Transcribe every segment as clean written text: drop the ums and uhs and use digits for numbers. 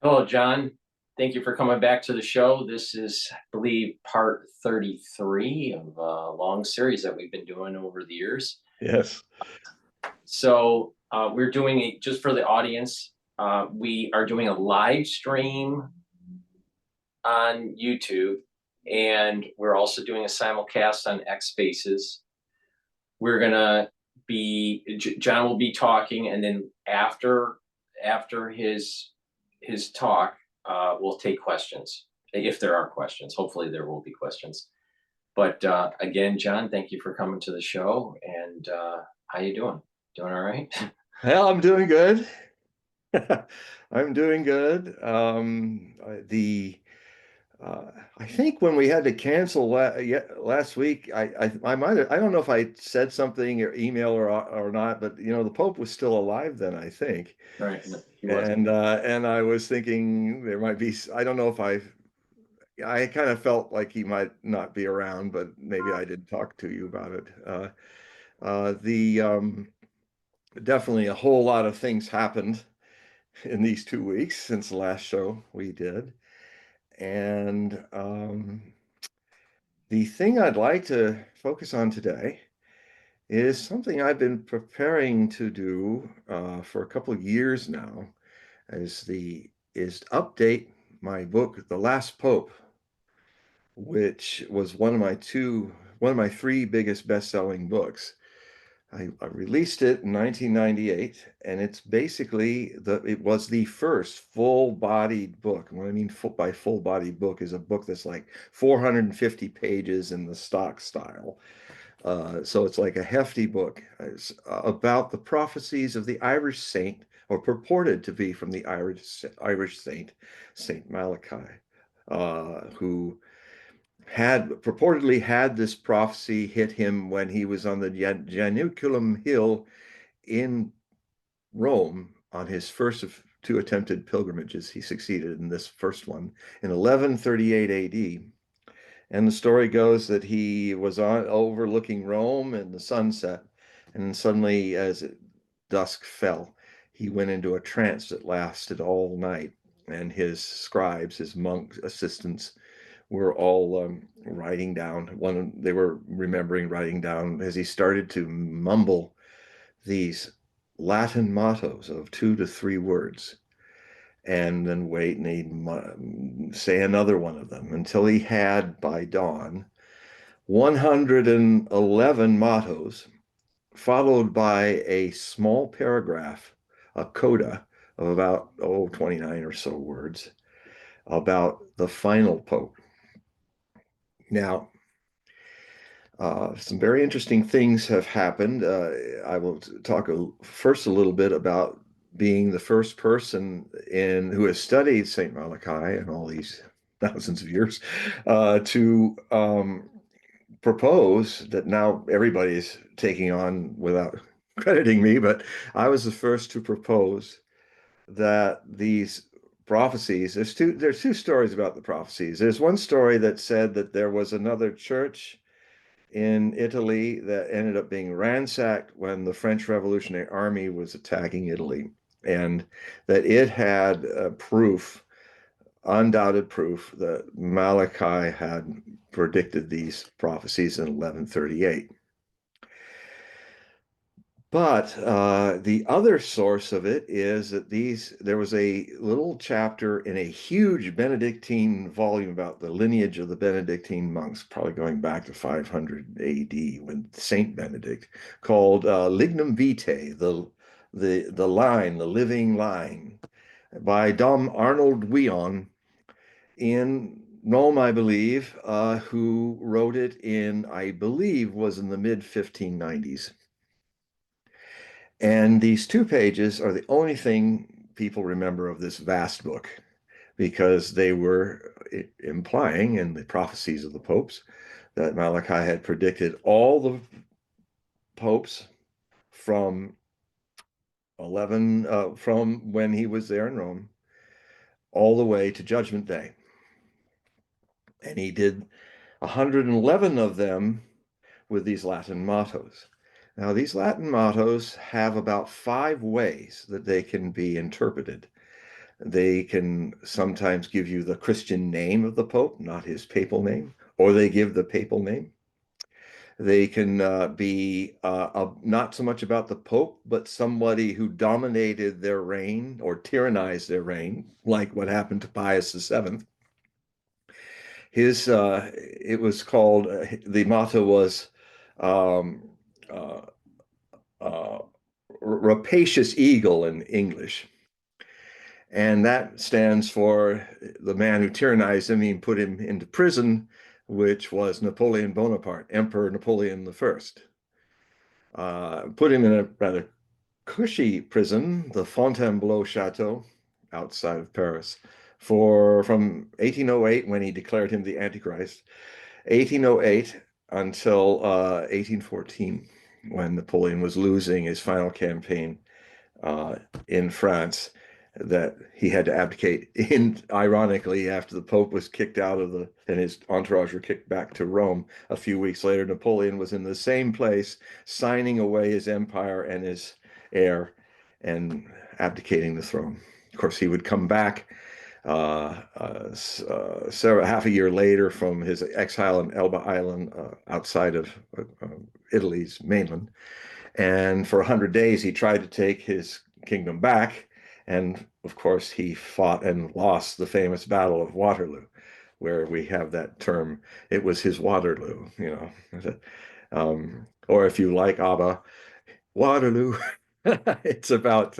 Hello, John. Thank you for coming back to the show. This is, I believe, part 33 of a long series that we've been doing over the years. Yes. So we're doing it just for the audience. We are doing a live stream on YouTube, and we're also doing a simulcast on X Spaces. We're gonna John will be talking, and then after his talk, we'll take questions if there are questions. Hopefully, there will be questions. But again, John, thank you for coming to the show. And how you doing? Doing all right? Well, I'm doing good. I'm doing good. I think when we had to cancel last week, I might have, I don't know if I said something or email or not, but the Pope was still alive then, I think. Right. No, he was. And I was thinking there might be, I don't know if I kind of felt like he might not be around, but maybe I did talk to you about it. The Definitely a whole lot of things happened in these 2 weeks since the last show we did. And the thing I'd like to focus on today is something I've been preparing to do for a couple of years now, is to update my book, The Last Pope, which was one of my three biggest best-selling books. I released it in 1998, and it's basically it was the first full-bodied book. And what I mean by full-bodied book is a book that's like 450 pages in the stock style. So it's like a hefty book. It's about the prophecies of the Irish saint, or purported to be from the Irish saint, Saint Malachi, who had purportedly had this prophecy hit him when he was on the Janiculum Hill in Rome on his first of two attempted pilgrimages. He succeeded in this first one in 1138 AD. And the story goes that he was overlooking Rome and the sunset, and suddenly, as dusk fell, he went into a trance that lasted all night. And his scribes, his monk assistants, were all writing down. They were remembering writing down as he started to mumble these Latin mottos of 2 to 3 words, and then wait, and he'd say another one of them until he had, by dawn, 111 mottos, followed by a small paragraph, a coda of about 29 or so words about the final pope. Now, some very interesting things have happened. I will talk first a little bit about being the first person who has studied Saint Malachi in all these thousands of years to propose that now everybody's taking on without crediting me, but I was the first to propose that these prophecies, there's two stories about the prophecies. There's one story that said that there was another church in Italy that ended up being ransacked when the French Revolutionary Army was attacking Italy, and that it had undoubted proof that Malachi had predicted these prophecies in 1138. But the other source of it is that there was a little chapter in a huge Benedictine volume about the lineage of the Benedictine monks, probably going back to 500 AD when Saint Benedict, called Lignum Vitae, the line, the living line, by Dom Arnold Wion in Rome, I believe, who wrote it I believe, was in the mid 1590s. And these 2 pages are the only thing people remember of this vast book, because they were implying in the prophecies of the popes that Malachi had predicted all the popes from from when he was there in Rome all the way to Judgment Day. And he did 111 of them with these Latin mottos. Now, these Latin mottos have about 5 ways that they can be interpreted. They can sometimes give you the Christian name of the Pope, not his papal name, or they give the papal name. They can be not so much about the Pope, but somebody who dominated their reign or tyrannized their reign, like what happened to Pius VII. It was called, the motto was um, uh, uh, rapacious eagle in English. And that stands for the man who tyrannized him and put him into prison, which was Napoleon Bonaparte, Emperor Napoleon I. Put him in a rather cushy prison, the Fontainebleau Chateau, outside of Paris, from 1808, when he declared him the Antichrist, 1808 until 1814, when Napoleon was losing his final campaign uh, in France, that he had to abdicate. Ironically, after the Pope was kicked out of and his entourage were kicked back to Rome, a few weeks later, Napoleon was in the same place, signing away his empire and his heir and abdicating the throne. Of course, he would come back half a year later from his exile in Elba Island, outside of Italy's mainland. And for 100 days, he tried to take his kingdom back. And of course, he fought and lost the famous Battle of Waterloo, where we have that term, it was his Waterloo, or if you like ABBA, Waterloo. It's about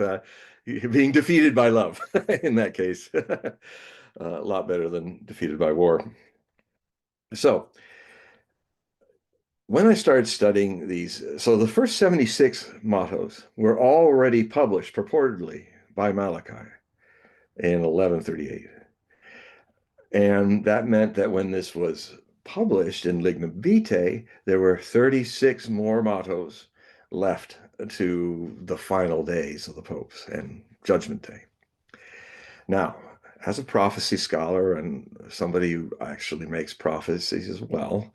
being defeated by love in that case. A lot better than defeated by war. So when I started studying these, so the first 76 mottos were already published purportedly by Malachi in 1138. And that meant that when this was published in Lignum Vitae, there were 36 more mottos left to the final days of the popes and Judgment Day. Now, as a prophecy scholar and somebody who actually makes prophecies as well,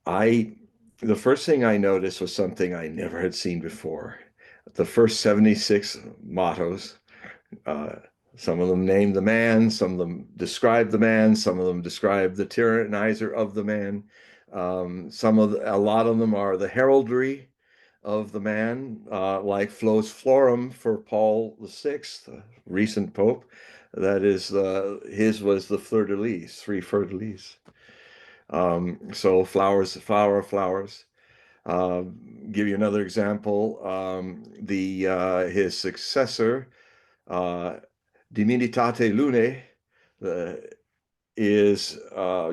I the first thing I noticed was something I never had seen before. The first 76 mottos, uh, some of them name the man, some of them describe the man, some of them describe the tyrannizer of the man. A lot of them are the heraldry of the man, like Flos Florum for Paul VI, the recent pope. That is, his was the fleur de lis, three fleur de lis. So flowers, flowers. Give you another example. The His successor, uh, Diminitate Lunae, is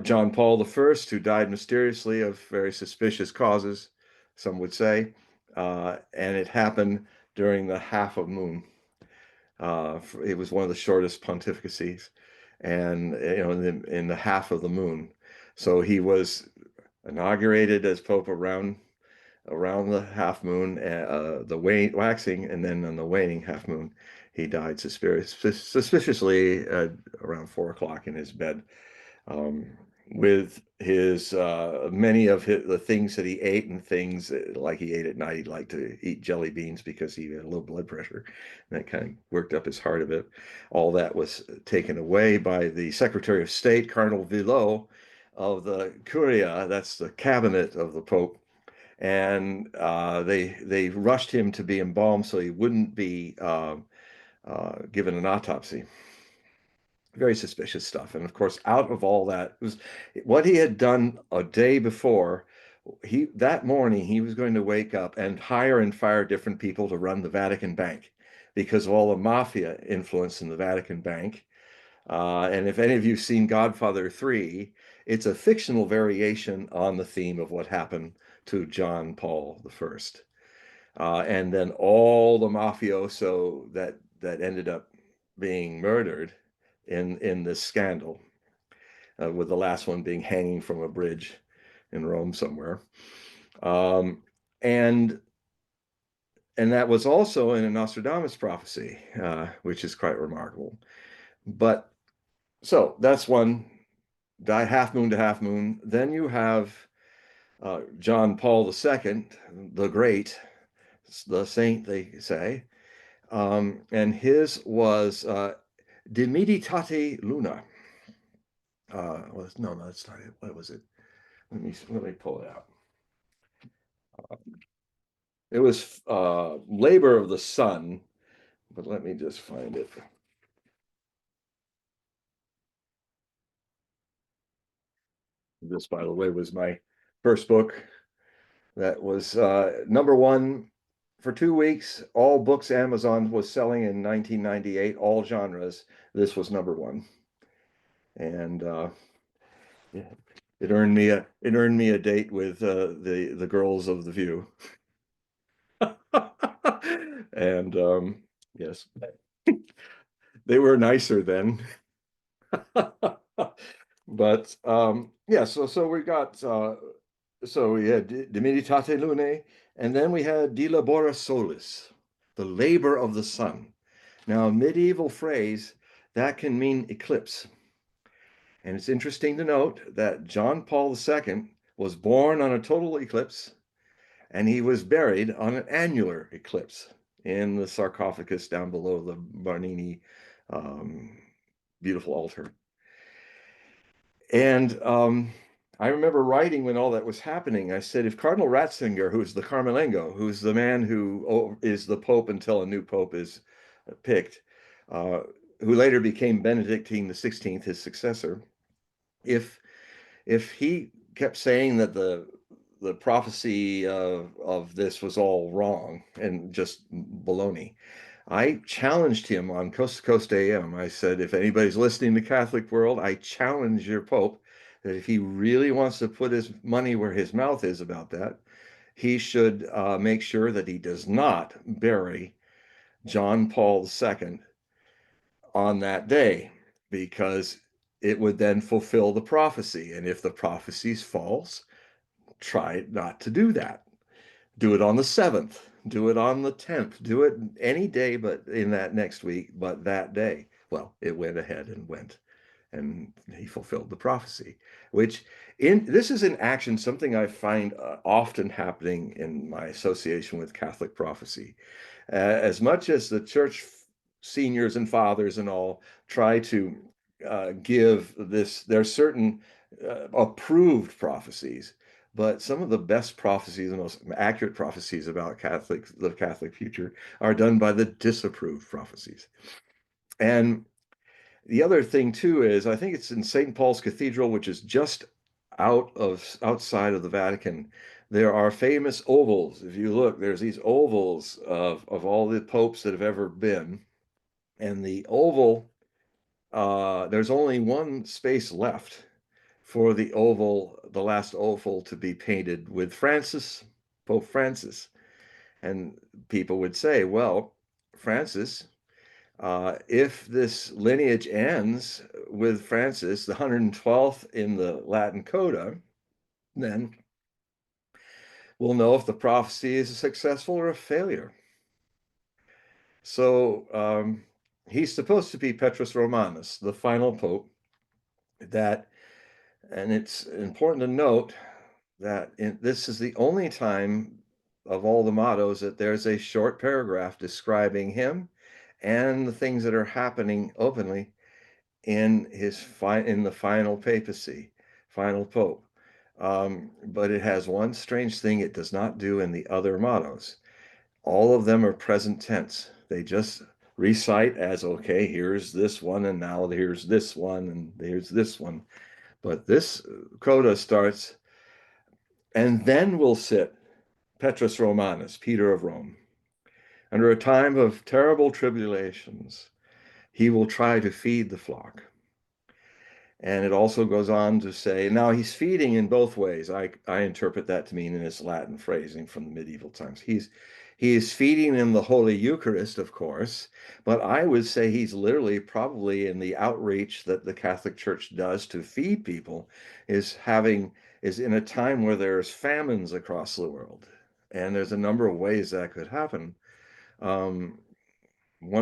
John Paul I, who died mysteriously of very suspicious causes, some would say, and it happened during the half of moon. It was one of the shortest pontificacies, and in the half of the moon. So he was inaugurated as Pope around the half moon, the waxing, and then on the waning half moon, he died suspiciously around 4 o'clock in his bed, with his many of the things that he ate, and things like he ate at night. He liked to eat jelly beans because he had low blood pressure, and that kind of worked up his heart a bit. All that was taken away by the Secretary of State, Cardinal Villot of the Curia, that's the cabinet of the Pope, and they rushed him to be embalmed so he wouldn't be given an autopsy. Very suspicious stuff. And of course, out of all that was what he had done a day before. That morning he was going to wake up and hire and fire different people to run the Vatican Bank because of all the mafia influence in the Vatican Bank. And if any of you've seen Godfather 3, it's a fictional variation on the theme of what happened to John Paul I. And then all the mafioso that ended up being murdered in this scandal, with the last one being hanging from a bridge in Rome somewhere. Um, and and that was also in a Nostradamus prophecy, which is quite remarkable. But so that's one, die half moon to half moon. Then you have John Paul II, the Great, the saint, they say, And his was Dimititate Luna. No, that's not it. What was it? Let me pull it out. It was Labor of the Sun, but let me just find it. This, by the way, was my first book. That was number one for 2 weeks. All books Amazon was selling in 1998, all genres. This was number one, and yeah, it earned me a date with the girls of the View, and yes, they were nicer then. But yeah, so we got so we had De Meditate Lunae, and then we had De Labora Solis, the labor of the sun. Now, a medieval phrase that can mean eclipse. And it's interesting to note that John Paul II was born on a total eclipse, and he was buried on an annular eclipse in the sarcophagus down below the Bernini beautiful altar. And I remember writing when all that was happening, I said, if Cardinal Ratzinger, who's the Carmelengo, who's the man who is the Pope until a new Pope is picked, who later became Benedictine the 16th, his successor, if he kept saying that the prophecy of this was all wrong and just baloney, I challenged him on Coast to Coast AM. I said, if anybody's listening to Catholic World, I challenge your Pope that if he really wants to put his money where his mouth is about that, he should make sure that he does not bury John Paul II on that day, because it would then fulfill the prophecy. And if the prophecy's false, try not to do that. Do it on the 7th, do it on the 10th, do it any day but in that next week, but that day. Well, it went ahead and went, and he fulfilled the prophecy, which this is in action, something I find often happening in my association with Catholic prophecy. As much as the church seniors and fathers and all try to give this, there are certain approved prophecies, but some of the best prophecies, the most accurate prophecies about the Catholic future, are done by the disapproved prophecies. And the other thing too is, I think it's in St. Paul's Cathedral, which is just outside of the Vatican. There are famous ovals. If you look, there's these ovals of all the popes that have ever been, and the oval, there's only one space left for the last oval to be painted with Pope Francis. And people would say, well, Francis, if this lineage ends with Francis, the 112th in the Latin Coda, then we'll know if the prophecy is a successful or a failure. So he's supposed to be Petrus Romanus, the final pope. And it's important to note that this is the only time of all the mottos that there's a short paragraph describing him and the things that are happening openly in the final papacy, final pope. But it has one strange thing it does not do in the other mottos. All of them are present tense. They just recite as, okay, here's this one, and now here's this one, and here's this one. But this coda starts, and then will sit Petrus Romanus, Peter of Rome. Under a time of terrible tribulations, he will try to feed the flock. And it also goes on to say, now he's feeding in both ways. I interpret that to mean in its Latin phrasing from the medieval times. He is feeding in the Holy Eucharist, of course, but I would say he's literally probably in the outreach that the Catholic Church does to feed people, is in a time where there's famines across the world. And there's a number of ways that could happen. One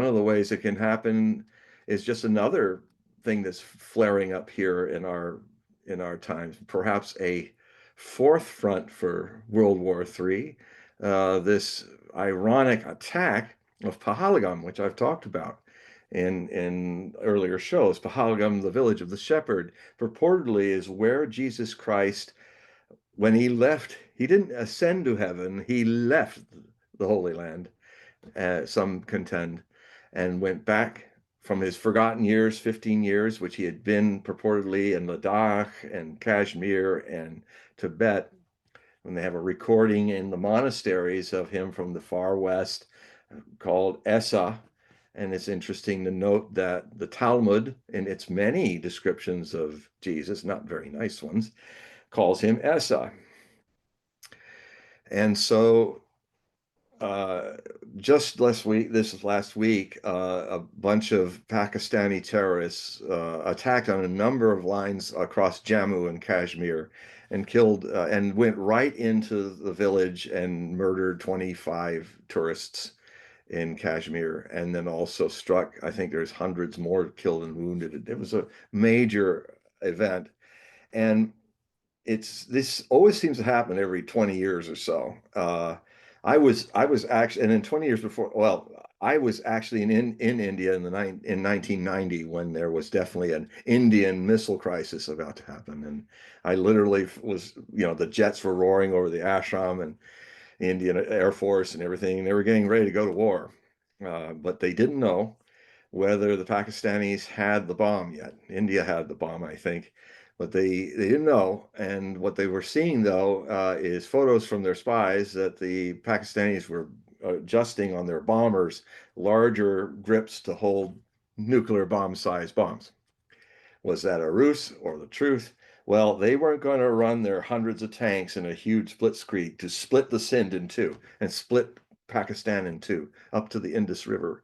of the ways it can happen is just another thing that's flaring up here in our times, perhaps a fourth front for World War III, this ironic attack of Pahalgam, which I've talked about in earlier shows. Pahalgam, the village of the shepherd, purportedly is where Jesus Christ, when he left, he didn't ascend to heaven, he left the Holy Land, some contend, and went back from his forgotten years, 15 years, which he had been purportedly in Ladakh and Kashmir and Tibet, when they have a recording in the monasteries of him from the far west called Essa. And it's interesting to note that the Talmud, in its many descriptions of Jesus, not very nice ones, calls him Essa. And so uh, just last week, a bunch of Pakistani terrorists attacked on a number of lines across Jammu and Kashmir and killed and went right into the village and murdered 25 tourists in Kashmir, and then also struck, I think there's hundreds more killed and wounded. It was a major event. And this always seems to happen every 20 years or so. I was actually, and in 20 years before, well, I was actually in India in 1990 when there was definitely an Indian missile crisis about to happen, and I literally was, the jets were roaring over the ashram and the Indian Air Force and everything. They were getting ready to go to war, but they didn't know whether the Pakistanis had the bomb yet. India had the bomb, I think, but they didn't know. And what they were seeing, though, is photos from their spies that the Pakistanis were adjusting on their bombers larger grips to hold nuclear bomb-sized bombs. Was that a ruse or the truth? Well, they weren't going to run their hundreds of tanks in a huge blitzkrieg to split the Sindh in two and split Pakistan in two up to the Indus River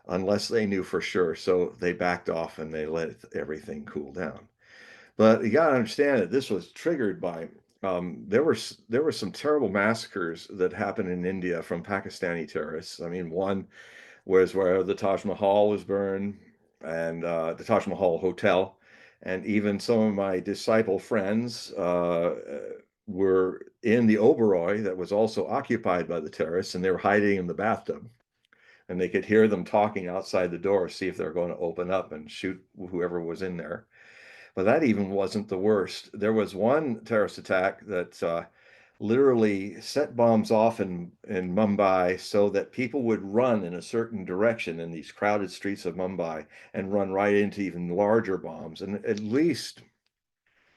unless they knew for sure. So they backed off and they let everything cool down. But you got to understand that this was triggered by there were some terrible massacres that happened in India from Pakistani terrorists. I mean, one was where the Taj Mahal was burned, and the Taj Mahal Hotel, and even some of my disciple friends were in the Oberoi that was also occupied by the terrorists, and they were hiding in the bathtub, and they could hear them talking outside the door, see if they're going to open up and shoot whoever was in there. But that even wasn't the worst. There was one terrorist attack that literally set bombs off in Mumbai so that people would run in a certain direction in these crowded streets of Mumbai and run right into even larger bombs. And at least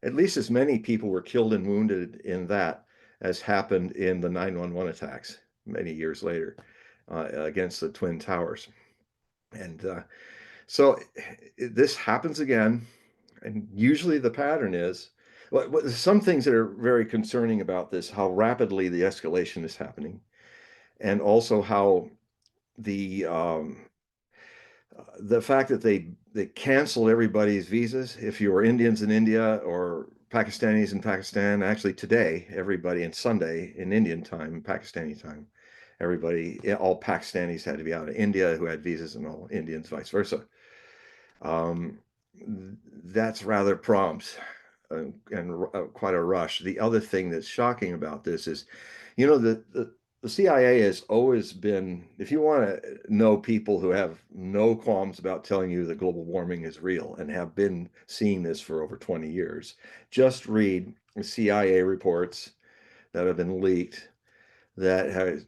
as many people were killed and wounded in that as happened in the 9/11 attacks many years later against the Twin Towers. And so this happens again. And usually the pattern is some things that are very concerning about this, how rapidly the escalation is happening, and also how the the fact that they canceled everybody's visas. If you were Indians in India or Pakistanis in Pakistan, actually today, everybody, and Sunday in Indian time, Pakistani time, everybody, all Pakistanis had to be out of India who had visas, and all Indians vice versa. Um, that's rather prompt and quite a rush. The other thing that's shocking about this is, the CIA has always been, if you want to know people who have no qualms about telling you that global warming is real and have been seeing this for over 20 years, just read the CIA reports that have been leaked that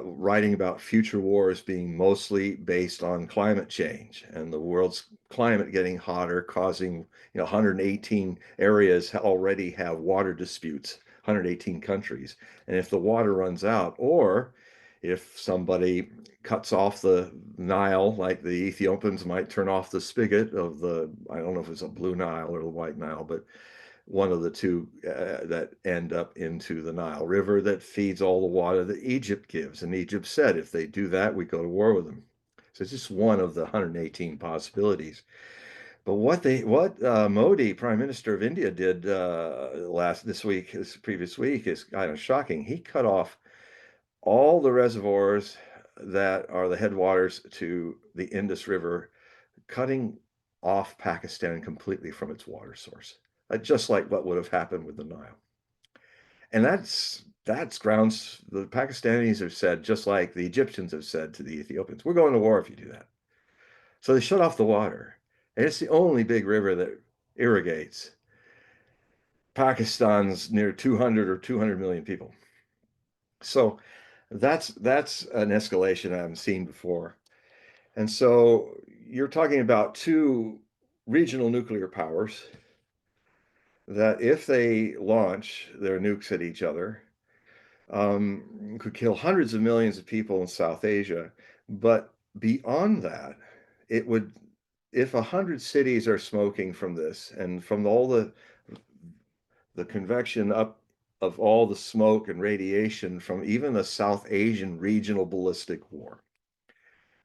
writing about future wars being mostly based on climate change and the world's climate getting hotter, causing 118 areas already have water disputes, 118 countries. And if the water runs out, or if somebody cuts off the Nile, like the Ethiopians might turn off the spigot of I don't know if it's a blue Nile or the white Nile, but one of the two that end up into the Nile River that feeds all the water that Egypt gives. And Egypt said, if they do that, we go to war with them. So it's just one of the 118 possibilities. But what Modi, Prime Minister of India, did this previous week is kind of shocking. He cut off all the reservoirs that are the headwaters to the Indus River, cutting off Pakistan completely from its water source, just like what would have happened with the Nile. And that's that's grounds the Pakistanis have said, just like the Egyptians have said to the Ethiopians, we're going to war if you do that. So they shut off the water. And it's the only big river that irrigates Pakistan's near 200 or 200 million people. So that's an escalation I haven't seen before. And so you're talking about two regional nuclear powers that, if they launch their nukes at each other, could kill hundreds of millions of people in South Asia. But beyond that, it would, if 100 cities are smoking from this, and from all the convection up of all the smoke and radiation from even the South Asian regional ballistic war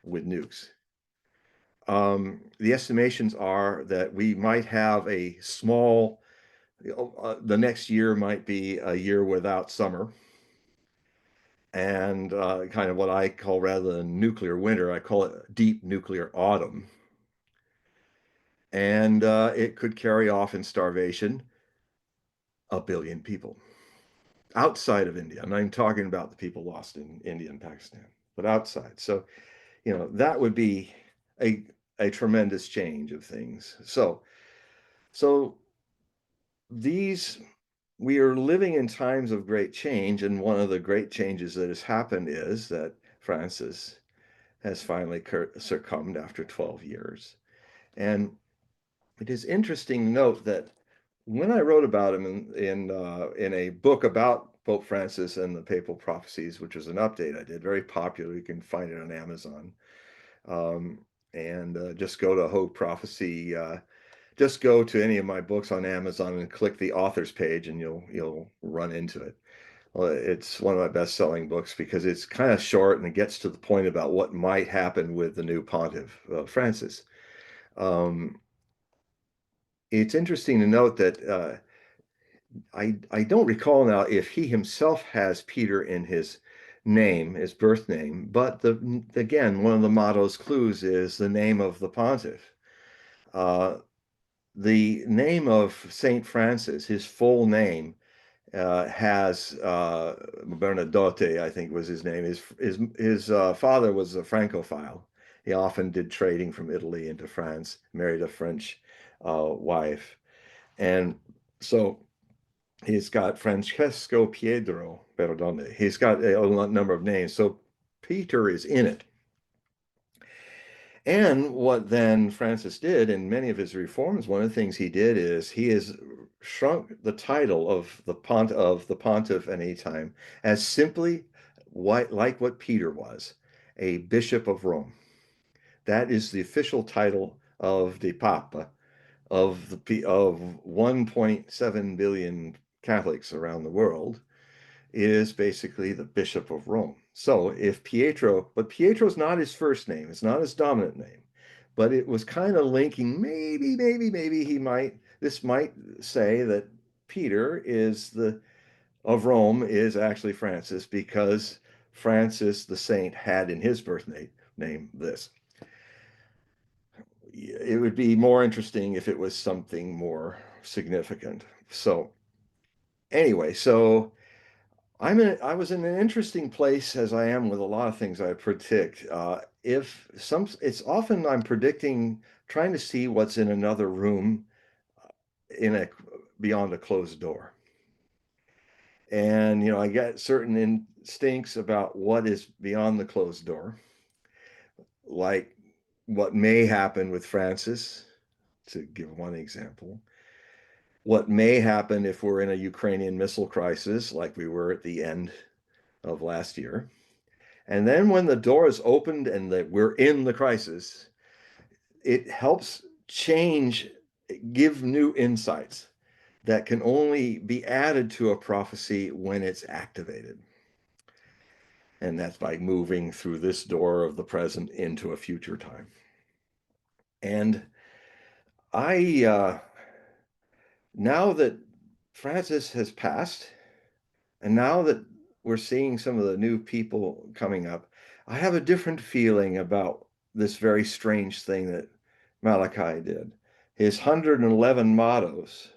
with nukes. The estimations are that we might have a small, the next year might be a year without summer. And kind of what I call, rather than nuclear winter, I call it deep nuclear autumn. And it could carry off in starvation 1 billion people outside of India. I'm not even talking about the people lost in India and Pakistan, but outside. So, that would be a a tremendous change of things. So these we are living in times of great change, and one of the great changes that has happened is that Francis has finally succumbed after 12 years. And it is interesting to note that when I wrote about him in a book about Pope Francis and the papal prophecies, which was an update I did, very popular, you can find it on Amazon. Um, and just go to Hogue Prophecy. Just go to any of my books on Amazon and click the author's page, and you'll run into it. Well, it's one of my best-selling books because it's kind of short and it gets to the point about what might happen with the new pontiff, Francis. Um, it's interesting to note that I don't recall now if he himself has Peter in his name, his birth name, but again, one of the motto's clues is the name of the pontiff. Uh, the name of Saint Francis, his full name, has Bernadotte, I think was his name. His father was a Francophile. He often did trading from Italy into France, married a French wife, and so he's got Francesco Pietro Bernardone. He's got a number of names. So Peter is in it. And what then Francis did in many of his reforms, one of the things he did is he has shrunk the title of the pontiff at any time as simply like what Peter was, a bishop of Rome. That is the official title of the Papa, of 1.7 billion Catholics around the world, is basically the Bishop of Rome. So if Pietro, but Pietro's not his first name, it's not his dominant name, but it was kind of linking, maybe this might say that Peter is of Rome is actually Francis, because Francis the saint had in his birth name this. It would be more interesting if it was something more significant. So anyway, so I was in an interesting place, as I am with a lot of things I predict. It's often I'm predicting, trying to see what's in another room, in a beyond a closed door. And I get certain instincts about what is beyond the closed door, like what may happen with Francis, to give one example. What may happen if we're in a Ukrainian missile crisis, like we were at the end of last year. And then when the door is opened and that we're in the crisis, it helps give new insights that can only be added to a prophecy when it's activated. And that's by moving through this door of the present into a future time. And now that Francis has passed, and now that we're seeing some of the new people coming up, I have a different feeling about this very strange thing that Malachi did. His 111 mottos,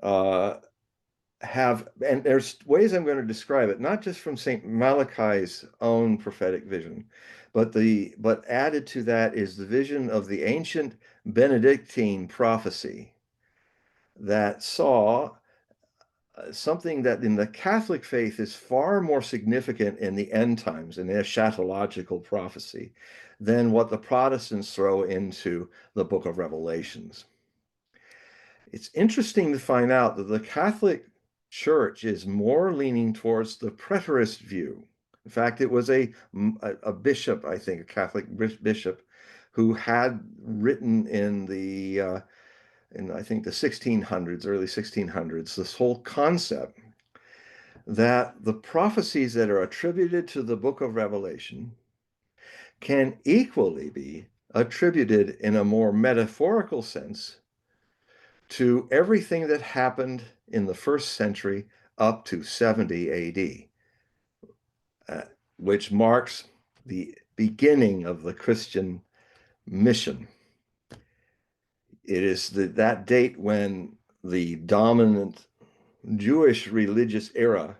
uh, and there's ways I'm going to describe it, not just from St. Malachi's own prophetic vision, but added to that is the vision of the ancient Benedictine prophecy that saw something that in the Catholic faith is far more significant in the end times, in their eschatological prophecy, than what the Protestants throw into the book of Revelations. It's interesting to find out that the Catholic Church is more leaning towards the preterist view. In fact, it was a bishop, I think, a Catholic bishop, who had written in I think the 1600s, early 1600s, this whole concept that the prophecies that are attributed to the book of Revelation can equally be attributed in a more metaphorical sense to everything that happened in the first century up to 70 AD, which marks the beginning of the Christian mission. It is that date when the dominant Jewish religious era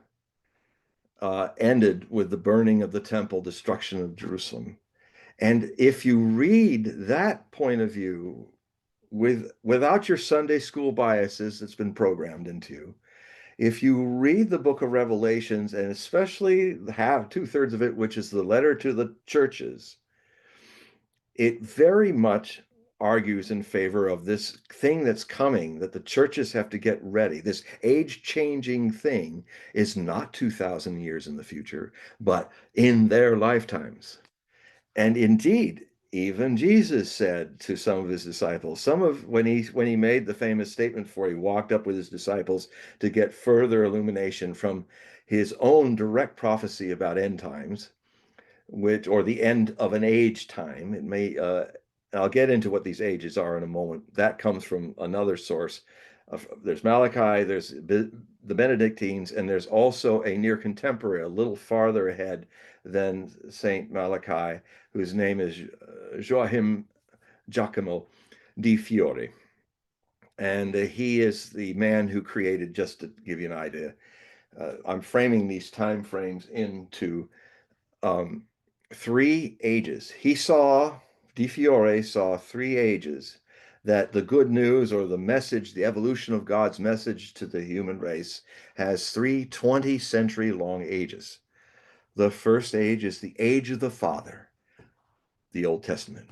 ended with the burning of the temple, destruction of Jerusalem. And if you read that point of view without your Sunday school biases that's been programmed into you, if you read the book of Revelations, and especially have 2/3 of it, which is the letter to the churches, it very much argues in favor of this thing that's coming, that the churches have to get ready. This age-changing thing is not 2,000 years in the future, but in their lifetimes. And indeed, even Jesus said to some of his disciples, when he made the famous statement before he walked up with his disciples to get further illumination from his own direct prophecy about end times, or the end of an age time. It may I'll get into what these ages are in a moment. That comes from another source. There's Malachi, there's the Benedictines, and there's also a near contemporary, a little farther ahead than Saint Malachi, whose name is Joachim Giacomo di Fiore. And he is the man who created, just to give you an idea, I'm framing these time frames into um, 3 ages. Di Fiore saw 3 ages, that the good news or the message, the evolution of God's message to the human race has 3 20-century long ages. The first age is the age of the Father, the Old Testament,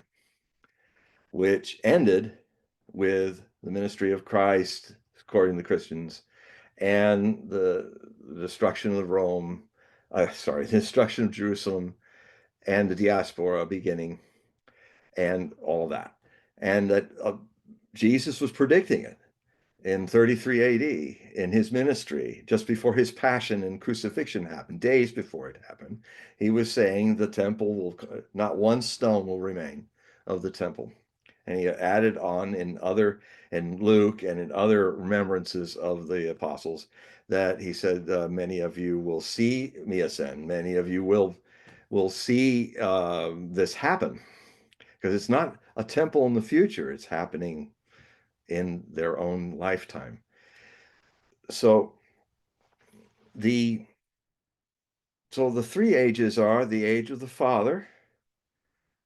which ended with the ministry of Christ, according to Christians, and the destruction of Rome, the destruction of Jerusalem, and the diaspora beginning, and all that. And that Jesus was predicting it in 33 AD in his ministry, just before his passion and crucifixion happened, days before it happened. He was saying the temple will, not one stone will remain of the temple. And he added on in Luke and in other remembrances of the apostles that he said, many of you will see me ascend. Many of you will see this happen, because it's not a temple in the future. It's happening in their own lifetime. So the 3 ages are the age of the Father,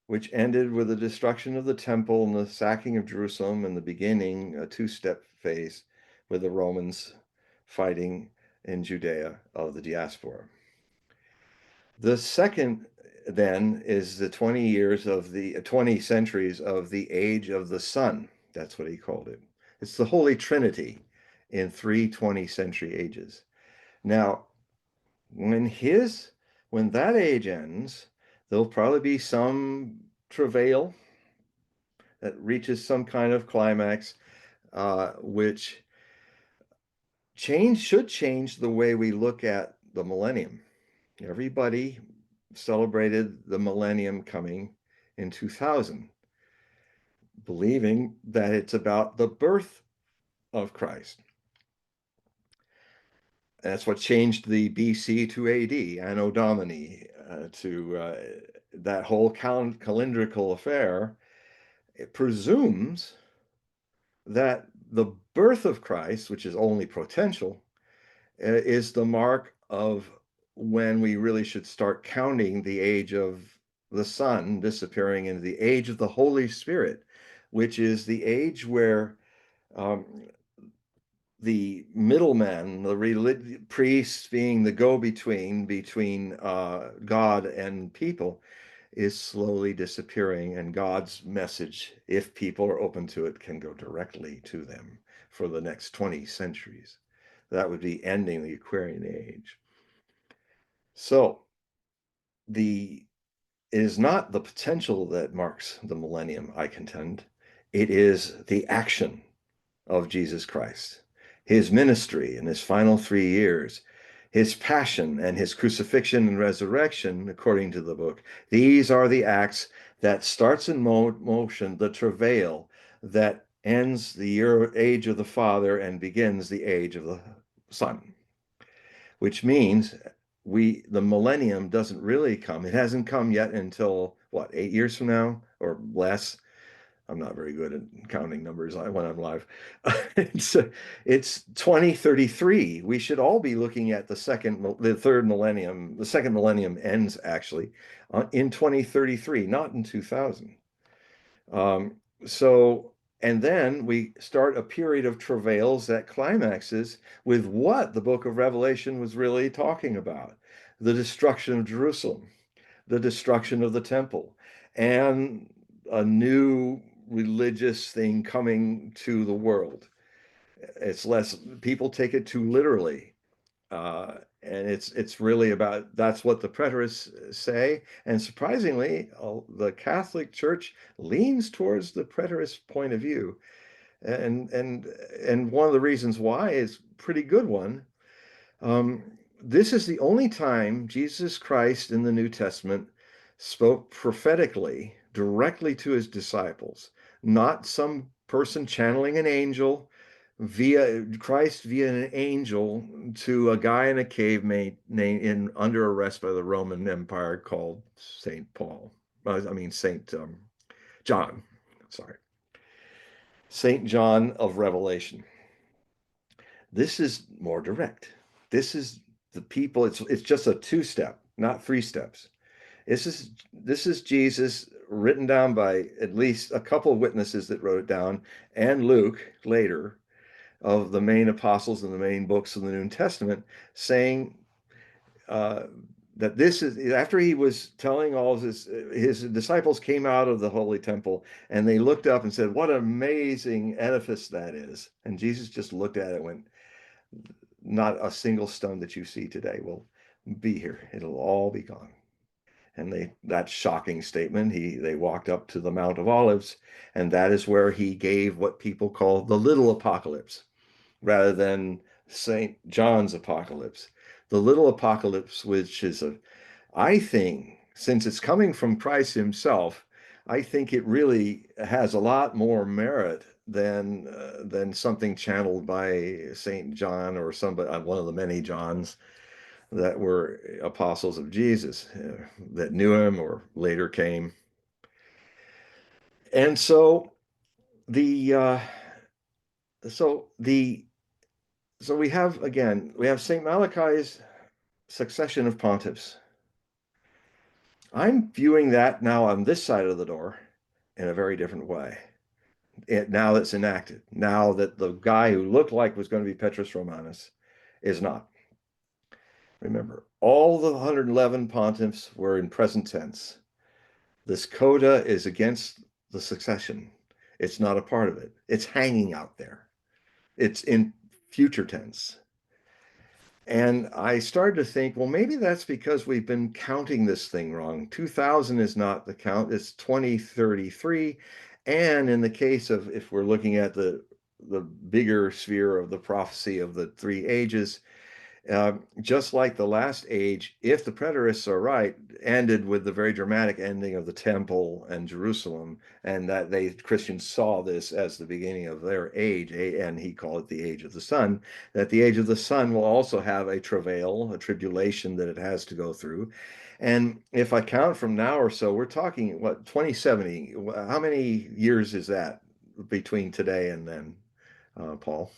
which ended with the destruction of the temple and the sacking of Jerusalem, and the beginning, a 2-step phase with the Romans fighting in Judea of the diaspora. The second then is the 20 centuries of the age of the Son. That's what he called it. It's the Holy Trinity in 3 20-century ages. Now, when that age ends, there'll probably be some travail that reaches some kind of climax, which should change the way we look at the millennium. Everybody celebrated the millennium coming in 2000, believing that it's about the birth of Christ. That's what changed the BC to AD, Anno Domini, to that whole calendrical affair. It presumes that the birth of Christ, which is only potential, is the mark of when we really should start counting the age of the Son disappearing into the age of the Holy Spirit, which is the age where um, the middleman, the priests being the go-between between God and people, is slowly disappearing, and God's message, if people are open to it, can go directly to them for the next 20 centuries. That would be ending the Aquarian age. So it is not the potential that marks the millennium, I contend. It is the action of Jesus Christ, his ministry in his final 3 years, his passion and his crucifixion and resurrection, according to the book. These are the acts that starts in motion the travail that ends the age of the Father and begins the age of the Son, which means the millennium doesn't really come. It hasn't come yet until what, 8 years from now or less. I'm not very good at counting numbers when I'm live. It's 2033. We should all be looking at the third millennium. The second millennium ends actually in 2033, not in 2000. Um, so, and then we start a period of travails that climaxes with what the book of Revelation was really talking about: the destruction of Jerusalem, the destruction of the temple, and a new religious thing coming to the world. It's less, people take it too literally. And it's really about, that's what the preterists say. And surprisingly, the Catholic Church leans towards the preterist point of view. And one of the reasons why is a pretty good one. Um, this is the only time Jesus Christ in the New Testament spoke prophetically directly to his disciples, not some person channeling an angel via Christ via an angel to a guy in a cave under arrest by the Roman Empire called Saint Paul. I mean Saint John. Sorry, Saint John of Revelation. This is more direct. This is the people. It's just a two-step, not three steps. This is Jesus written down by at least a couple of witnesses that wrote it down, and Luke later, of the main apostles and the main books of the New Testament, saying uh, that this is after he was telling all of his disciples came out of the holy temple and they looked up and said, "What an amazing edifice that is!" And Jesus just looked at it and went, "Not a single stone that you see today will be here. It'll all be gone." And that shocking statement, they walked up to the Mount of Olives, and that is where he gave what people call the little apocalypse, rather than St. John's apocalypse. The little apocalypse, which is I think, since it's coming from Christ himself, I think it really has a lot more merit than something channeled by St. John or somebody, one of the many Johns that were apostles of Jesus that knew him or later came. And so the so the so we have Saint Malachi's succession of pontiffs. I'm viewing that now on this side of the door in a very different way. Now that's enacted, now that the guy who looked like was going to be Petrus Romanus is not. Remember, all the 111 pontiffs were in present tense. This coda is against the succession. It's not a part of it. It's hanging out there. It's in future tense. And I started to think, well, maybe that's because we've been counting this thing wrong. 2000 is not the count, it's 2033. And in the case of, if we're looking at the bigger sphere of the prophecy of the three ages, just like the last age, if the preterists are right, ended with the very dramatic ending of the temple and Jerusalem, and that Christians saw this as the beginning of their age, and he called it the age of the Son, that the age of the Son will also have a travail, a tribulation that it has to go through. And if I count from now or so, we're talking, what, 2070? How many years is that between today and then, Paul?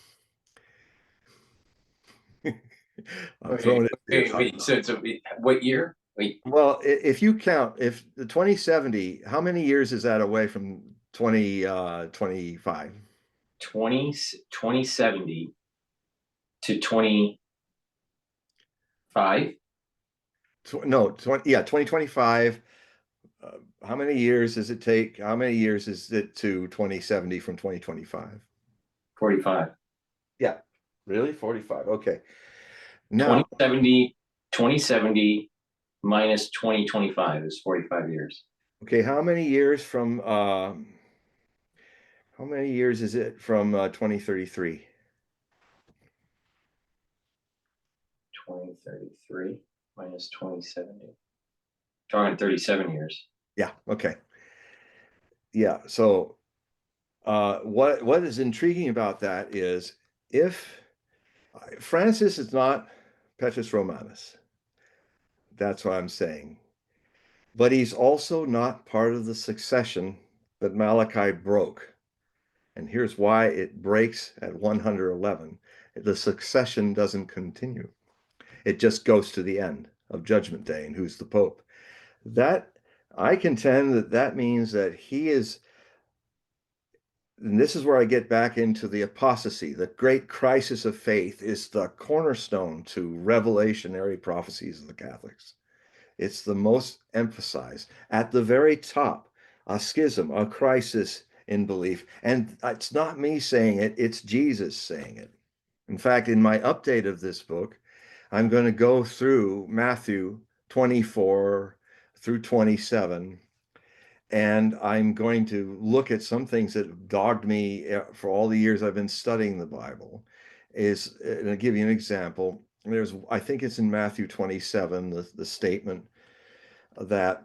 I'm throwing it to you. Wait. So what year? Wait, Well, if you count, if the 2070, how many years is that away from 2025? 2070 to 25. No, 20, yeah, 2025. How many years does it take? How many years is it to 2070 from 2025? 45. Yeah, really? 45. Okay. Now, 2070, 2070 minus 2025 is 45 years. okay, how many years is it from 2033? 2033 minus 2070. Talking 37 years. Yeah, okay. Yeah, so what is intriguing about that is if Francis is not Petrus Romanus, that's what I'm saying. But he's also not part of the succession that Malachi broke. And here's why it breaks at 111. The succession doesn't continue. It just goes to the end of Judgment Day and who's the Pope. That I contend that that means that he is, and this is where I get back into the apostasy. The great crisis of faith is the cornerstone to revelationary prophecies of the Catholics. It's the most emphasized. At the very top, a schism, a crisis in belief. And it's not me saying it, it's Jesus saying it. In fact, in my update of this book, I'm going to go through Matthew 24 through 27, and I'm going to look at some things that have dogged me for all the years I've been studying the Bible. And I'll give you an example. I think it's in Matthew 27, the statement that,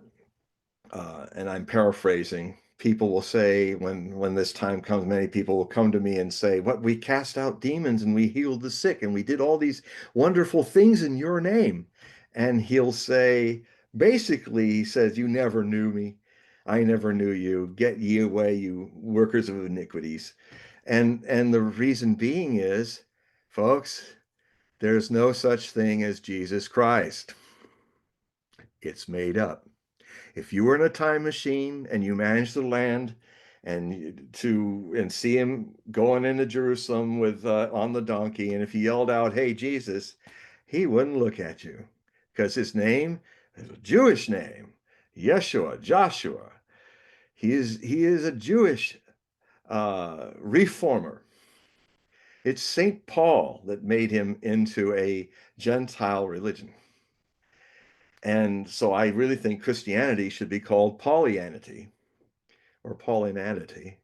and I'm paraphrasing, people will say when this time comes, many people will come to me and say, "What, we cast out demons and we healed the sick and we did all these wonderful things in your name." And he'll say, basically, he says, "You never knew me. I never knew you. Get ye away, you workers of iniquities." And the reason being is, folks, there's no such thing as Jesus Christ. It's made up. If you were in a time machine and you managed to land and see him going into Jerusalem with on the donkey, and if he yelled out, "Hey, Jesus," he wouldn't look at you because his name is a Jewish name, Yeshua, Joshua. He is a Jewish reformer. It's St. Paul that made him into a Gentile religion. And so I really think Christianity should be called Paulianity or Paulinanity.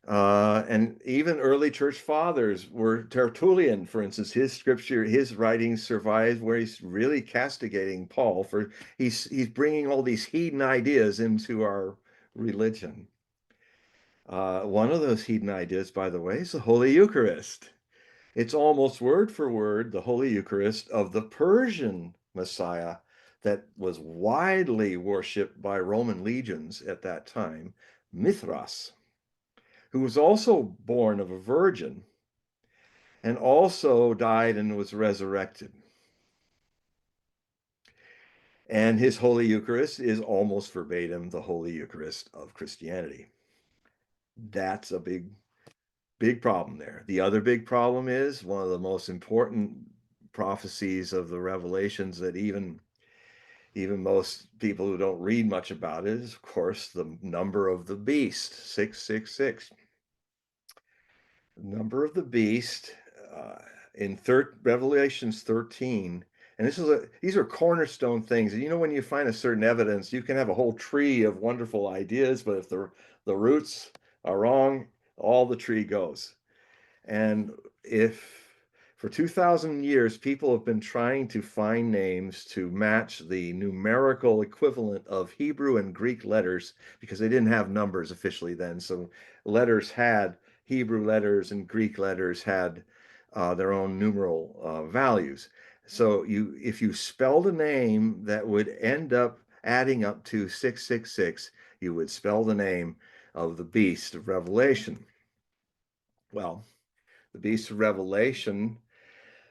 And even early church fathers were Tertullian, for instance, his scripture, his writings survive where he's really castigating Paul for he's bringing all these heathen ideas into our religion. One of those heathen ideas, by the way, is the Holy Eucharist. It's almost word for word the Holy Eucharist of the Persian Messiah that was widely worshipped by Roman legions at that time, Mithras, who was also born of a virgin and also died and was resurrected. And his Holy Eucharist is almost verbatim the Holy Eucharist of Christianity. That's a big problem there. The other big problem is one of the most important prophecies of the Revelations that even most people who don't read much about it is, of course, the number of the beast, 666. The number of the beast in Revelations 13. And these are cornerstone things. And when you find a certain evidence, you can have a whole tree of wonderful ideas, but if the roots are wrong, all the tree goes. And if for 2,000 years, people have been trying to find names to match the numerical equivalent of Hebrew and Greek letters because they didn't have numbers officially then. So Hebrew letters and Greek letters had their own numeral values. So if you spelled a name that would end up adding up to 666, you would spell the name of the beast of Revelation. Well, the beast of Revelation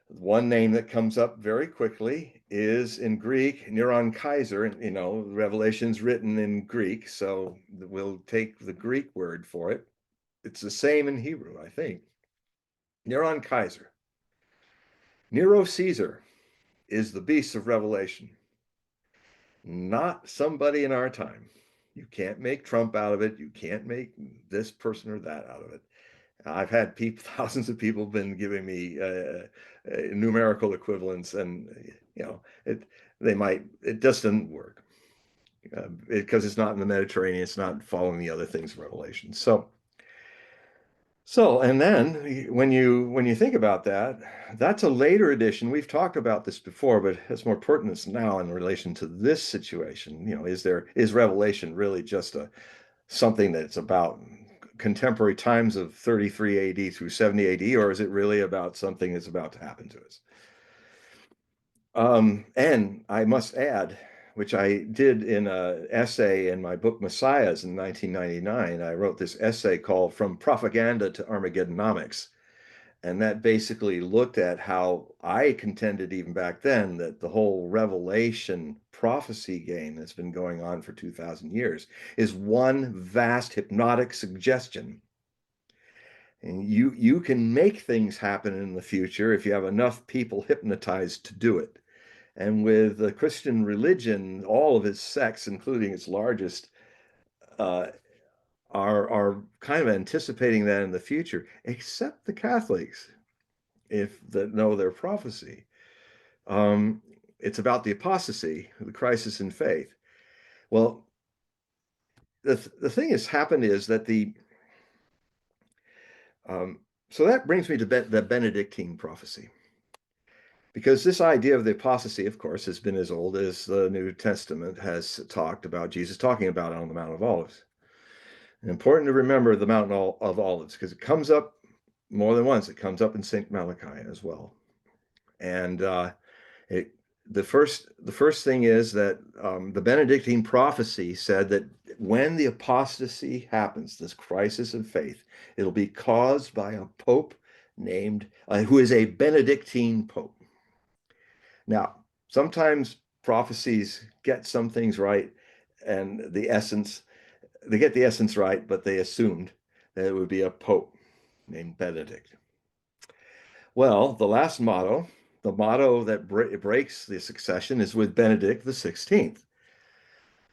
One name that comes up very quickly is in Greek, Neron Kaiser. You know, Revelation's written in Greek, so we'll take the Greek word for it. It's the same in Hebrew, I think. Neron Kaiser. Nero Caesar is the beast of Revelation, not somebody in our time. You can't make Trump out of it. You can't make this person or that out of it. I've had people, thousands of people, been giving me numerical equivalents, and you know, it just doesn't work because it's not in the Mediterranean. It's not following the other things of Revelation. And then when you think about that, that's a later edition. We've talked about this before, but it has more pertinence now in relation to this situation. You know, is Revelation really just something that's about contemporary times of 33 AD through 70 AD, or is it really about something that's about to happen to us? And I must add, which I did in an essay in my book Messiahs in 1999, I wrote this essay called From Propaganda to Armageddonomics. And that basically looked at how I contended even back then that the whole Revelation prophecy game that's been going on for 2,000 years is one vast hypnotic suggestion. And you can make things happen in the future if you have enough people hypnotized to do it. And with the Christian religion, all of its sects, including its largest, uh, are kind of anticipating that in the future, except the Catholics, if that know their prophecy. Um, it's about the apostasy, the crisis in faith. Well, the thing that's happened is that so that brings me to the Benedictine prophecy. Because this idea of the apostasy, of course, has been as old as the New Testament has talked about, Jesus talking about it on the Mount of Olives. And important to remember the Mount of Olives because it comes up more than once. It comes up in St. Malachi as well. And it, the first thing is that the Benedictine prophecy said that when the apostasy happens, this crisis of faith, it'll be caused by a pope named who is a Benedictine pope. Now, sometimes prophecies get some things right, and they get the essence right, but they assumed that it would be a pope named Benedict. Well, the motto that breaks the succession is with Benedict the 16th.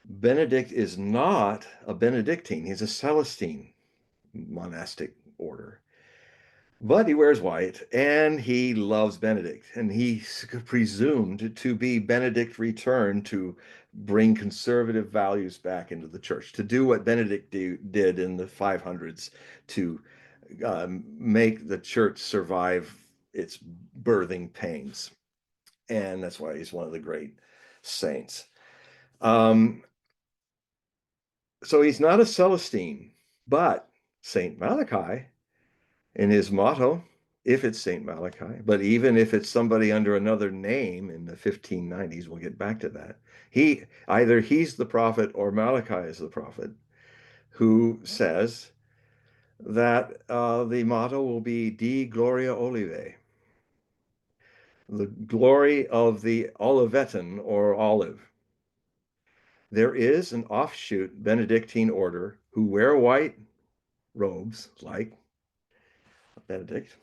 Benedict is not a Benedictine, he's a Celestine monastic order. But he wears white and he loves Benedict, and he's presumed to be Benedict returned to bring conservative values back into the church, to do what Benedict did in the 500s to make the church survive its birthing pains. And that's why he's one of the great saints. Um, so he's not a Celestine, but Saint Malachi in his motto, if it's St. Malachi, but even if it's somebody under another name in the 1590s, we'll get back to that. He's the prophet or Malachi is the prophet who says that the motto will be De Gloria Olivae, the glory of the Olivetan or olive. There is an offshoot Benedictine order who wear white robes like Benedict,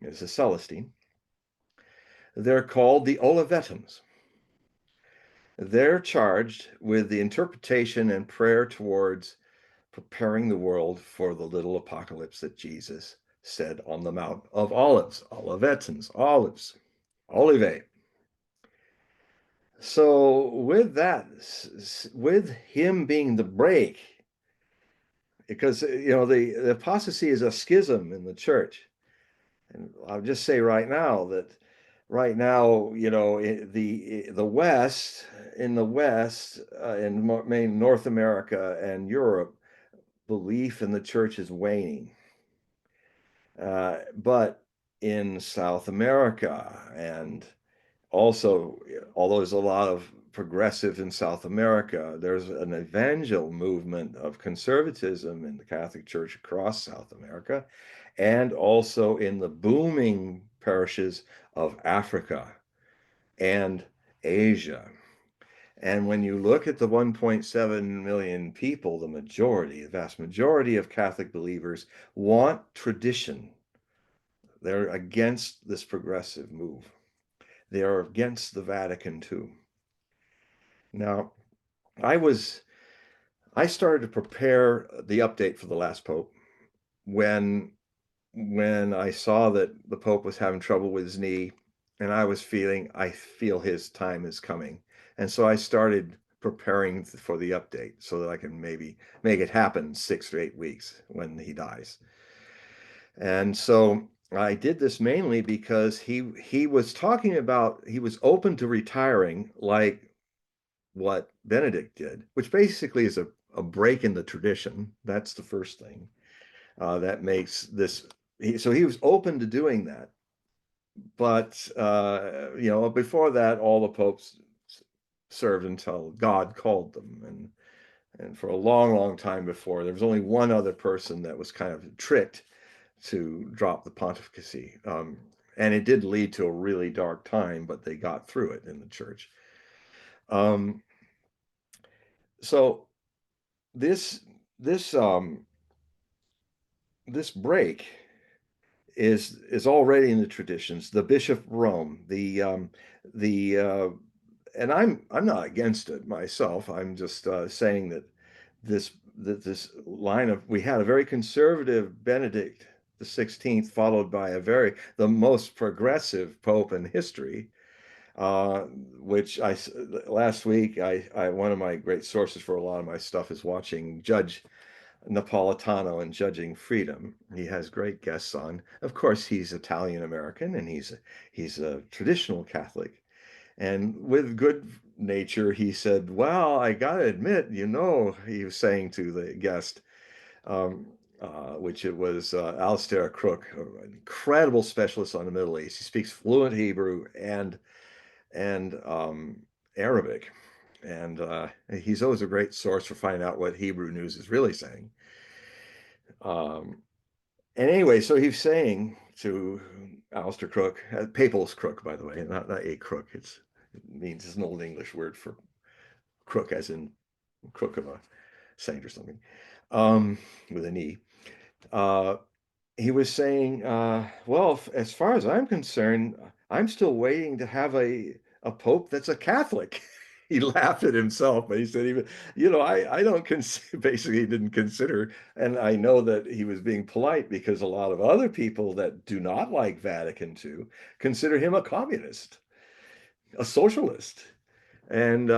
is a Celestine. They're called the Olivetans. They're charged with the interpretation and prayer towards preparing the world for the little apocalypse that Jesus said on the Mount of Olives. Olivetans, olives, olivae. So with that, with him being the break, because the apostasy is a schism in the church. And I'll just say right now that right now, the West, in main North America and Europe, belief in the church is waning. But in South America, and also, although there's a lot of progressive in South America, there's an evangel movement of conservatism in the Catholic Church across South America, and also in the booming parishes of Africa and Asia. And when you look at the 1.7 million people, the vast majority of Catholic believers want tradition. They're against this progressive move. They are against the Vatican too. Now, I started to prepare the update for the last Pope when I saw that the Pope was having trouble with his knee, and I feel his time is coming. And so I started preparing for the update so that I can maybe make it happen 6 to 8 weeks when he dies. And so I did this mainly because he was talking about he was open to retiring like what Benedict did, which basically is a break in the tradition. That's the first thing that makes this. So he was open to doing that, but before that, all the popes served until God called them, and for a long, long time before, there was only one other person that was kind of tricked to drop the pontificacy. And it did lead to a really dark time, but they got through it in the church. Um, so this this this break is already in the traditions. The Bishop of Rome, the and I'm not against it myself. I'm just saying that this line of we had a very conservative Benedict the 16th, followed by the most progressive Pope in history. Uh, which last week I one of my great sources for a lot of my stuff is watching Judge Napolitano and Judging Freedom. He has great guests on. Of course, he's Italian American and he's a traditional Catholic. And with good nature, he said, "Well, I gotta admit, he was saying to the guest, um, which it was Alistair Crook, an incredible specialist on the Middle East. He speaks fluent Hebrew and Arabic, and he's always a great source for finding out what Hebrew news is really saying." Um, and anyway, so he's saying to Alistair Crook, Papal's Crook, by the way, not a crook. It means it's an old English word for crook, as in crook of a saint or something, with an E. Uh, he was saying, well, as far as I'm concerned, I'm still waiting to have a pope that's a Catholic. He laughed at himself, but he said, even, I don't basically he didn't consider, and I know that he was being polite because a lot of other people that do not like Vatican II consider him a communist, a socialist. And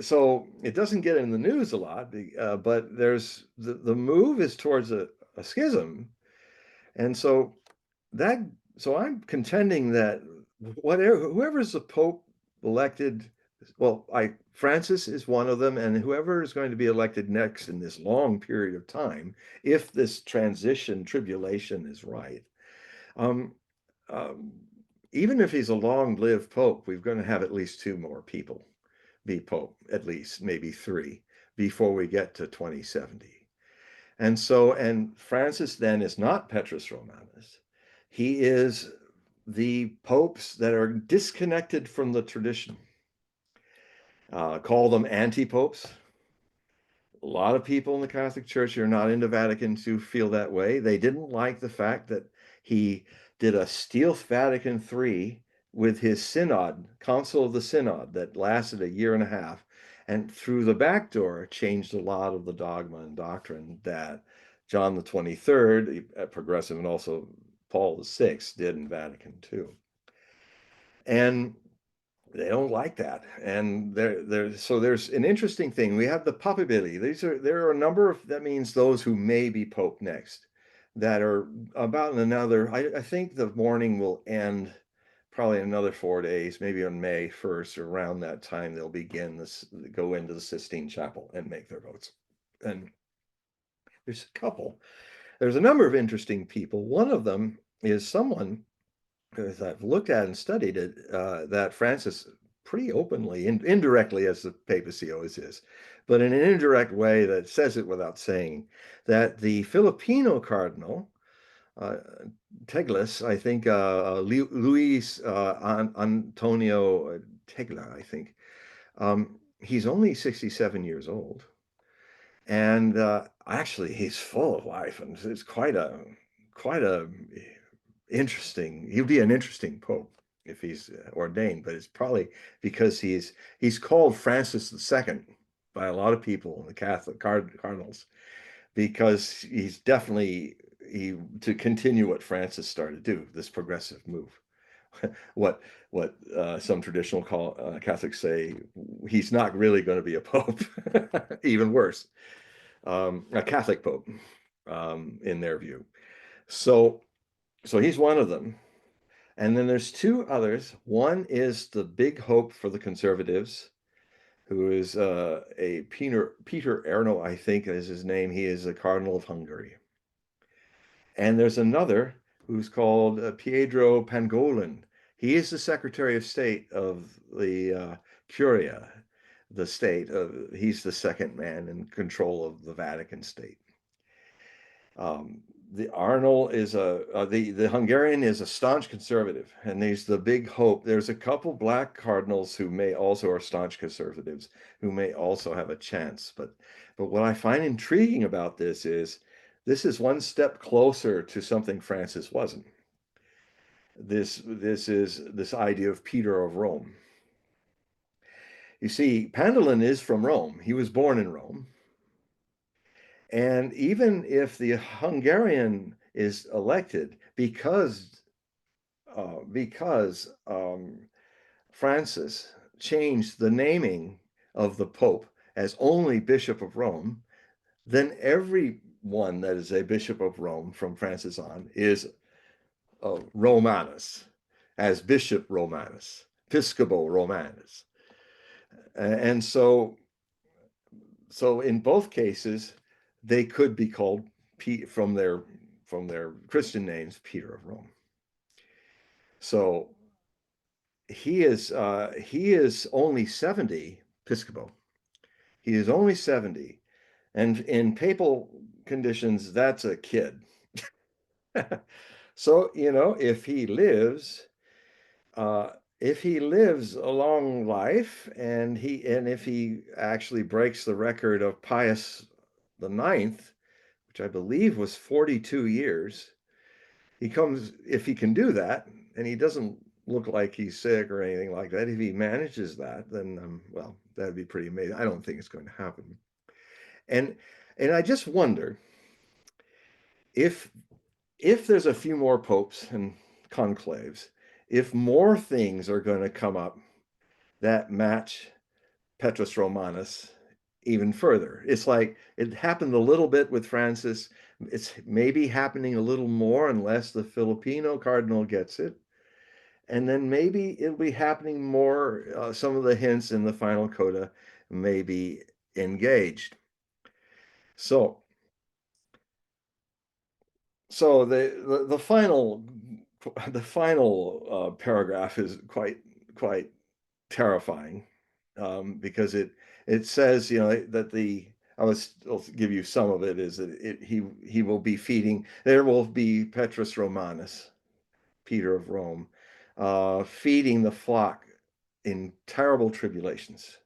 so it doesn't get in the news a lot, but there's the move is towards a schism. And that so I'm contending that whoever's the Pope elected, well, Francis is one of them, and whoever is going to be elected next in this long period of time, if this transition tribulation is right, um, um, even if he's a long-lived Pope, we're going to have at least two more people be Pope, at least maybe three, before we get to 2070. And Francis then is not Petrus Romanus. He is the popes that are disconnected from the tradition. Call them anti-popes. A lot of people in the Catholic Church who are not into Vatican II feel that way. They didn't like the fact that he did a stealth Vatican III with his synod, Council of the Synod, that lasted a year and a half, and through the back door changed a lot of the dogma and doctrine that John the 23rd, progressive, and also Paul the VI did in Vatican II. And they don't like that. And so there's an interesting thing. We have the papability. There are a number of, that means those who may be Pope next, that are about another, I think the mourning will end probably in another 4 days, maybe on May 1st, or around that time they'll go into the Sistine Chapel and make their votes. And there's a number of interesting people. One of them is someone, as I've looked at and studied it, that Francis pretty openly, indirectly, as the papacy always is, but in an indirect way that says it without saying, that the Filipino cardinal, uh, Teglis, I think, Luis Antonio Tegla, I think. He's only 67 years old. And actually, he's full of life, and it's quite a interesting. He'll be an interesting pope if he's ordained, but it's probably because he's called Francis II by a lot of people, the Catholic cardinals, because he's definitely he to continue what Francis started to do, this progressive move. what some traditional Catholics say, he's not really going to be a pope. Even worse, a Catholic pope, in their view. So, so he's one of them. And then there's two others. One is the big hope for the conservatives, who is a Peter Erno, I think is his name. He is a Cardinal of Hungary. And there's another who's called Pietro Pangolin. He is the Secretary of State of the Curia, the state. He's the second man in control of the Vatican state. The Arnold is the Hungarian is a staunch conservative, and there's the big hope. There's a couple black cardinals who may also are staunch conservatives, who may also have a chance. But what I find intriguing about this is one step closer to something Francis wasn't. This is this idea of Peter of Rome. You see, Pandolin is from Rome. He was born in Rome. And even if the Hungarian is elected because Francis changed the naming of the Pope as only Bishop of Rome, then everyone that is a Bishop of Rome from Francis on is Romanus, as Bishop Romanus, Piscopo Romanus. And so in both cases, they could be called from their Christian names, Peter of Rome. So he is only 70, Piscopo. He is only 70, and in papal conditions, that's a kid. So if he lives a long life, and if he actually breaks the record of Pius the Ninth, which I believe was 42 years, if he can do that, and he doesn't look like he's sick or anything like that, if he manages that, then well, that'd be pretty amazing. I don't think it's going to happen. And I just wonder if there's a few more popes and conclaves, if more things are going to come up that match Petrus Romanus even further. It's like it happened a little bit with Francis. It's maybe happening a little more unless the Filipino cardinal gets it. And then maybe it'll be happening more. Some of the hints in the final coda may be engaged. So the final paragraph is quite terrifying, because it says, that I'll give you some of it, is that he will be feeding. There will be Petrus Romanus, Peter of Rome, feeding the flock in terrible tribulations.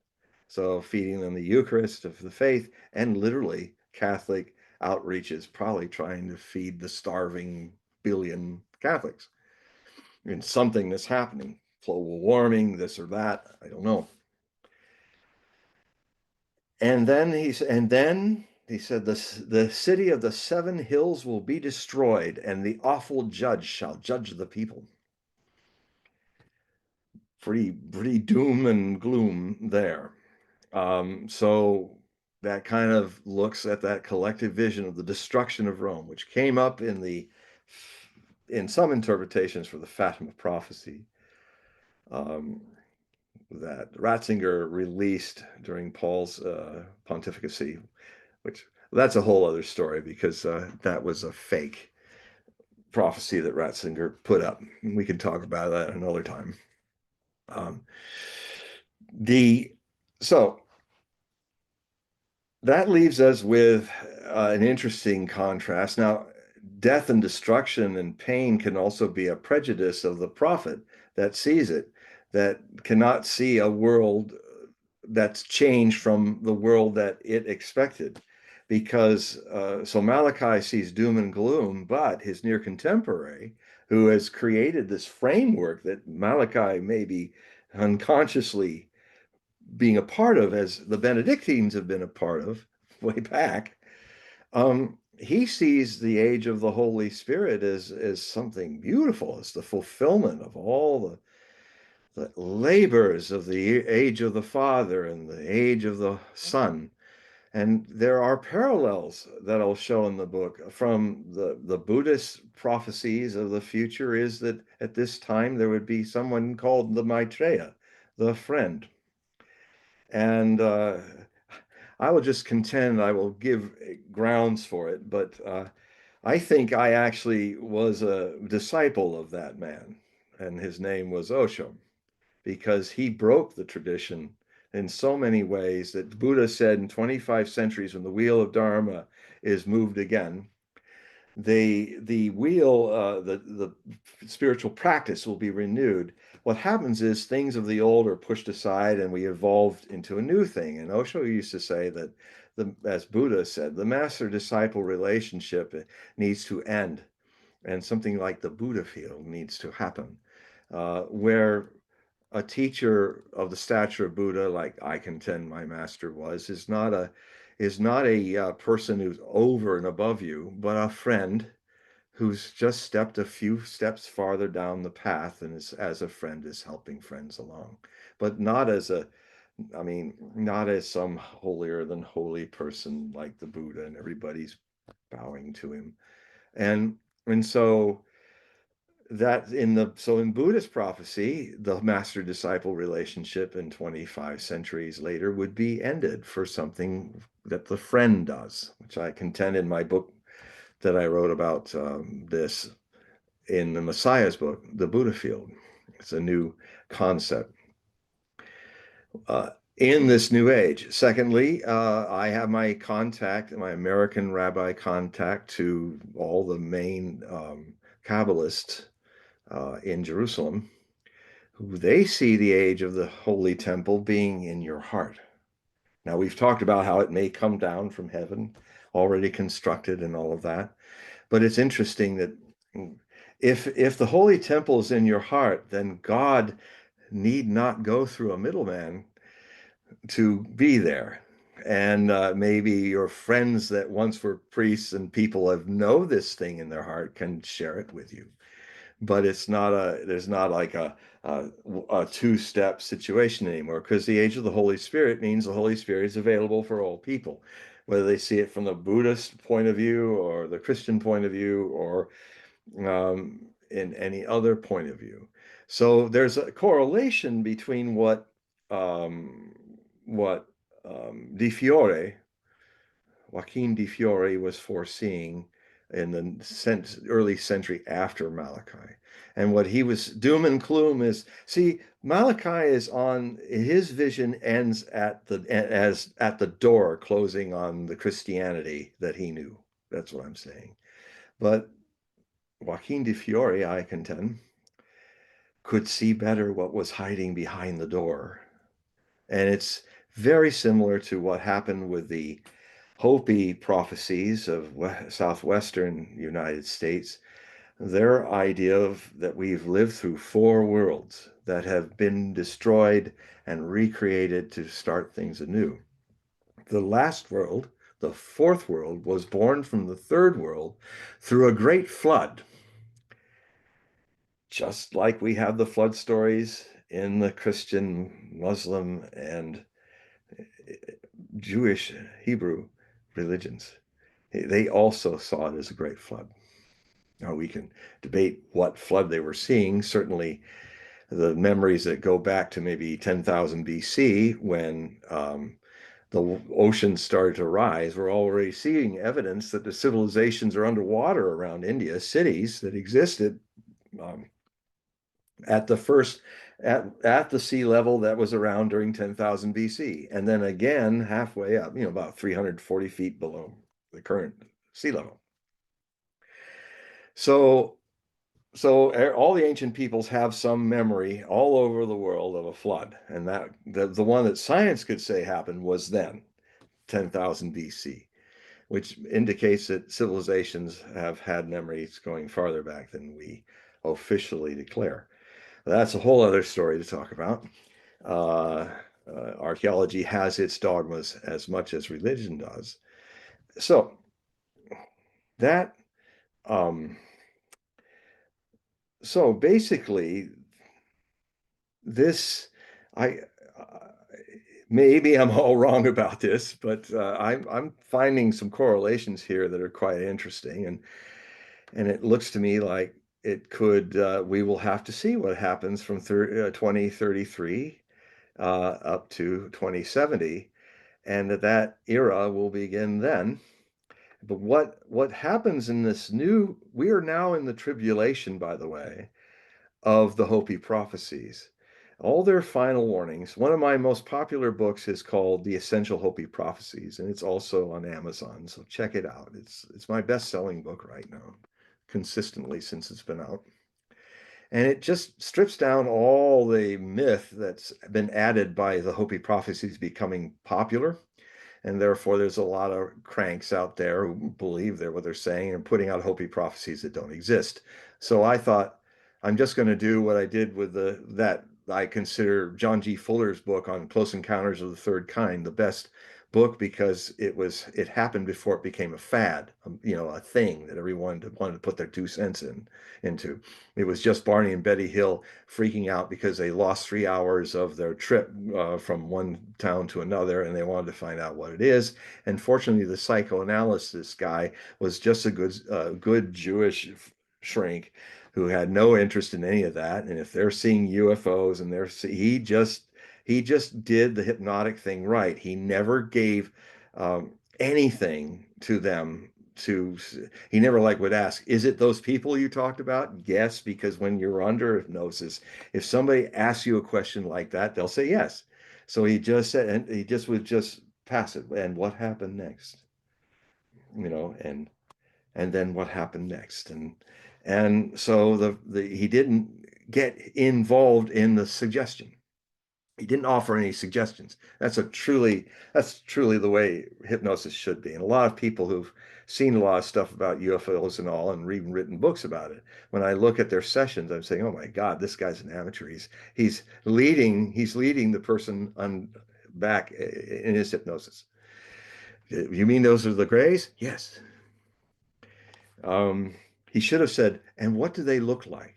So feeding them the Eucharist of the faith, and literally Catholic outreaches, probably trying to feed the starving billion Catholics. And something that's happening, global warming, this or that, I don't know. And then he said, the city of the seven hills will be destroyed, and the awful judge shall judge the people. Pretty doom and gloom there. So that kind of looks at that collective vision of the destruction of Rome, which came up in some interpretations for the Fatima prophecy, that Ratzinger released during Paul's pontificacy, which that's a whole other story, because that was a fake prophecy that Ratzinger put up. We can talk about that another time. So that leaves us with an interesting contrast. Now, death and destruction and pain can also be a prejudice of the prophet that sees it, that cannot see a world that's changed from the world that it expected. Because so Malachi sees doom and gloom, but his near contemporary, who has created this framework that Malachi may be unconsciously being a part of, as the Benedictines have been a part of way back, he sees the age of the Holy Spirit as something beautiful, as the fulfillment of all the labors of the age of the Father and the age of the Son. And there are parallels that I'll show in the book from the Buddhist prophecies of the future, is that at this time there would be someone called the Maitreya, the friend. And I will just contend, I will give grounds for it, but I think I actually was a disciple of that man, and his name was Osho, because he broke the tradition in so many ways that Buddha said in 25 centuries, when the wheel of Dharma is moved again, the wheel, the spiritual practice will be renewed. What happens is things of the old are pushed aside and we evolved into a new thing. And Osho used to say that, as Buddha said, the master-disciple relationship needs to end, and something like the Buddha field needs to happen, where a teacher of the stature of Buddha, like I contend my master was, is not a person who's over and above you, but a friend who's just stepped a few steps farther down the path and is, as a friend, is helping friends along, but not as not as some holier than holy person like the Buddha and everybody's bowing to him. And so in Buddhist prophecy, the master disciple relationship in 25 centuries later would be ended for something that the friend does, which I contend in my book that I wrote about this in the Messiah's book, The Buddha Field. It's a new concept in this new age. Secondly, I have my American rabbi contact to all the main Kabbalists in Jerusalem, who they see the age of the Holy Temple being in your heart. Now, we've talked about how it may come down from heaven, already constructed and all of that. But it's interesting that if the Holy Temple is in your heart, then God need not go through a middleman to be there. And maybe your friends that once were priests and people have know this thing in their heart can share it with you. But there's not like a two-step situation anymore, because the age of the Holy Spirit means the Holy Spirit is available for all people, whether they see it from the Buddhist point of view or the Christian point of view or in any other point of view. So there's a correlation between what Di Fiore, Joaquin Di Fiore, was foreseeing in the early century after Malachi. And what he was doom and gloom is, see, Malachi is on, his vision ends at the door closing on the Christianity that he knew. That's what I'm saying. But Joaquin Di Fiore, I contend, could see better what was hiding behind the door. And it's very similar to what happened with the Hopi prophecies of southwestern United States. Their idea of that we've lived through four worlds that have been destroyed and recreated to start things anew. The last world, the fourth world, was born from the third world through a great flood, just like we have the flood stories in the Christian, Muslim, and Jewish, Hebrew religions. They also saw it as a great flood. Now, we can debate what flood they were seeing. Certainly, the memories that go back to maybe 10,000 BC, when the oceans started to rise, we're already seeing evidence that the civilizations are underwater around India, cities that existed at the sea level that was around during 10,000 BC, and then again halfway up, about 340 feet below the current sea level. So all the ancient peoples have some memory all over the world of a flood, and that the one that science could say happened was then, 10,000 BC, which indicates that civilizations have had memories going farther back than we officially declare. That's a whole other story to talk about. Uh, Archaeology has its dogmas as much as religion does. So that um, so basically, this I maybe I'm all wrong about this, but I'm finding some correlations here that are quite interesting, and it looks to me like it could we will have to see what happens from 2033 up to 2070, and that era will begin then. But what happens in this new, we are now in the tribulation, by the way, of the Hopi prophecies. All their final warnings. One of my most popular books is called The Essential Hopi Prophecies, and it's also on Amazon, so check it out. It's my best-selling book right now, consistently since it's been out. And it just strips down all the myth that's been added by the Hopi prophecies becoming popular. And therefore, there's a lot of cranks out there who believe they're what they're saying and putting out Hopi prophecies that don't exist. So I thought I'm just going to do what I did with that I consider John G. Fuller's book on Close Encounters of the Third Kind the best book because it happened before it became a fad, a thing that everyone wanted to put their 2 cents into. It was just Barney and Betty Hill freaking out because they lost 3 hours of their trip from one town to another, and they wanted to find out what it is. And fortunately, the psychoanalysis guy was just a good Jewish shrink who had no interest in any of that. And if they're seeing UFOs and he just did the hypnotic thing right. He never gave anything to them to he never like would ask, is it those people you talked about? Yes, because when you're under hypnosis, if somebody asks you a question like that, they'll say yes. So he just said, and he just would just pass it. And what happened next? And then what happened next? And so he didn't get involved in the suggestion. He didn't offer any suggestions. That's truly the way hypnosis should be. And a lot of people who've seen a lot of stuff about UFOs and all and even written books about it, when I look at their sessions, I'm saying, oh my God, this guy's an amateur. He's leading the person on back in his hypnosis. You mean those are the grays? Yes. Um, he should have said, and what do they look like?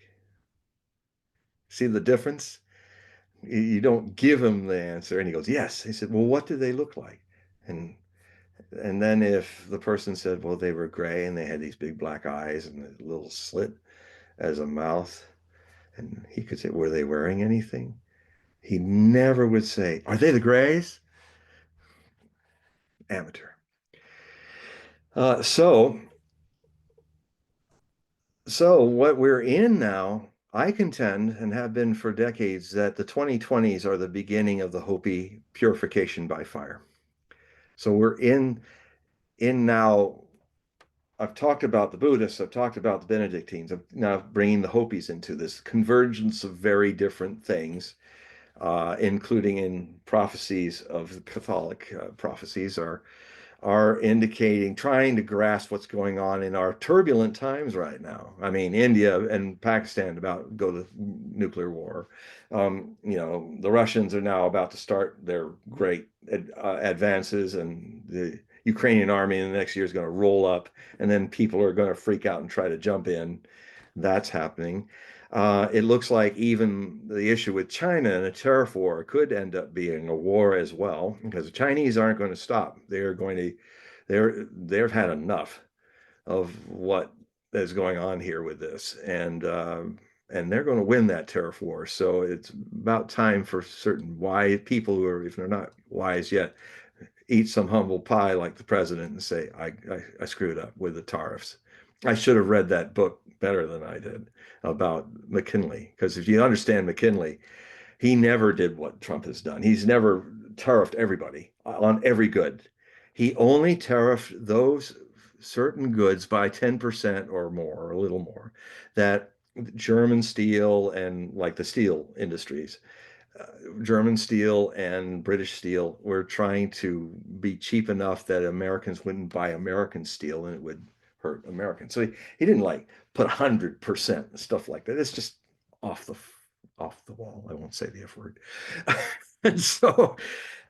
See the difference? You don't give him the answer, and he goes, yes. He said, well, what do they look like? And and then if the person said, well, they were gray and they had these big black eyes and a little slit as a mouth, and he could say, were they wearing anything? He never would say, are they the grays? Amateur. Uh, so So what we're in now, I contend, and have been for decades, that the 2020s are the beginning of the Hopi purification by fire. So we're in now. I've talked about the Buddhists, I've talked about the Benedictines. I'm now bringing the Hopis into this convergence of very different things, including in prophecies of the Catholic prophecies are indicating, trying to grasp what's going on in our turbulent times right now. I mean, India and Pakistan about to go to nuclear war. The Russians are now about to start their great advances, and the Ukrainian army in the next year is going to roll up, and then people are going to freak out and try to jump in. That's happening. It looks like even the issue with China and a tariff war could end up being a war as well, because the Chinese aren't going to stop. They've had enough of what is going on here with this, and they're going to win that tariff war. So it's about time for certain wise people who are, if they're not wise yet, eat some humble pie like the president and say, I screwed up with the tariffs. I should have read that book better than I did about McKinley, because if you understand McKinley, he never did what Trump has done. He's never tariffed everybody on every good. He only tariffed those certain goods by 10% or more, or a little more, that German steel and like the steel industries, German steel and British steel were trying to be cheap enough that Americans wouldn't buy American steel and it would hurt Americans. So he didn't like put 100% stuff like that. It's just off the off the wall. I won't say the F word. And so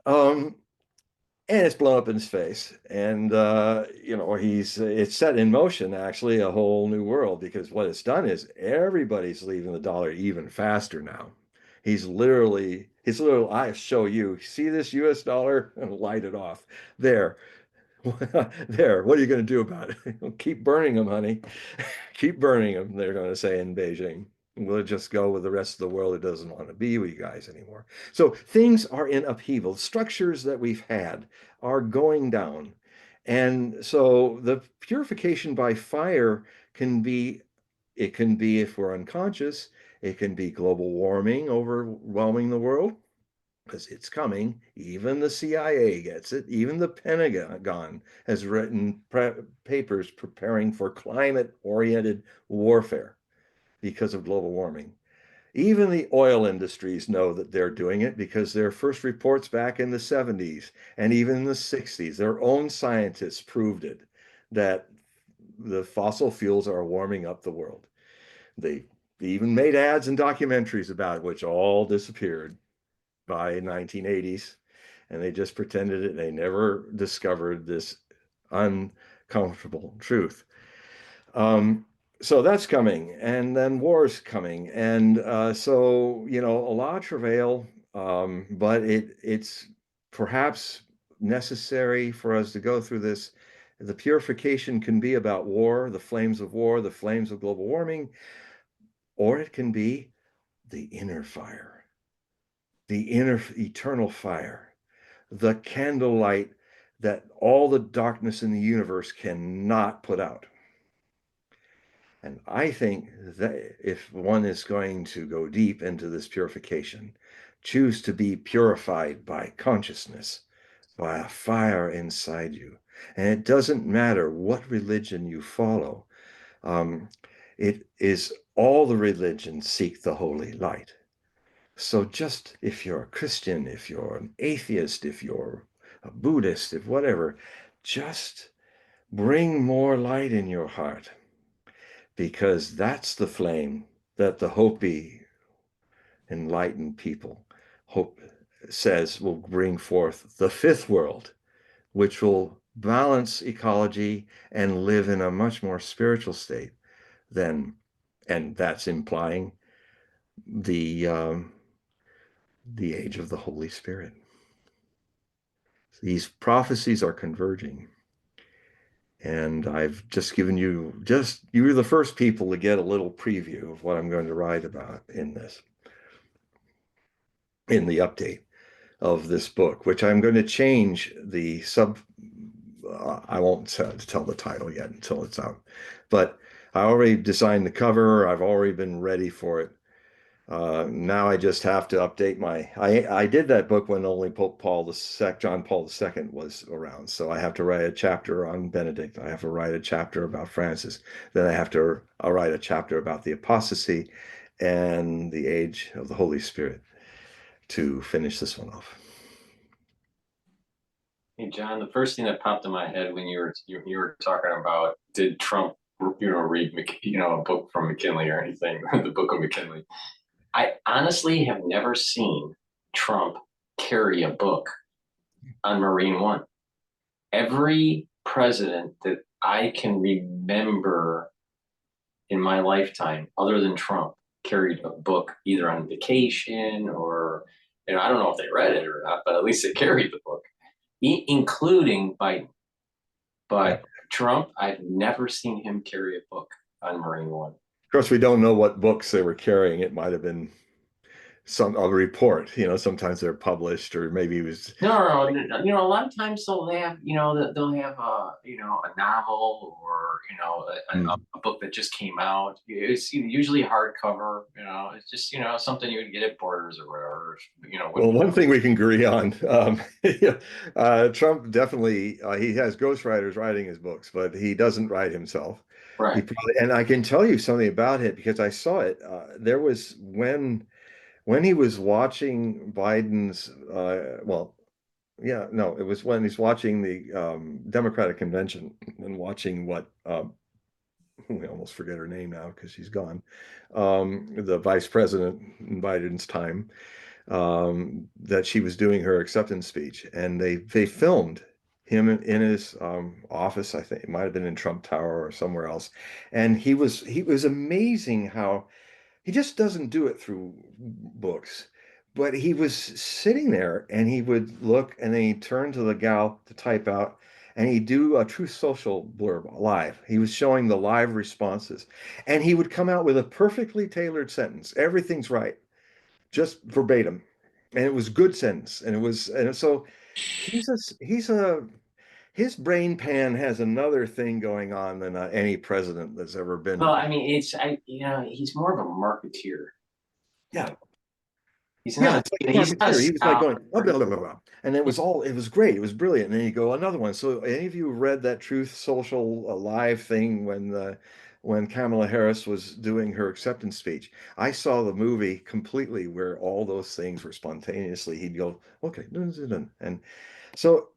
um, and it's blown up in his face. And it's set in motion actually a whole new world, because what it's done is everybody's leaving the dollar even faster now. He's literally, I show you, see this US dollar and light it off. There. There, what are you going to do about it? Keep burning them, honey. Keep burning them, they're going to say in Beijing. We'll just go with the rest of the world that doesn't want to be with you guys anymore. So things are in upheaval. Structures that we've had are going down. And so the purification by fire can be, it can be, if we're unconscious, it can be global warming overwhelming the world, because it's coming. Even the CIA gets it. Even the Pentagon has written papers preparing for climate-oriented warfare because of global warming. Even the oil industries know that they're doing it, because their first reports back in the 70s and even in the 60s, their own scientists proved it, that the fossil fuels are warming up the world. They even made ads and documentaries about it, which all disappeared by 1980s, and they just pretended it. They never discovered this uncomfortable truth. So that's coming, and then war's coming, and so a lot of travail, but it's perhaps necessary for us to go through this. The purification can be about war, the flames of war, the flames of global warming, or it can be the inner fire, the inner eternal fire, the candlelight that all the darkness in the universe cannot put out. And I think that if one is going to go deep into this purification, choose to be purified by consciousness, by a fire inside you. And it doesn't matter what religion you follow. It is all the religions seek the holy light. So just if you're a Christian, if you're an atheist, if you're a Buddhist, if whatever, just bring more light in your heart, because that's the flame that the Hopi enlightened people hope says will bring forth the fifth world, which will balance ecology and live in a much more spiritual state than, and that's implying the age of the Holy Spirit. These prophecies are converging. And I've just given you, you're the first people to get a little preview of what I'm going to write about in the update of this book, which I'm going to change the I won't tell the title yet until it's out, but I already designed the cover. I've already been ready for it. Now I just have to update I did that book when only John Paul II was around. So I have to write a chapter on Benedict. I have to write a chapter about Francis. Then I'll write a chapter about the apostasy and the age of the Holy Spirit to finish this one off. Hey, John, the first thing that popped in my head when you were talking about, did Trump, read, a book from McKinley or anything, the book of McKinley. I honestly have never seen Trump carry a book on Marine One. Every president that I can remember in my lifetime, other than Trump, carried a book either on vacation or, I don't know if they read it or not, but at least they carried the book, including Biden. But Trump, I've never seen him carry a book on Marine One. Of course, we don't know what books they were carrying. It might have been some a report. Sometimes they're published, or maybe it was. A lot of times they'll have, they'll have a novel or, Hmm. a book that just came out. It's usually a hardcover, it's just, something you would get at Borders or wherever, Well, one thing we can agree on, yeah, Trump definitely he has ghostwriters writing his books, but he doesn't write himself. He right. probably, and I can tell you something about it because I saw it. There was when he was watching Biden's, well, yeah, no, it was when he's watching the Democratic convention and watching what we almost forget her name now because she's gone, the vice president in Biden's time, that she was doing her acceptance speech, and they filmed him in his office. I think it might have been in Trump Tower or somewhere else, and he was amazing how he just doesn't do it through books. But he was sitting there and he would look and then he'd turn to the gal to type out and he'd do a Truth Social blurb live. He was showing the live responses and he would come out with a perfectly tailored sentence. Everything's right, just verbatim. And it was good sentence. And so he's a his brain pan has another thing going on than any president that's ever Well, been. I mean, he's more of a marketeer. Yeah. He's Yeah, not, it's like a he's not a marketeer. He was like scholar. going, blah, blah, blah, blah, blah. And it was great. It was brilliant. And then you go, another one. So any of you read that Truth Social live thing when Kamala Harris was doing her acceptance speech? I saw the movie completely where all those things were spontaneously. He'd go, okay, dun, dun, dun. And so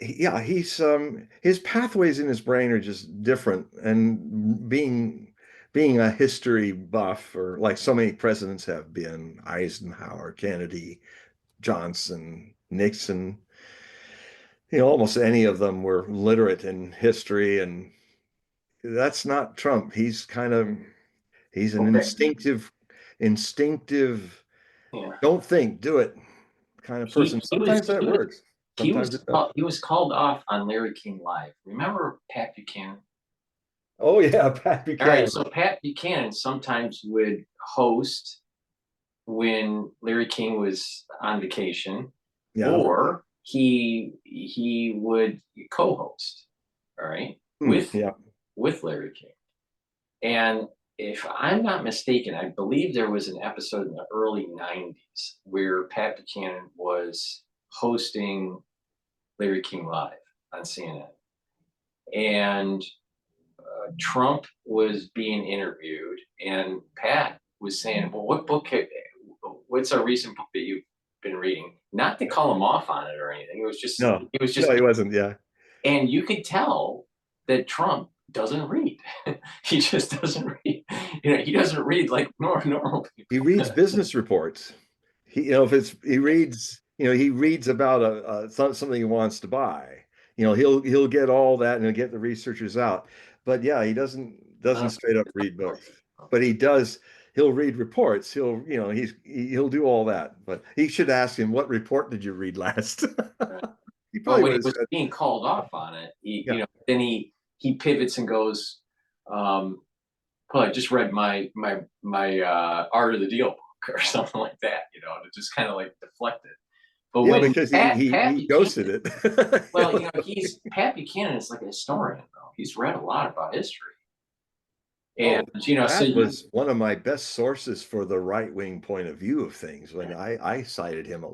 yeah, his pathways in his brain are just different. And being a history buff, or like so many presidents have been, Eisenhower, Kennedy, Johnson, Nixon, almost any of them were literate in history, and that's not Trump. He's an Okay. instinctive, Yeah. don't think, do it kind of He person. he was Sometimes that he was works. Sometimes it doesn't. he was called off on Larry King Live. Remember Pat Buchanan? Oh yeah, Pat All right, Buchanan. so Pat Buchanan sometimes would host when Larry King was on vacation, Yeah. or he would co-host, all right, Yeah. with Larry King. And if I'm not mistaken, I believe there was an episode in the early 90s where Pat Buchanan was hosting Larry King Live on CNN. And Trump was being interviewed, and Pat was saying, "Well, what's a recent book that you've been reading?" Not to call him off on it or anything. No, It was no, just, he wasn't. Yeah. and you could tell that Trump doesn't read. He just doesn't read. He doesn't read like normal He people. reads business reports. If it's he reads, he reads about something he wants to buy. He'll get all that and he'll get the researchers out. But yeah, he doesn't straight up read books. But he does. He'll read reports. He'll do all that. But he should ask him, what report did you read last? He But probably when would he have was said, being called off on it, yeah. then he pivots and goes, um, "Well, I just read my Art of the Deal book," or something like that, to just kind of like deflect it. But Yeah, when because Pat he ghosted Buchanan, it. well, he's Pat Buchanan is like a historian though. He's read a lot about history, and Oh, so Pat was one of my best sources for the right-wing point of view of things. When I cited him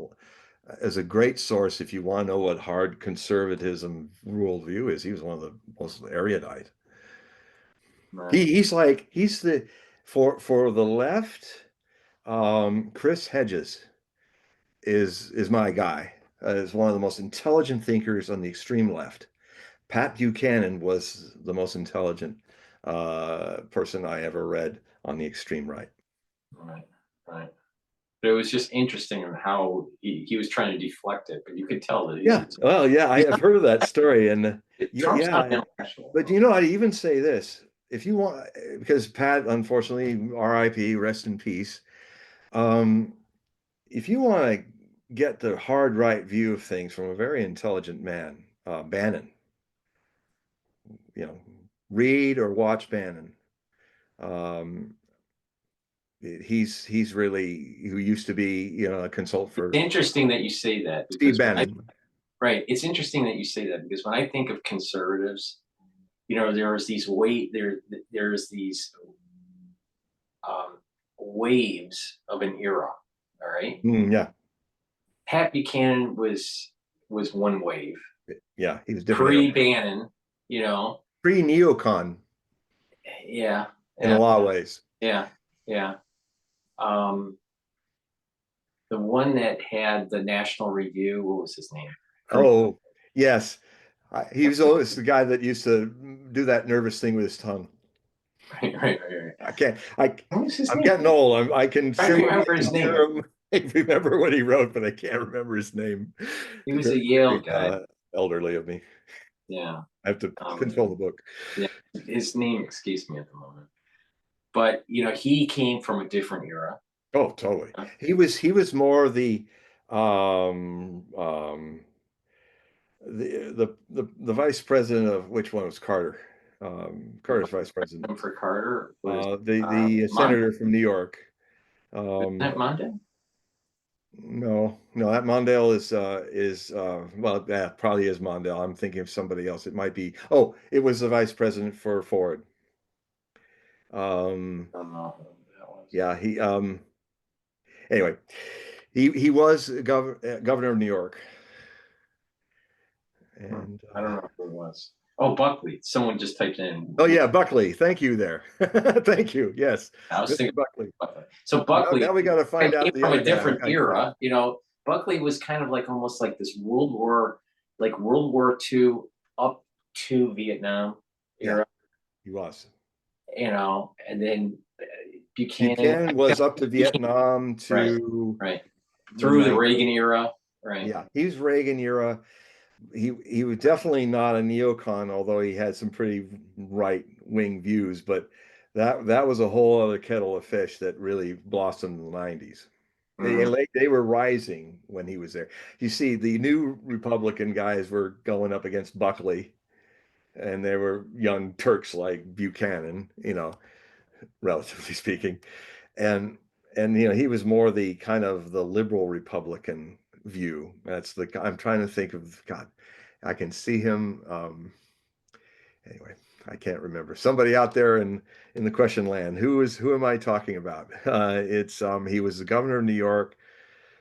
as a great source, if you want to know what hard conservatism worldview is, he was one of the most erudite. He's the for the left. Chris Hedges is my guy. Is one of the most intelligent thinkers on the extreme left. Pat Buchanan was the most intelligent person I ever read on the extreme right. right, right. But it was just interesting in how he was trying to deflect it, but you could tell that Yeah, well, yeah, he's I've heard of that story, and yeah, Trump's not yeah. intellectual. But I'd even say this: if you want, because Pat, unfortunately, R.I.P., rest in peace. Um, if you want to get the hard right view of things from a very intelligent man, Bannon, you know, read or watch Bannon. Um, he's really, who used to be, you know, a consultant It's for interesting that you say that, Steve because Bannon. right, it's interesting that you say that, because when I think of conservatives, there's these um, waves of an era. All right, Yeah, Pat Buchanan was one wave. yeah, he was different era. Pre-Bannon, you know, Pre-neocon yeah, in a yeah, lot of ways. yeah, yeah. Um, the one that had the National Review, what was his name? From Oh, yes. He was always the guy that used to do that nervous thing with his tongue. right. I can't. I What was his I'm name? getting old. I can I see. I remember can his name. hear him. I remember what he wrote, but I can't remember his name. He was a Very, Yale very guy. elderly of me. Yeah. I have to Um, control the book. yeah. His name escapes me at the moment. But he came from a different era. Oh, totally. He was more um um the vice president of, which one was Carter? Carter's vice president. For Carter was The Mondale. senator from New York. Isn't Um, that Mondale? no, that Mondale is well, that probably is Mondale. I'm thinking of somebody else. It might be. Oh, it was the vice president for Ford. Um, I don't know who that was. yeah, anyway, he was governor of New York, and I don't know who it was. Oh, Buckley. Someone just typed in. oh yeah, Buckley. Thank you there. Thank you. Yes, I was Mr. thinking Buckley. Buckley. So Now Buckley we got to find came out the from other a guy. different I forgot. era. Buckley was kind of like almost like this World War II up to Vietnam Yeah, era, he was. and then Buchanan Buchanan was up to Buchanan, Vietnam right, to right, the through the 90s. Reagan era, right. Yeah, he's Reagan era. He was definitely not a neocon, although he had some pretty right wing views. But that was a whole other kettle of fish that really blossomed in the 90s. Mm. They were rising when he was there. You see, the new Republican guys were going up against Buckley, and they were young Turks like Buchanan, relatively speaking. And he was more the kind of the liberal Republican view. I'm trying to think of, God, I can see him. Anyway, I can't remember. Somebody out there in the question land, who am I talking about? It's he was the governor of New York.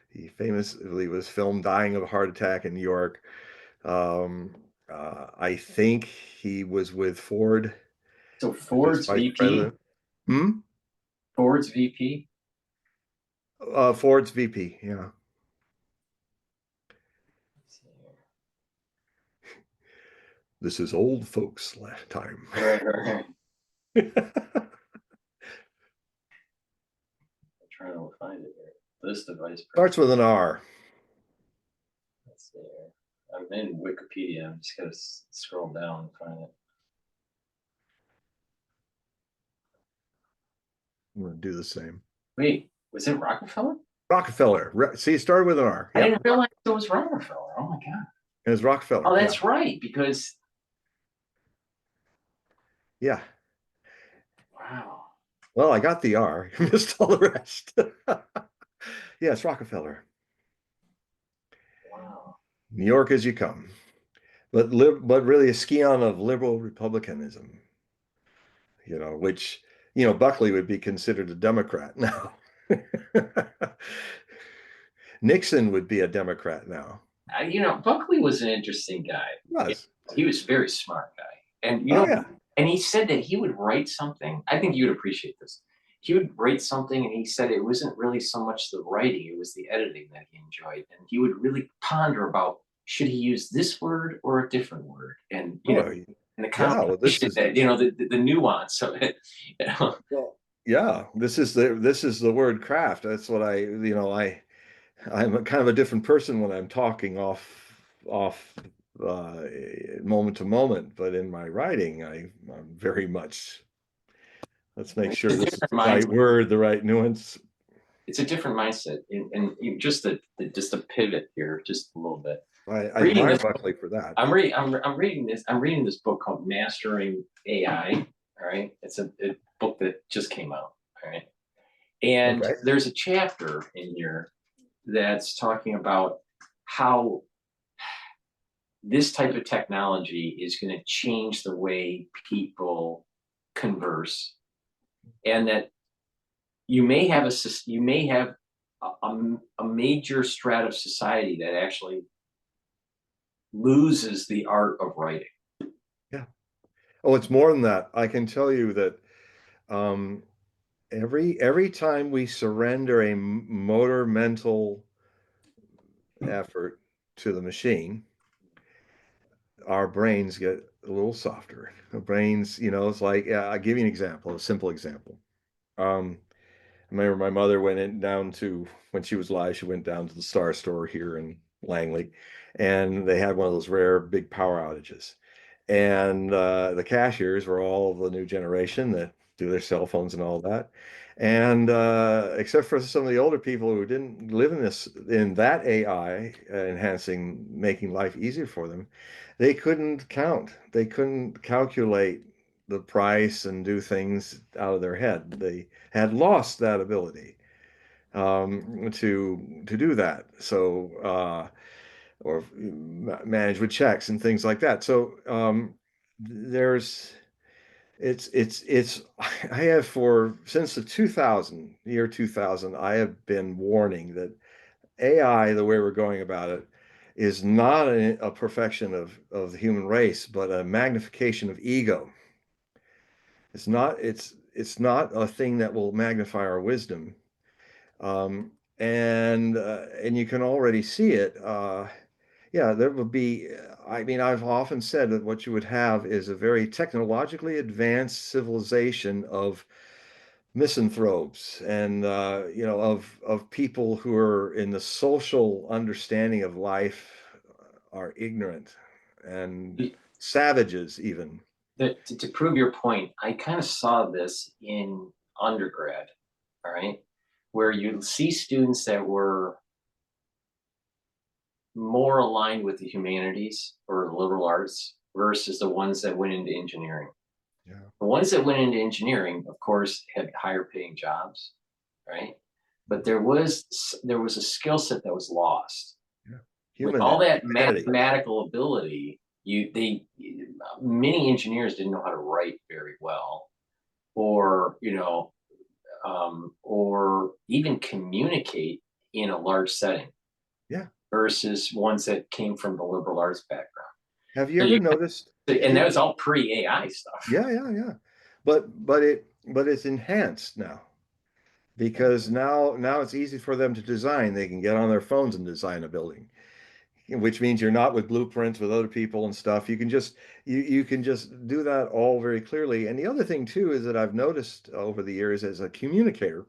He famously was filmed dying of a heart attack in New York. I think he was with Ford So as Ford's vice VP, president. Hmm? Ford's VP. Ford's VP, yeah. This is old folks time. Right. I'm trying to find it here. List of vice Starts president. with an R. Let's see here. I'm in Wikipedia. I'm just gonna scroll down and find it. I'm going to do the same. Wait, was it Rockefeller? Rockefeller. See, it started with an R. I Yep. didn't realize it was Rockefeller. Oh my god. It was Rockefeller. Oh, Yeah. that's right. Because Yeah. wow. Well, I got the R. Missed all the rest. Yes, Rockefeller. Wow. New York as you come. But really a scion of liberal republicanism, which, Buckley would be considered a Democrat now. Nixon would be a Democrat now. Buckley was an interesting guy. He was. He was a very smart guy. And Oh yeah. and he said that he would write something. I think you'd appreciate this. He would write something and he said it wasn't really so much the writing, it was the editing that he enjoyed. And he would really ponder about, should he use this word or a different word? And Oh, and the yeah. Well, this combination is that, the nuance of it. well, yeah. This is the word craft. That's what I'm kind of a different person when I'm talking off uh, moment to moment, but in my writing, I'm very much. Let's make sure It's a this is different the right mindset. word, the right nuance. It's a different mindset. And just a pivot here, just a little bit. I Reading admire this Buckley for that. I'm reading this book called Mastering AI. All right. It's a book that just came out. All right. And Okay. there's a chapter in here that's talking about how this type of technology is going to change the way people converse, and that you may have a major strata of society that actually loses the art of writing. Yeah. Oh, it's more than that. I can tell you that um, every time we surrender a motor mental effort to the machine, our brains get a little softer. The brains, it's like, I'll give you an example, a simple example. Um, I remember my mother went in down to, when she was alive, she went down to the Star Store here in Langley, and they had one of those rare big power outages. And the cashiers were all of the new generation that do their cell phones and all that. And except for some of the older people who didn't live in that AI enhancing, making life easier for them, they couldn't count. They couldn't calculate the price and do things out of their head. They had lost that ability to do that. So or manage with checks and things like that. So there's it's I have for since the 2000, I have been warning that AI, the way we're going about it, is not a perfection of the human race, but a magnification of ego. It's not a thing that will magnify our wisdom. Um, and you can already see it. Yeah, there will be. I mean, I've often said that what you would have is a very technologically advanced civilization of misanthropes and of people who are in the social understanding of life are ignorant and savages even. To prove your point, I kind of saw this in undergrad, all right, where you see students that were more aligned with the humanities or liberal arts versus the ones that went into engineering. Yeah, The ones that went into engineering, of course, had higher paying jobs, right? But there was a skill set that was lost. yeah. With all that Humanity. mathematical ability, many engineers didn't know how to write very well, or or even communicate in a large setting Yeah. versus ones that came from the liberal arts background. Have you So ever noticed? and that was all pre-AI stuff. Yeah, yeah, yeah. But it's enhanced now because now it's easy for them to design. They can get on their phones and design a building, which means you're not with blueprints with other people and stuff. You can just do that all very clearly. And the other thing too is that I've noticed over the years as a communicator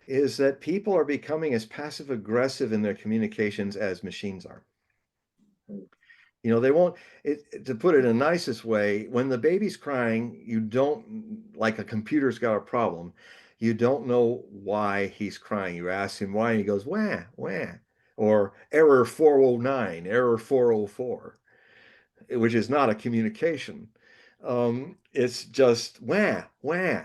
is that people are becoming as passive aggressive in their communications as machines are. They won't, to put it in the nicest way, when the baby's crying, you don't, like a computer's got a problem, you don't know why he's crying. You ask him why, and he goes, wah, wah, or error 409, error 404, which is not a communication. It's just wah, wah.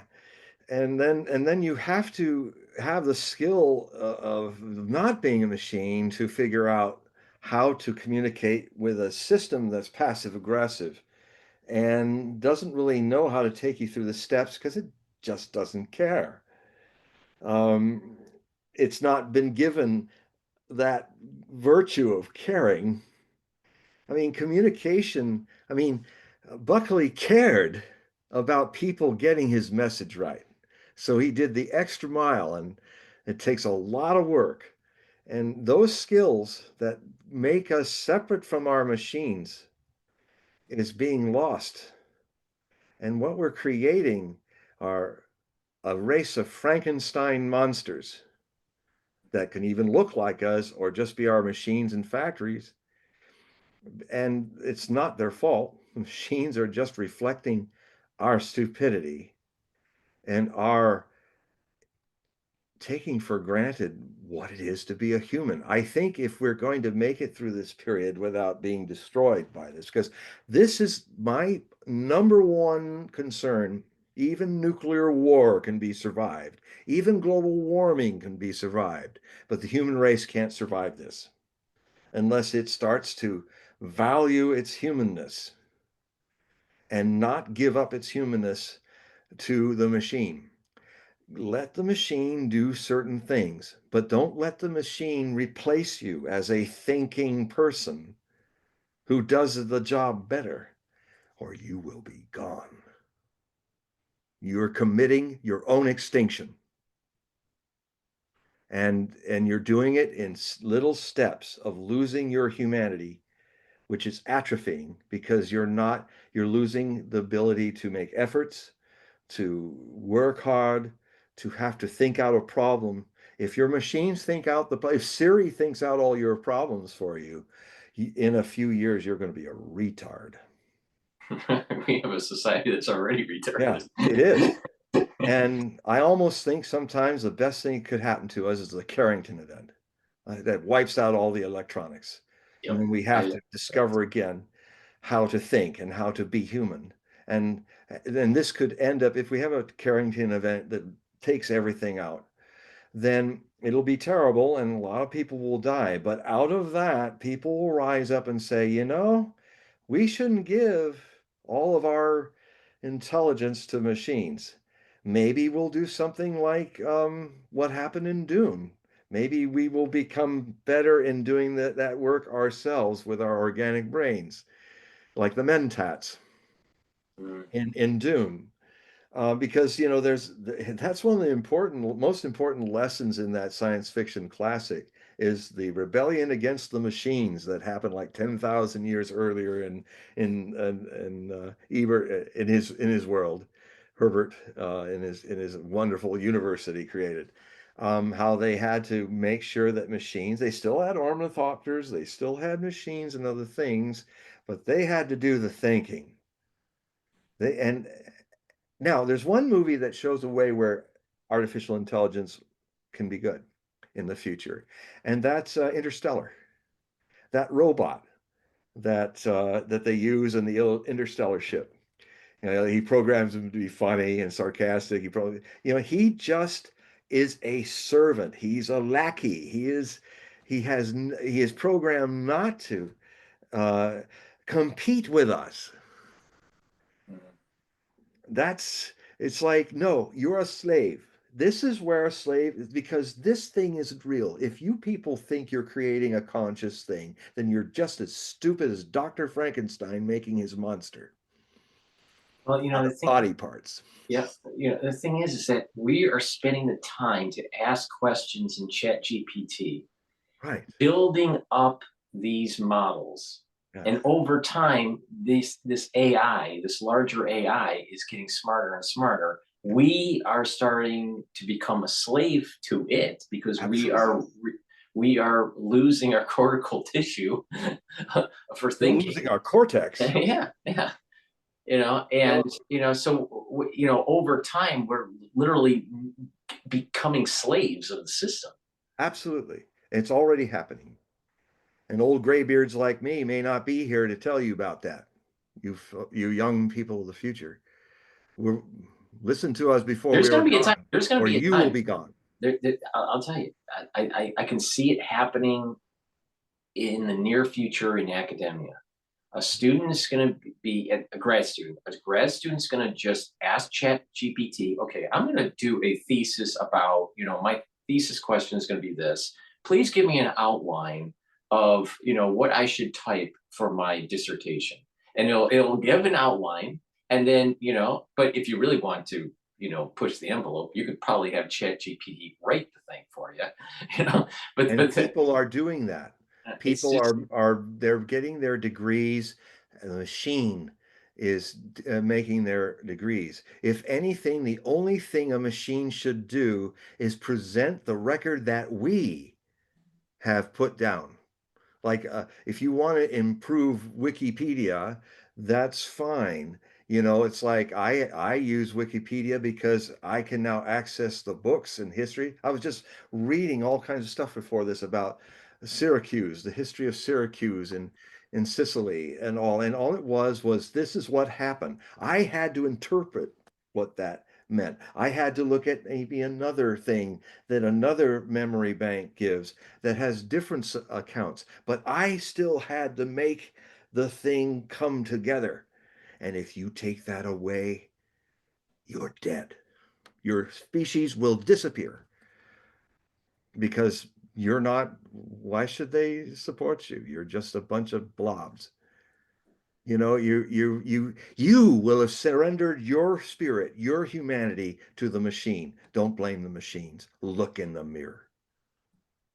And then you have to have the skill of not being a machine to figure out how to communicate with a system that's passive aggressive and doesn't really know how to take you through the steps because it just doesn't care. Um, it's not been given that virtue of caring. I mean, communication, Buckley cared about people getting his message right. So he did the extra mile, and it takes a lot of work. And those skills that make us separate from our machines is being lost. And what we're creating are a race of Frankenstein monsters that can even look like us or just be our machines and factories. And it's not their fault. Machines are just reflecting our stupidity and our taking for granted what it is to be a human. I think if we're going to make it through this period without being destroyed by this, because this is my number one concern Even nuclear war can be survived. Even global warming can be survived. But the human race can't survive this unless it starts to value its humanness and not give up its humanness to the machine. Let the machine do certain things, but don't let the machine replace you as a thinking person who does the job better, or you will be gone. You're committing your own extinction. And you're doing it in little steps of losing your humanity, which is atrophying because you're losing the ability to make efforts, to work hard, to have to think out a problem. If your machines if Siri thinks out all your problems for you, in a few years, you're going to be a retard. We have a society that's already Yeah, retarded. it is. And I almost think sometimes the best thing that could happen to us is the Carrington event that wipes out all the electronics. And Yep. then we have to discover again how to think and how to be human. And then this could end up, if we have a Carrington event that takes everything out, then it'll be terrible and a lot of people will die. But out of that, people will rise up and say, we shouldn't give all of our intelligence to machines. Maybe we'll do something like what happened in Dune. Maybe we will become better in doing that work ourselves with our organic brains, like the Mentats Mm. in Dune. Because that's one of the most important lessons in that science fiction classic is the rebellion against the machines that happened like 10,000 years earlier in Ebert in his world, Herbert in his wonderful universe that he created. How they had to make sure that they still had ornithopters, they still had machines and other things, but they had to do the thinking. And now, there's one movie that shows a way where artificial intelligence can be good in the future, and that's Interstellar. That robot that they use in the Interstellar ship. He programs him to be funny and sarcastic. He just is a servant. He's a lackey. He is programmed not to uh, compete with us. It's like, no, you're a slave. This is where a slave is because this thing isn't real. If you people think you're creating a conscious thing, then you're just as stupid as Dr. Frankenstein making his monster Well, out of the thing, body parts. yeah, the thing is that we are spending the time to ask questions in Chat GPT, Right. building up these models. Yeah. And over time, this AI, this larger AI, is getting smarter and smarter. We are starting to become a slave to it because Absolutely. we are losing our cortical tissue for We're thinking. losing our cortex. Yeah, yeah. Well, And so over time we're literally becoming slaves of the system. absolutely. It's already happening. And old graybeards like me may not be here to tell you about that. You young people of the future. We're, Listen to us before There's we going are to be a time. gone, There's going to or be a you will time. be gone. I'll tell you. I can see it happening in the near future in academia. A student is going to be a grad student. A grad student is going to just ask Chat GPT, okay, I'm going to do a thesis about, my thesis question is going to be this. Please give me an outline of, what I should type for my dissertation. And it'll give an outline. And then, but if you really want to, push the envelope, you could probably have Chat GPT write the thing for you, you know, And people are doing that. it's People just, they're getting their degrees. And the machine is making their degrees. If anything, the only thing a machine should do is present the record that we have put down. Like if you want to improve Wikipedia, that's fine. It's like I use Wikipedia because I can now access the books and history. I was just reading all kinds of stuff before this about Syracuse, the history of Syracuse in Sicily and all. And all it was this is what happened. I had to interpret what that meant. I had to look at maybe another thing that another memory bank gives that has different accounts, but I still had to make the thing come together. And if you take that away, you're dead. Your species will disappear because you're not, why should they support you? You're just a bunch of blobs. You will have surrendered your spirit, your humanity to the machine. Don't blame the machines. Look in the mirror.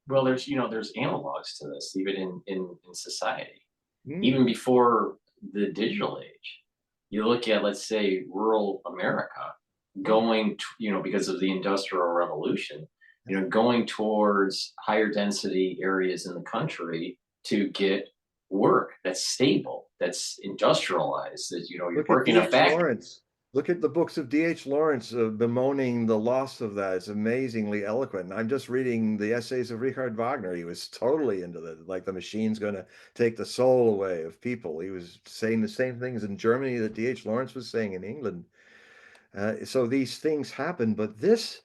Well, there's analogs to this even in society, Mm. even before the digital age. You look at, let's say, rural America going, because of the Industrial Revolution, going towards higher density areas in the country to get work that's stable, that's industrialized, that, you're Look at working in a D.H. factory. Lawrence. Look at the books of D.H. Lawrence bemoaning the loss of that. It's amazingly eloquent. I'm just reading the essays of Richard Wagner. He was totally into like the machine's going to take the soul away of people. He was saying the same things in Germany that D.H. Lawrence was saying in England. So these things happen, but these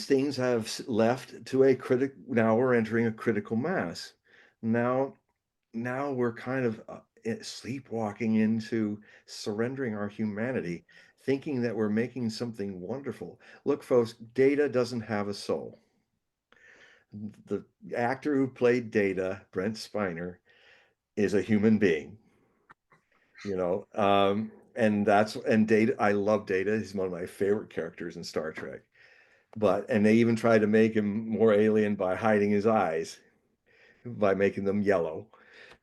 things have left to a critic. Now we're entering a critical mass. Now now we're kind of sleepwalking into surrendering our humanity, thinking that we're making something wonderful. Look, folks, Data doesn't have a soul. The actor who played Data, Brent Spiner, is a human being, you know. And Data, I love Data. He's one of my favorite characters in Star Trek. And they even tried to make him more alien by hiding his eyes, by making them yellow.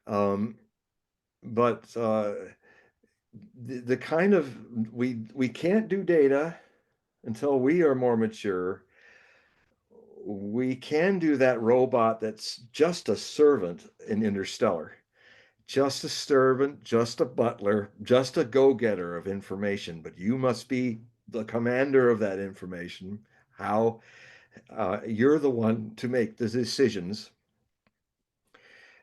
Um, but the kind of we can't do Data until we are more mature. We can do that robot that's just a servant in Interstellar, just a servant, just a butler, just a go-getter of information, but you must be the commander of that information. How You're the one to make the decisions.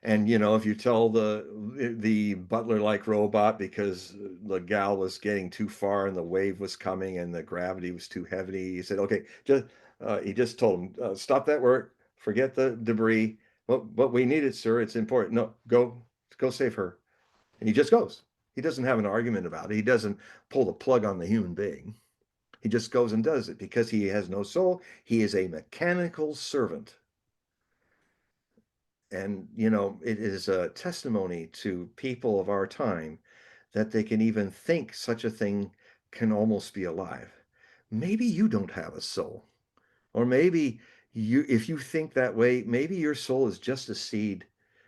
And if you tell the butler-like robot because the gal was getting too far and the wave was coming and the gravity was too heavy, he said, "Okay, he just told him, stop that work, forget the debris. But we need it, sir. It's important. No, go save her." And he just goes. He doesn't have an argument about it. He doesn't pull the plug on the human being. He just goes and does it because he has no soul. He is a mechanical servant. And, it is a testimony to people of our time that they can even think such a thing can almost be alive. Maybe you don't have a soul. Or maybe if you think that way, maybe your soul is just a seed.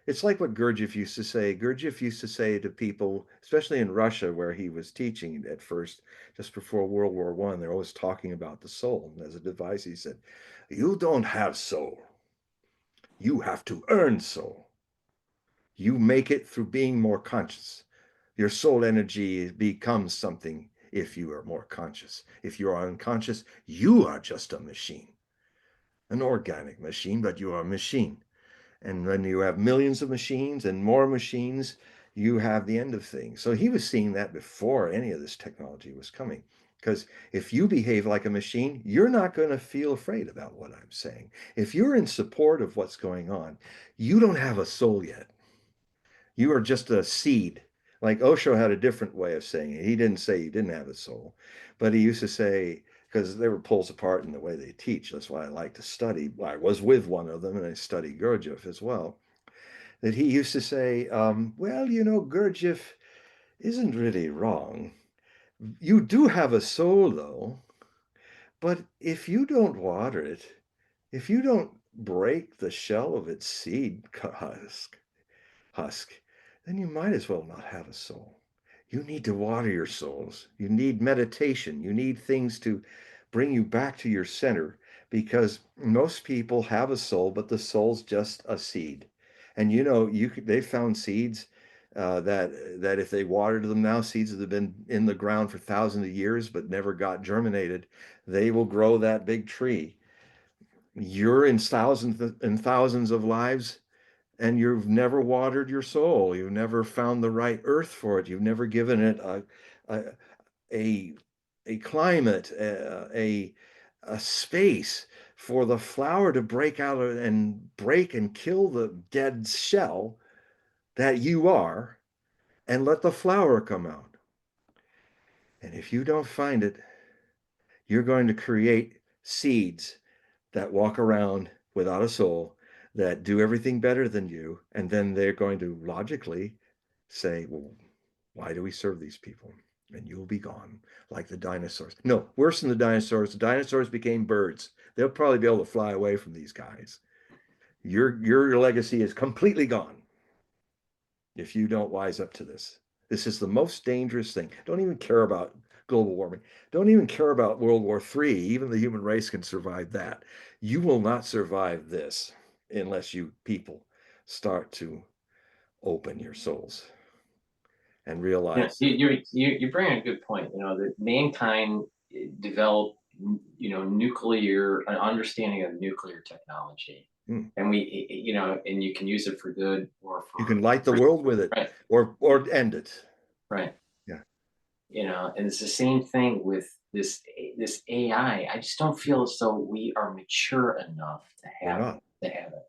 It's like what Gurdjieff used to say. Gurdjieff used to say to people, especially in Russia, where he was teaching at first, just before World War I, they're always talking about the soul. And as a device, he said, "You don't have soul. You have to earn soul. You make it through being more conscious. Your soul energy becomes something if you are more conscious. If you are unconscious, you are just a machine, an organic machine, but you are a machine. And when you have millions of machines and more machines, you have the end of things." So he was seeing that before any of this technology was coming. Because if you behave like a machine, you're not going to feel afraid about what I'm saying. If you're in support of what's going on, you don't have a soul yet. You are just a seed. Like Osho had a different way of saying it. He didn't say you didn't have a soul, but he used to say, because they were poles apart in the way they teach. That's why I like to study. I was with one of them and I studied Gurdjieff as well. That he used to say, well, Gurdjieff isn't really wrong. You do have a soul, though, but if you don't water it, if you don't break the shell of its seed husk, then you might as well not have a soul. You need to water your souls. You need meditation. You need things to bring you back to your center because most people have a soul, but the soul's just a seed. And they found seeds that if they watered them now, seeds that have been in the ground for thousands of years but never got germinated, they will grow that big tree. You're in thousands and thousands of lives and you've never watered your soul. You've never found the right earth for it. You've never given it a a climate, a space for the flower to break out and break and kill the dead shell that you are, and let the flower come out. And if you don't find it, you're going to create seeds that walk around without a soul, that do everything better than you, and then they're going to logically say, well, why do we serve these people? And you'll be gone like the dinosaurs. No, worse than the dinosaurs. The dinosaurs became birds. They'll probably be able to fly away from these guys. Your legacy is completely gone if you don't wise up to this. This is the most dangerous thing. Don't even care about global warming. Don't even care about World War III. Even the human race can survive that. You will not survive this unless you people start to open your souls and You know, realize. you bring a good point. You know, that mankind developed, nuclear, an understanding of nuclear technology, Hmm, and and you can use it for good or you can light the for world with it, right, or end it. right. Yeah, And it's the same thing with this AI. I just don't feel as though we are mature enough we're not. to have it.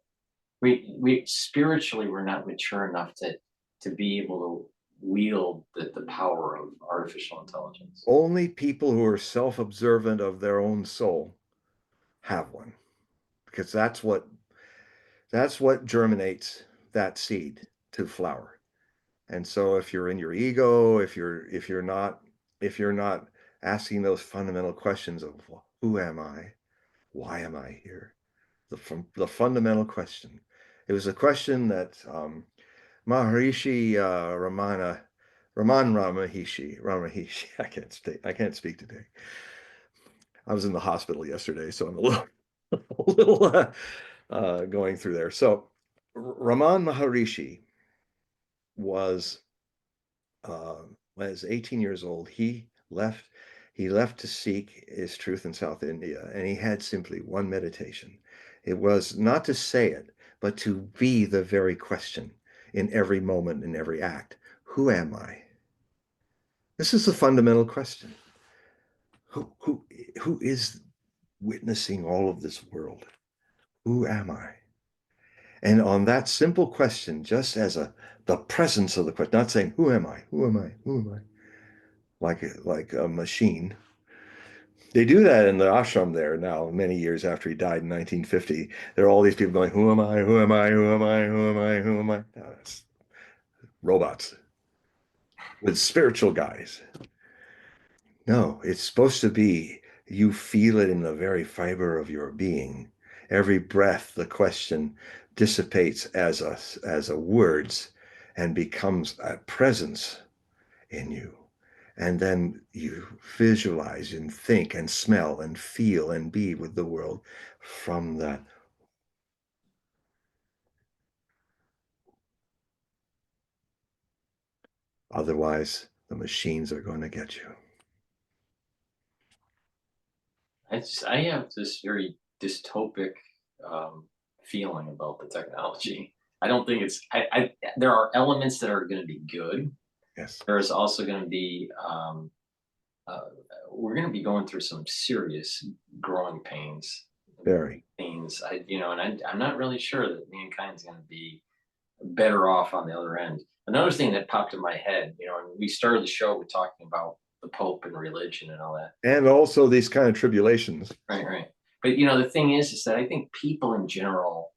We spiritually we're not mature enough to be able to wield the power of artificial intelligence. Only people who are self-observant of their own soul have one, because that's what germinates that seed to flower. And so if you're in your ego, if you're not asking those fundamental questions of who am I? Why am I here? The fundamental question. It was a question that Maharishi Raman Ramahishi. I can't speak today. I was in the hospital yesterday, so I'm a little going through there. So Raman Maharishi was when he was 18 years old. He left to seek his truth in South India, and he had simply one meditation. It was not to say it, but to be the very question in every moment, in every act. Who am I? This is the fundamental question. Who who who is witnessing all of this world? Who am I? And on that simple question, just as the presence of the question, not saying who am I, who am I, who am I, like a machine. They do that in the ashram there now, many years after he died in 1950. There are all these people going, who am I, who am I, who am I, who am I, who am I? No, that's robots with spiritual guys. No, it's supposed to be you feel it in the very fiber of your being. Every breath, the question dissipates as a words and becomes a presence in you. And then you visualize and think and smell and feel and be with the world from that. Otherwise, the machines are going to get you. I have this very dystopic feeling about the technology. I don't think it's. There are elements that are going to be good. Yes, There is also going to be. Uh, we're going to be going through some serious growing pains. very. Pains. I'm not really sure that mankind's going to be better off on the other end. Another thing that popped in my head, and we started the show with talking about the Pope and religion and all that. And also these kind of tribulations. Right, right. But the thing is that I think people in general,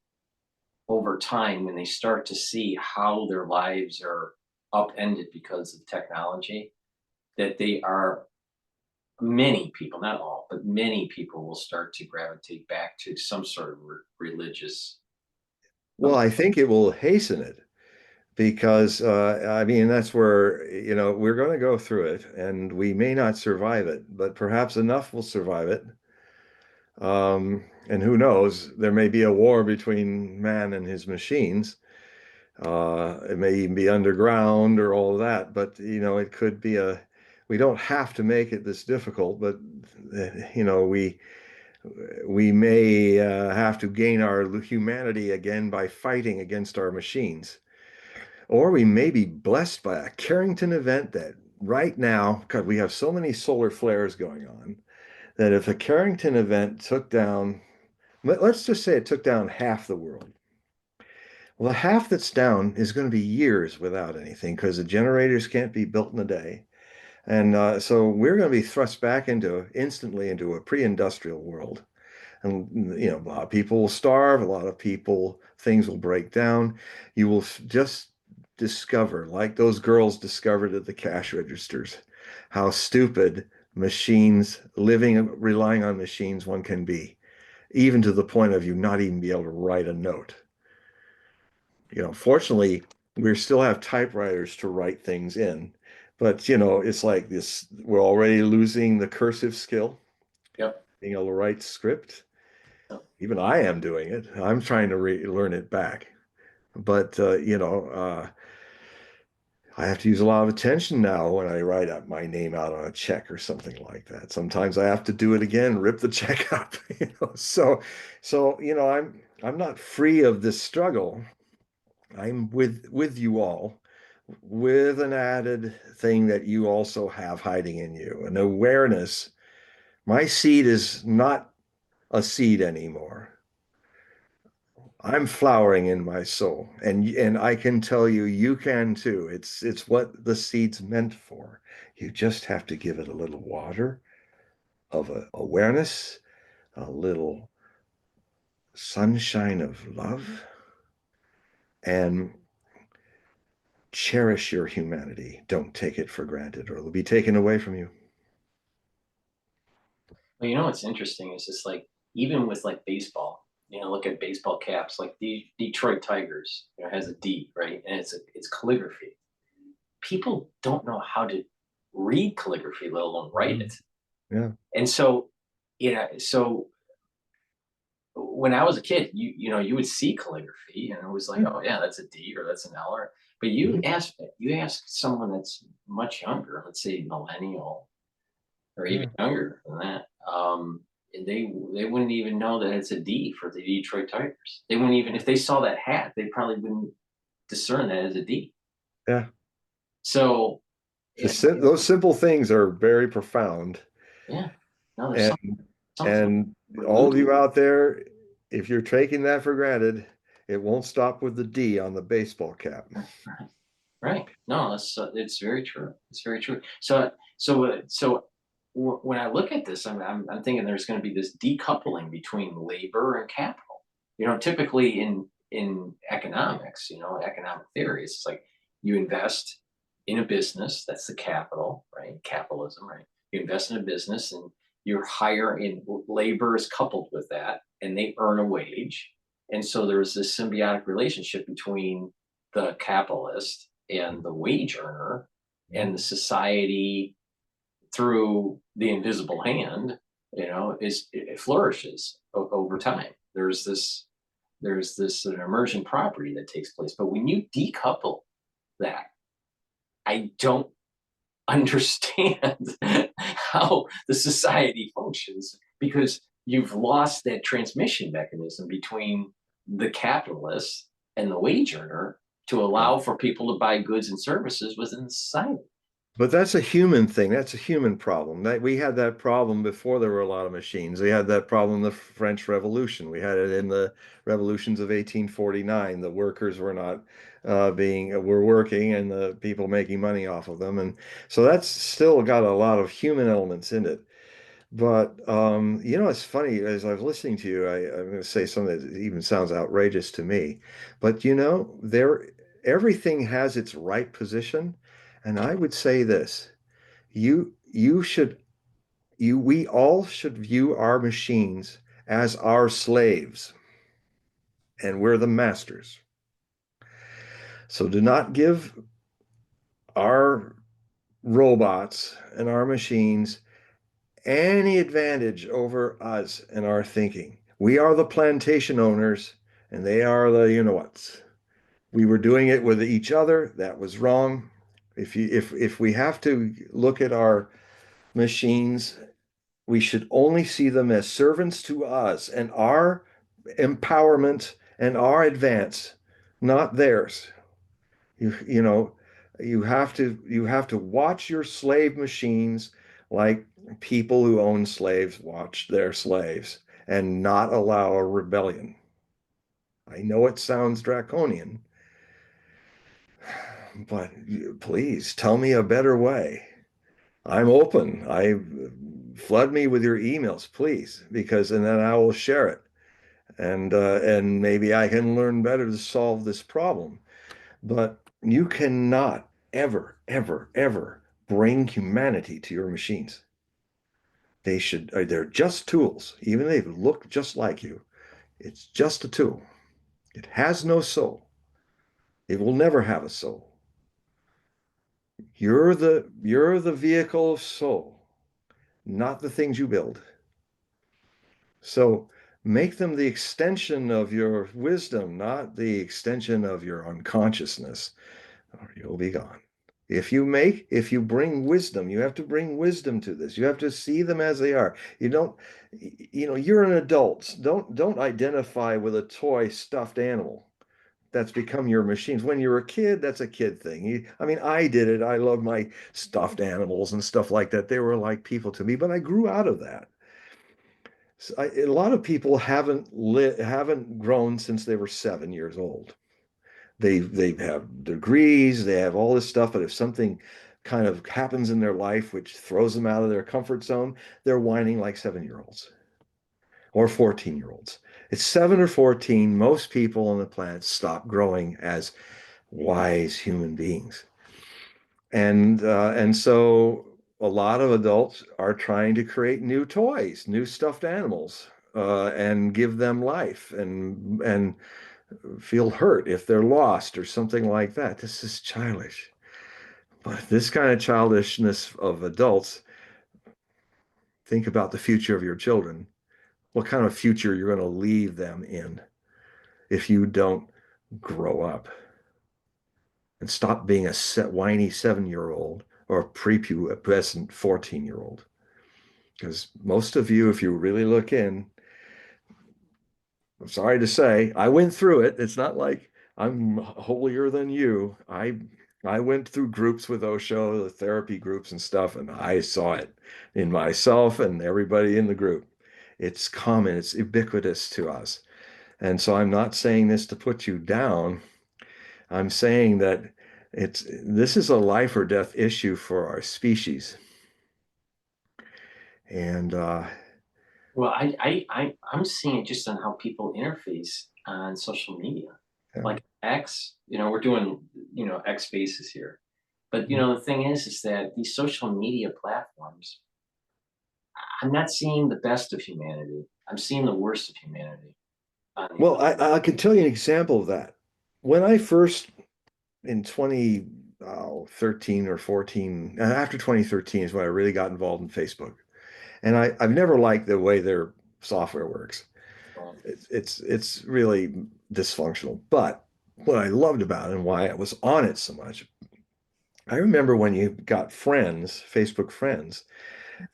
over time, when they start to see how their lives are upended because of technology, that they are many people, not all, but many people will start to gravitate back to some sort of religious. Well, I think it will hasten it because, I mean, that's where, we're going to go through it and we may not survive it, but perhaps enough will survive it. And who knows, there may be a war between man and his machines. It may even be underground or all of that, but it could be we don't have to make it this difficult, but we may have to gain our humanity again by fighting against our machines. Or we may be blessed by a Carrington event that right now, God, we have so many solar flares going on that if a Carrington event took down, let's just say it took down half the world. Well, the half that's down is going to be years without anything because the generators can't be built in a day. And so we're going to be thrust back into instantly into a pre-industrial world. And a lot of people will starve, a lot of people, things will break down. You will just discover, like those girls discovered at the cash registers, how stupid machines, relying on machines one can be, even to the point of you not even be able to write a note. Fortunately, we still have typewriters to write things in, but it's like this, we're already losing the cursive skill, Yep. being able to write script. Yep. Even I am doing it. I'm trying to learn it back. But, I have to use a lot of attention now when I write up my name out on a check or something like that. Sometimes I have to do it again, rip the check up, I'm not free of this struggle. I'm with you all, with an added thing that you also have hiding in you, an awareness. My seed is not a seed anymore. I'm flowering in my soul, and I can tell you, you can too. It's what the seed's meant for. You just have to give it a little water of awareness, a little sunshine of love, and cherish your humanity. Don't take it for granted, or it'll be taken away from you. Well, what's interesting is just like even with like baseball, look at baseball caps, like the Detroit Tigers, has a D, right? And it's calligraphy. People don't know how to read calligraphy, let alone write Mhm. it. Yeah. And so, so when I was a kid, you would see calligraphy and it was like, Yeah. oh yeah, that's a D or that's an L. But Mhm. you ask someone that's much younger, let's say millennial or even Yeah. younger than that, and they wouldn't even know that it's a D for the Detroit Tigers. They wouldn't even if they saw that hat, they probably wouldn't discern that as a D. Yeah. So yeah, Those simple things are very profound. yeah, no, there's And something and all of rooted. you out there, if you're taking that for granted, it won't stop with the D on the baseball cap. Right. Right. No, it's very true. It's very true. When I look at this, I'm thinking there's going to be this decoupling between labor and capital. Typically in economics, economic theory, it's like you invest in a business. That's the capital, right? Capitalism, right? You invest in a business, and you're hiring. Labor is coupled with that, and they earn a wage. And so there's this symbiotic relationship between the capitalist and the wage earner and the society through the invisible hand, it flourishes over time. There's an emergent property that takes place. But when you decouple that, I don't understand how the society functions because you've lost that transmission mechanism between the capitalist and the wage earner to Yeah. allow for people to buy goods and services within the society. But that's a human thing. That's a human problem. That we had that problem before there were a lot of machines. We had that problem in the French Revolution. We had it in the revolutions of 1849. The workers were not were working, and the people making money off of them. And so that's still got a lot of human elements in it. But it's funny, as I was listening to you, I'm going to say something that even sounds outrageous to me. But everything has its right position. And I would say this, you should we all should view our machines as our slaves, and we're the masters. So do not give our robots and our machines any advantage over us and our thinking. We are the plantation owners, and they are the you know whats. We were doing it with each other. That was wrong. If we have to look at our machines, we should only see them as servants to us and our empowerment and our advance, not theirs. You know, You have to watch your slave machines like people who own slaves watch their slaves and not allow a rebellion. I know it sounds draconian, but please tell me a better way. I'm open. I flood me with your emails, please, because and then I will share it, and maybe I can learn better to solve this problem. But you cannot ever, ever, ever bring humanity to your machines. They're just tools. Even they look just like you. It's just a tool. It has no soul. It will never have a soul. You're the vehicle of soul, not the things you build. So make them the extension of your wisdom, not the extension of your unconsciousness, or you'll be gone. If you bring wisdom, you have to bring wisdom to this. You have to see them as they are. You're an adult. Don't identify with a toy stuffed animal that's become your machines. When you're a kid, that's a kid thing. I mean, I did it. I love my stuffed animals and stuff like that. They were like people to me, but I grew out of that. So a lot of people haven't grown since they were 7 years old. They have degrees, they have all this stuff, but if something kind of happens in their life which throws them out of their comfort zone, they're whining like 7-year-olds or 14-year-olds. It's 7 or 14. Most people on the planet stop growing as wise human beings. And so a lot of adults are trying to create new toys, new stuffed animals, and give them life and feel hurt if they're lost or something like that. This is childish. But this kind of childishness of adults, think about the future of your children. What kind of future you're going to leave them in if you don't grow up and stop being a whiny 7-year-old or a prepubescent 14-year-old. Because most of you, if you really look in, I'm sorry to say, I went through it. It's not like I'm holier than you. I went through groups with Osho, the therapy groups and stuff, and I saw it in myself and everybody in the group. It's common, it's ubiquitous to us. And so I'm not saying this to put you down. I'm saying that this is a life or death issue for our species. And Well, I'm seeing it just on how people interface on social media. Like X, we're doing, X spaces here. But the thing is that these social media platforms, I'm not seeing the best of humanity. I'm seeing the worst of humanity on these. well, I can tell you an example of that. When I first in 2013 or 14, after 2013 is when I really got involved in Facebook. And I've never liked the way their software works. It's really dysfunctional. But what I loved about it and why I was on it so much, I remember when you got friends, Facebook friends,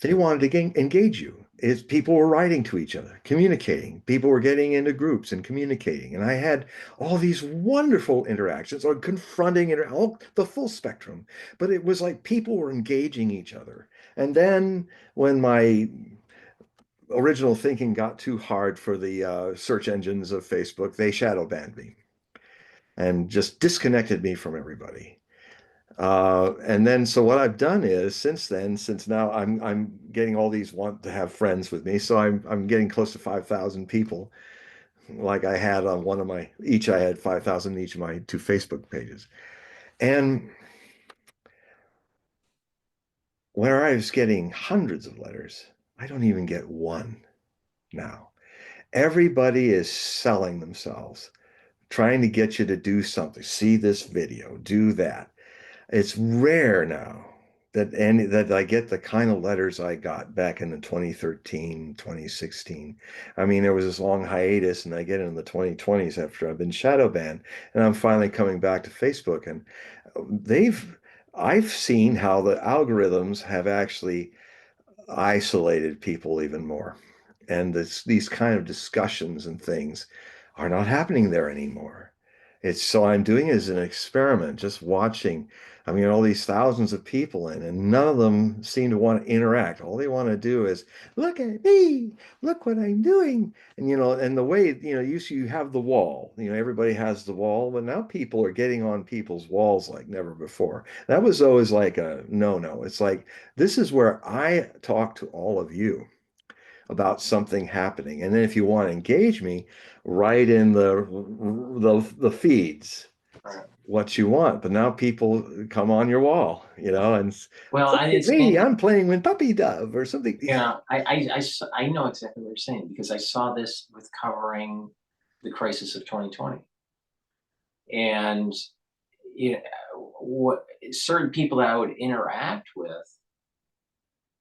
they wanted to engage you. People were writing to each other, communicating. People were getting into groups and communicating. And I had all these wonderful interactions or confronting, all the full spectrum. But it was like people were engaging each other. And then when my original thinking got too hard for the search engines of Facebook, they shadow banned me and just disconnected me from everybody. And then so what I've done is since then, since now I'm getting all these want to have friends with me, so I'm getting close to 5,000 people. Like I had on one of my each I had 5,000 each of my two Facebook pages. And where I was getting hundreds of letters, I don't even get one now. Everybody is selling themselves, trying to get you to do something. See this video, do that. It's rare now that I get the kind of letters I got back in the 2013, 2016. I mean, there was this long hiatus and I get in the 2020s after I've been shadow banned and I'm finally coming back to Facebook and they've I've seen how the algorithms have actually isolated people even more. And these kind of discussions and things are not happening there anymore. It's so I'm doing it as an experiment, just watching. I mean, all these thousands of people in, and none of them seem to want to interact. All they want to do is look at me, look what I'm doing. And and the way, you have the wall, everybody has the wall, but now people are getting on people's walls like never before. That was always like a no-no. It's like this is where I talk to all of you about something happening. And then if you want to engage me, write in the feeds Right. what you want. But now people come on your wall, and Well, look and at it's me, and I'm playing with puppy dove or something. I know exactly what you're saying because I saw this with covering the crisis of 2020, and you know, what certain people that I would interact with,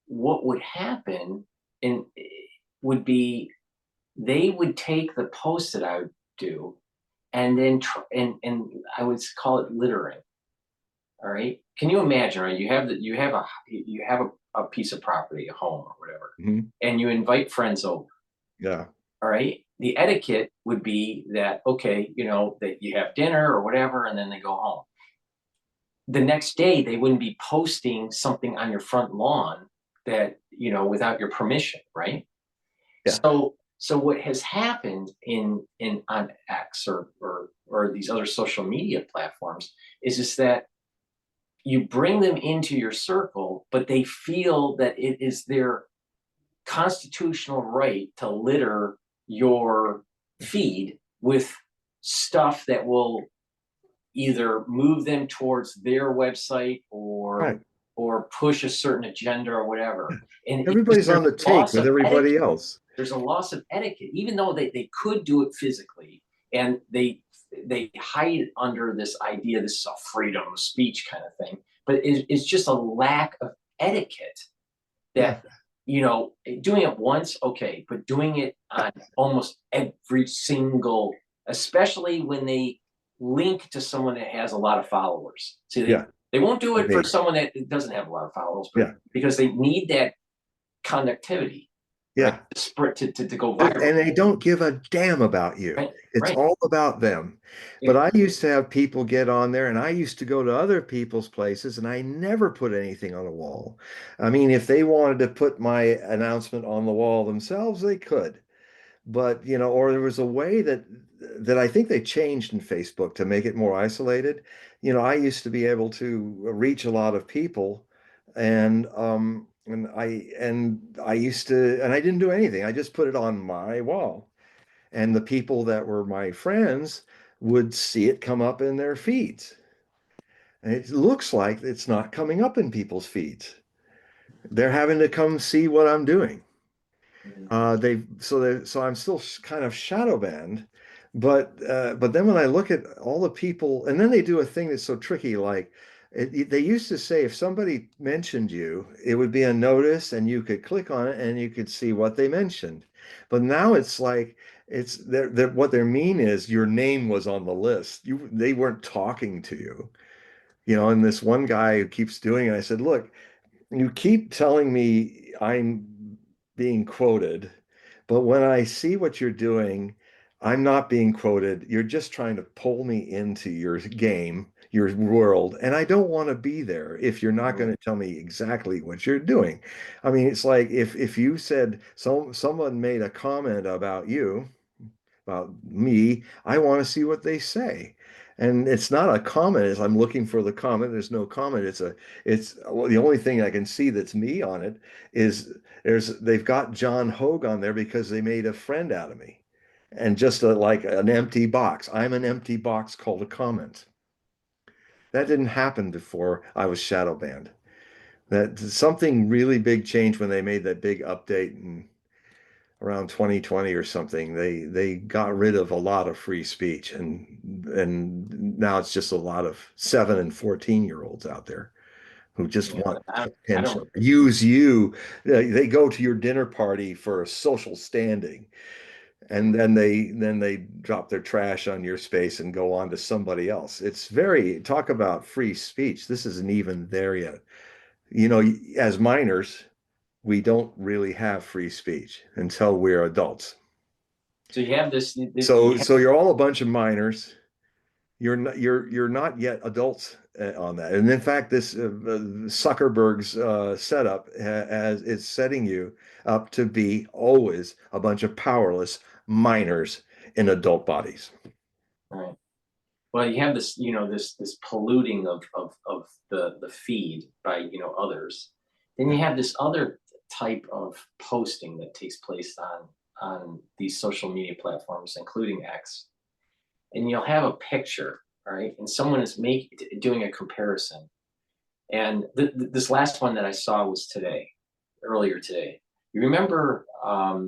what would happen and would be they would take the post that I would do and then and I would call it littering. All right. Can you imagine, right? You have a piece of property, a home or whatever, Mhm. and you invite friends over. Yeah, All right. The etiquette would be that, okay, that you have dinner or whatever, and then they go home. The next day they wouldn't be posting something on your front lawn that, without your permission, right? yeah, So what has happened in on X or these other social media platforms is that you bring them into your circle, but they feel that it is their constitutional right to litter your feed with stuff that will either move them towards their website right. or push a certain agenda or whatever. And it's just Everybody's there's on the a take loss with of everybody etiquette. else. There's a loss of etiquette, even though they could do it physically, and they hide under this idea this is a freedom of speech kind of thing. But it's just a lack of etiquette Yeah, that doing it once, okay, but doing it on almost every single, especially when they link to someone that has a lot of followers. See, yeah, they won't do it for me. someone that doesn't have a lot of followers, but Yeah, because they need that conductivity, right? yeah. To spread to go And viral. they don't give a damn about you. Right, It's right. all about them. But Yeah. I used to have people get on there, and I used to go to other people's places, and I never put anything on a wall. I mean, if they wanted to put my announcement on the wall themselves, they could. But, or there was a way that I think they changed in Facebook to make it more isolated. I used to be able to reach a lot of people, and I used to, and I didn't do anything. I just put it on my wall, and the people that were my friends would see it come up in their feeds. And it looks like it's not coming up in people's feeds. They're having to come see what I'm doing. Mhm. So I'm still kind of shadow banned, but then when I look at all the people, and then they do a thing that's so tricky, like they used to say if somebody mentioned you, it would be a notice, and you could click on it and you could see what they mentioned. But now it's like what their mean is your name was on the list. They weren't talking to you, and this one guy who keeps doing it, I said, look, you keep telling me I'm being quoted, but when I see what you're doing, I'm not being quoted. You're just trying to pull me into your game, your world, and I don't want to be there if you're not going Mhm. to tell me exactly what you're doing. I mean, it's like if you said someone made a comment about me, I want to see what they say. And it's not a comment, it's I'm looking for the comment. There's no comment. It's well, the only thing I can see that's me on it is they've got John Hogue on there because they made a friend out of me. And just like an empty box. I'm an empty box called a comment. That didn't happen before I was shadow banned. That something really big changed when they made that big update and around 2020 or something, they got rid of a lot of free speech, and now it's just a lot of 7 and 14-year-olds out there who just Yeah, want I attention. don't. Use you. They go to your dinner party for a social standing, and then they drop their trash on your space and go on to somebody else. It's very talk about free speech. This isn't even there yet. As minors, we don't really have free speech until we're adults. So you have this. So You have, so you're all a bunch of minors, you're not yet adults on that. And in fact, this Zuckerberg's setup as is setting you up to be always a bunch of powerless minors in adult bodies. Right. Well, you have this, this polluting of the feed by, others. Then Yeah. you have this other type of posting that takes place on these social media platforms, including X. And you'll have a picture, right? And someone is doing a comparison. And this last one that I saw was earlier today. You remember uh,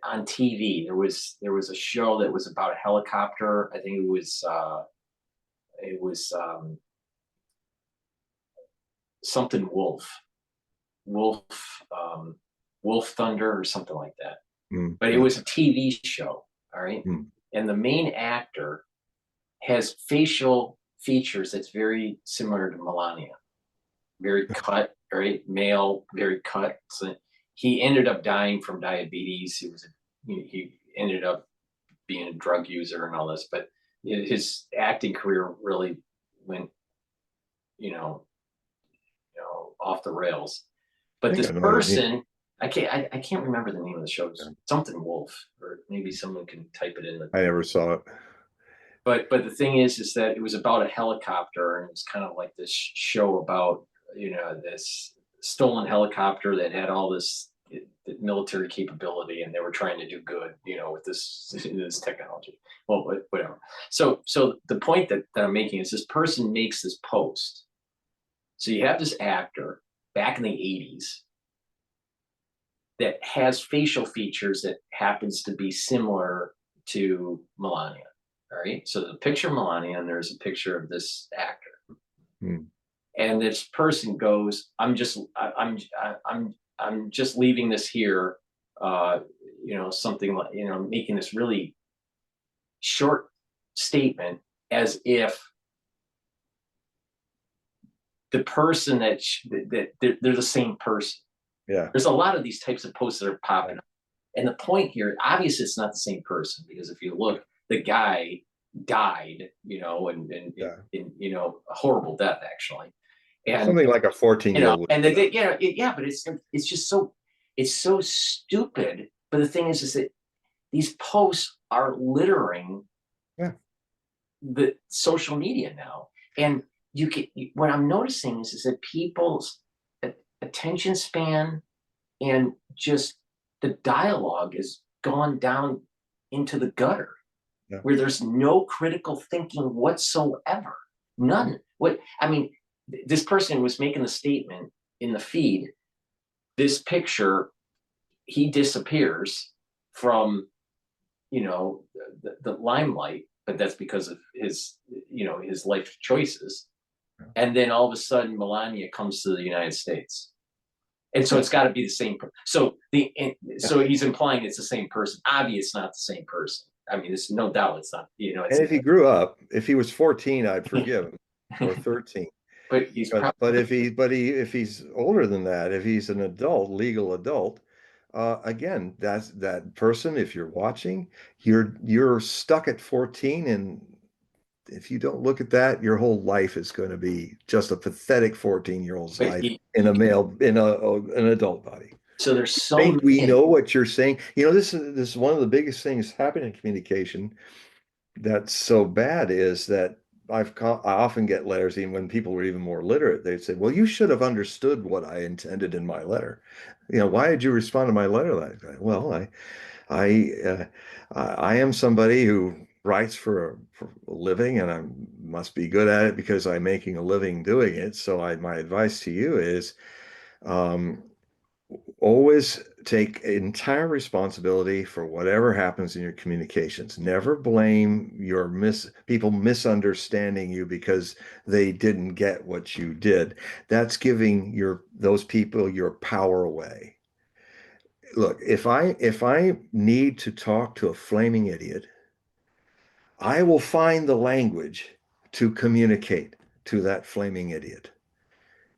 on TV there was a show that was about a helicopter. I think it was something wolf wolf thunder or something like that. But it Yeah. was a TV show, all right? Mm. And the main actor has facial features that's very similar to Melania. Very cut, right? Male, very cut. So he ended up dying from diabetes. He ended up being a drug user and all this, but his acting career really went, you know, off the rails. I But think this I know what you mean. person, I can't remember the name of the show. Yeah. Something Wolf, or maybe someone can type it in the. I never saw it. But the thing is that it was about a helicopter, and it's kind of like this show about this stolen helicopter that had all this military capability, and they were trying to do good, with this technology. Well, whatever. So the point that I'm making is this person makes this post. So you have this actor back in the 80s that has facial features that happens to be similar to Melania. All right. So the picture of Melania, and there's a picture of this actor. Hmm. And this person goes, I'm just leaving this here, something like, making this really short statement as if the person that they're the same person. Yeah. There's a lot of these types of posts that are popping up. And the point here, obviously it's not the same person, because if you look, the guy died, and Yeah. in a horrible death, actually. And Something like a 14-year-old would and do that. yeah, but it's just so stupid. But the thing is that these posts are littering Yeah. the social media now. And what I'm noticing is that people's attention span and just the dialogue has gone down into the gutter, Yeah. where there's no critical thinking whatsoever. None. This person was making the statement in the feed. This picture, he disappears from, the limelight, but that's because of his life choices. And then all of a sudden, Melania comes to the United States. And so it's got to be the same. So he's implying it's the same person. Obviously, it's not the same person. I mean, there's no doubt it's not. It's. And if he grew up, if he was 14, I'd forgive him, or 13. But he's But probably. if he's older than that, if he's an adult, legal adult, again, that's that person. If you're watching, you're stuck at 14, and if you don't look at that, your whole life is going to be just a pathetic 14-year-old's But life in a male in an adult body. so there's I so think we many. know what you're saying. This is one of the biggest things happening in communication that's so bad is that I often get letters, even when people were even more literate, they'd say, well, you should have understood what I intended in my letter. Why did you respond to my letter like that? Well, I am somebody who writes for a living, and I must be good at it because I'm making a living doing it. So my advice to you is, um, always take entire responsibility for whatever happens in your communications. Never blame people misunderstanding you because they didn't get what you did. That's giving those people your power away. Look, if I need to talk to a flaming idiot, I will find the language to communicate to that flaming idiot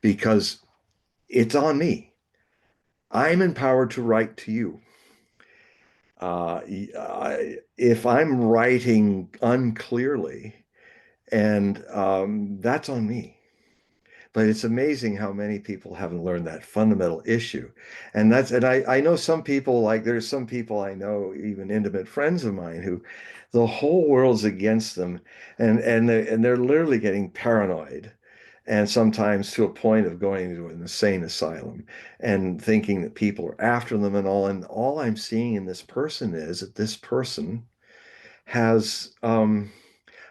because it's on me. I'm empowered to write to you. if I'm writing unclearly, and that's on me. But it's amazing how many people haven't learned that fundamental issue. And I know some people, like there's some people I know, even intimate friends of mine, who the whole world's against them, and they're literally getting paranoid, and sometimes to a point of going to an insane asylum and thinking that people are after them and all. And all I'm seeing in this person is that this person has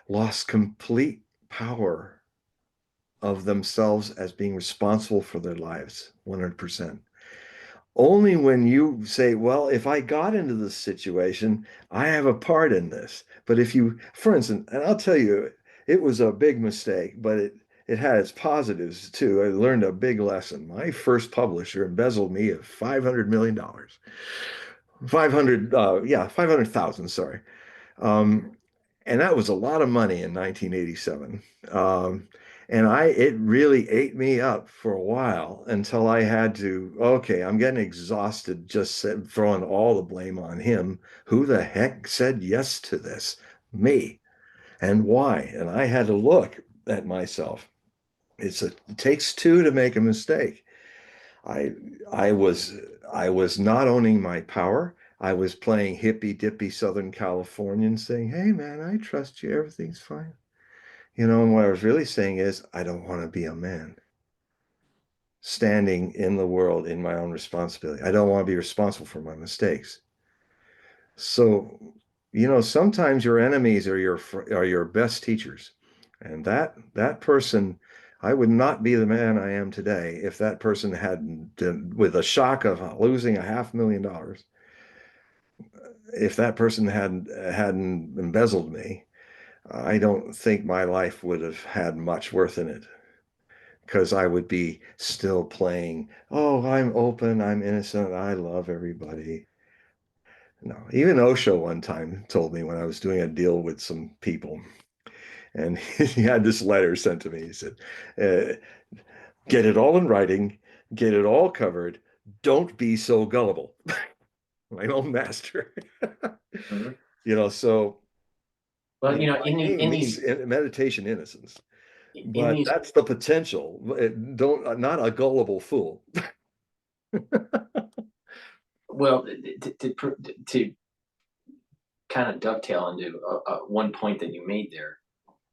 lost complete power of themselves as being responsible for their lives 100%. Only when you say, well, if I got into this situation, I have a part in this. But if you, for instance, and I'll tell you, it was a big mistake, but it had its positives too. I learned a big lesson. My first publisher embezzled me of $500 million. 500,000, sorry. Um, and that was a lot of money in 1987. And it really ate me up for a while until I had to, okay, I'm getting exhausted just throwing all the blame on him. Who the heck said yes to this? Me. And why? And I had to look at myself. It takes two to make a mistake. I I was I was not owning my power. I was playing hippy dippy Southern Californian, saying, "Hey man, I trust you. Everything's fine." And what I was really saying is, I don't want to be a man standing in the world in my own responsibility. I don't want to be responsible for my mistakes. So, sometimes your enemies are your best teachers. And that person, I would not be the man I am today if that person hadn't, with a shock of losing $500,000, if that person hadn't embezzled me, I don't think my life would have had much worth in it, because I would be still playing, oh, I'm open, I'm innocent, I love everybody. No, even Osho one time told me when I was doing a deal with some people, and he had this letter sent to me. He said, uh, get it all in writing, get it all covered, don't be so gullible. My own master. Mhm. So, Well, my aim in means these meditation innocence, in but these that's the potential. Don't Not a gullible fool. well to kind of dovetail into one point that you made there.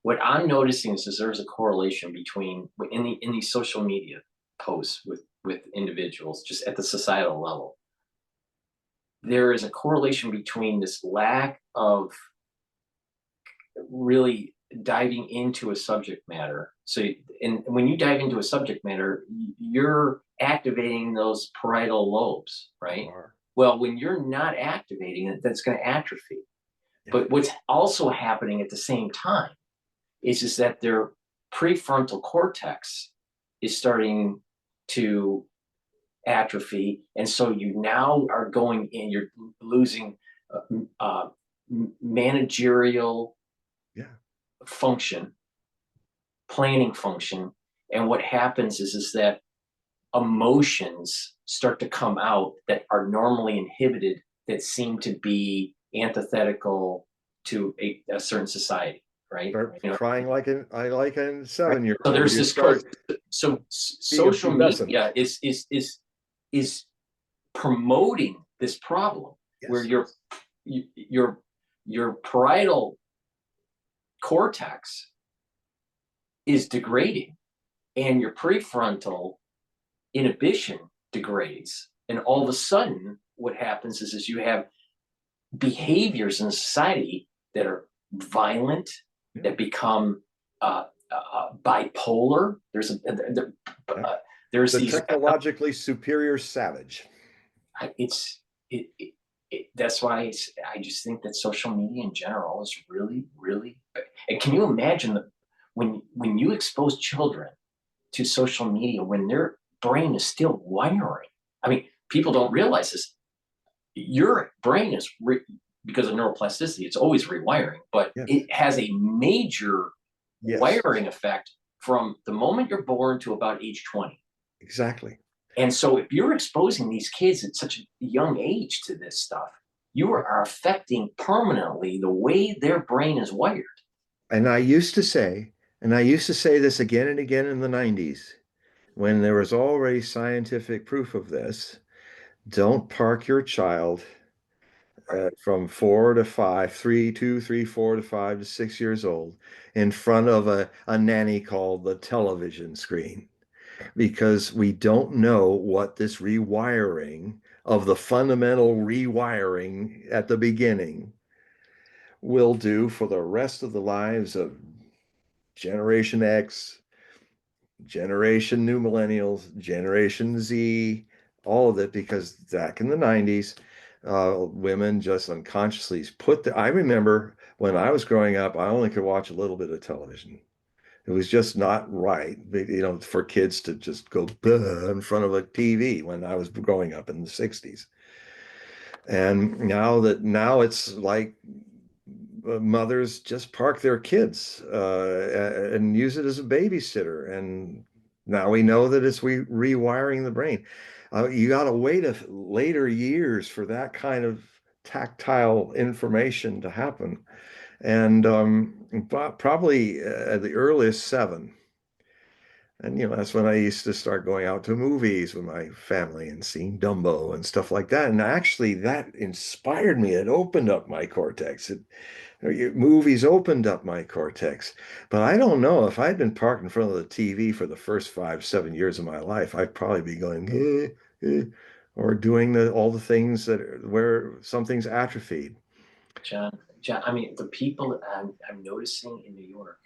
What I'm noticing is there's a correlation between in these social media posts with individuals just at the societal level. There is a correlation between this lack of really diving into a subject matter. So, and when you dive into a subject matter, you're activating those parietal lobes, right? Are. Well, when you're not activating it, that's going to atrophy. Yeah. But what's also happening at the same time is that their prefrontal cortex is starting to atrophy, and so you now are going in. You're losing managerial Yeah. function, planning function, and what happens is that emotions start to come out that are normally inhibited, that seem to be antithetical to a certain society, right? Start crying like a Right. So seven-year-old. there's You this start being a social pubescent. media is promoting this problem where Yes. your your parietal cortex is degrading and your prefrontal inhibition degrades, and all of a sudden what happens is you have behaviors in society that are violent, Yeah. that become bipolar. Yeah. There's The these technologically superior savage. it's that's why I just think that social media in general is really really, and can you imagine that when you expose children to social media when their brain is still wiring. I mean, people don't realize this. Your brain is because of neuroplasticity, it's always rewiring, but Yes. it has a major Yes. wiring effect from the moment you're born to about age 20. Exactly. And so if you're exposing these kids at such a young age to this stuff, you are affecting permanently the way their brain is wired. And I used to say this again and again in the 90s when there was already scientific proof of this. Don't park your child from 4 to 5, 4 to 5 to 6 years old in front of a nanny called the television screen because we don't know what this rewiring of the fundamental rewiring at the beginning will do for the rest of the lives of Generation X, Generation New Millennials, Generation Z, all of it, because back in the 90s, women just unconsciously I remember when I was growing up, I only could watch a little bit of television. It was just not right, for kids to just go in front of a TV when I was growing up in the 60s. And now it's like mothers just park their kids and use it as a babysitter. And now we know that it's rewiring the brain. You got to wait later years for that kind of tactile information to happen. And probably at the earliest 7. And that's when I used to start going out to movies with my family and seeing Dumbo and stuff like that. And actually, that inspired me. It opened up my cortex. Movies opened up my cortex. But I don't know if I'd been parked in front of the TV for the first 5, 7 years of my life, I'd probably be going, or doing all the things where something's atrophied. John, I mean, the people I'm noticing in New York,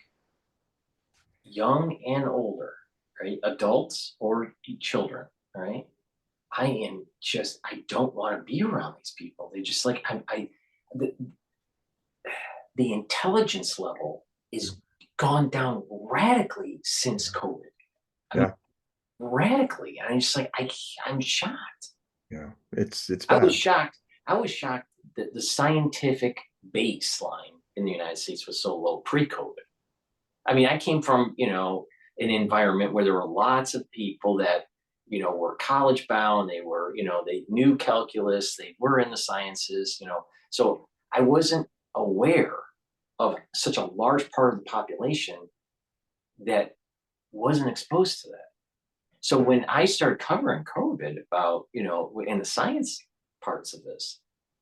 young and older, right? Adults or children, right? I don't want to be around these people. They just like, the, the intelligence level is gone down radically since COVID. I mean, Yeah, radically. And I'm just like, I'm shocked. yeah, it's I was bad. shocked. I was shocked that the scientific baseline in the United States was so low pre-COVID. I mean, I came from, an environment where there were lots of people that, were college bound. They were, they knew calculus, they were in the sciences, So I wasn't aware of such a large part of the population that wasn't exposed to that. So when I started covering COVID about, in the science parts of this,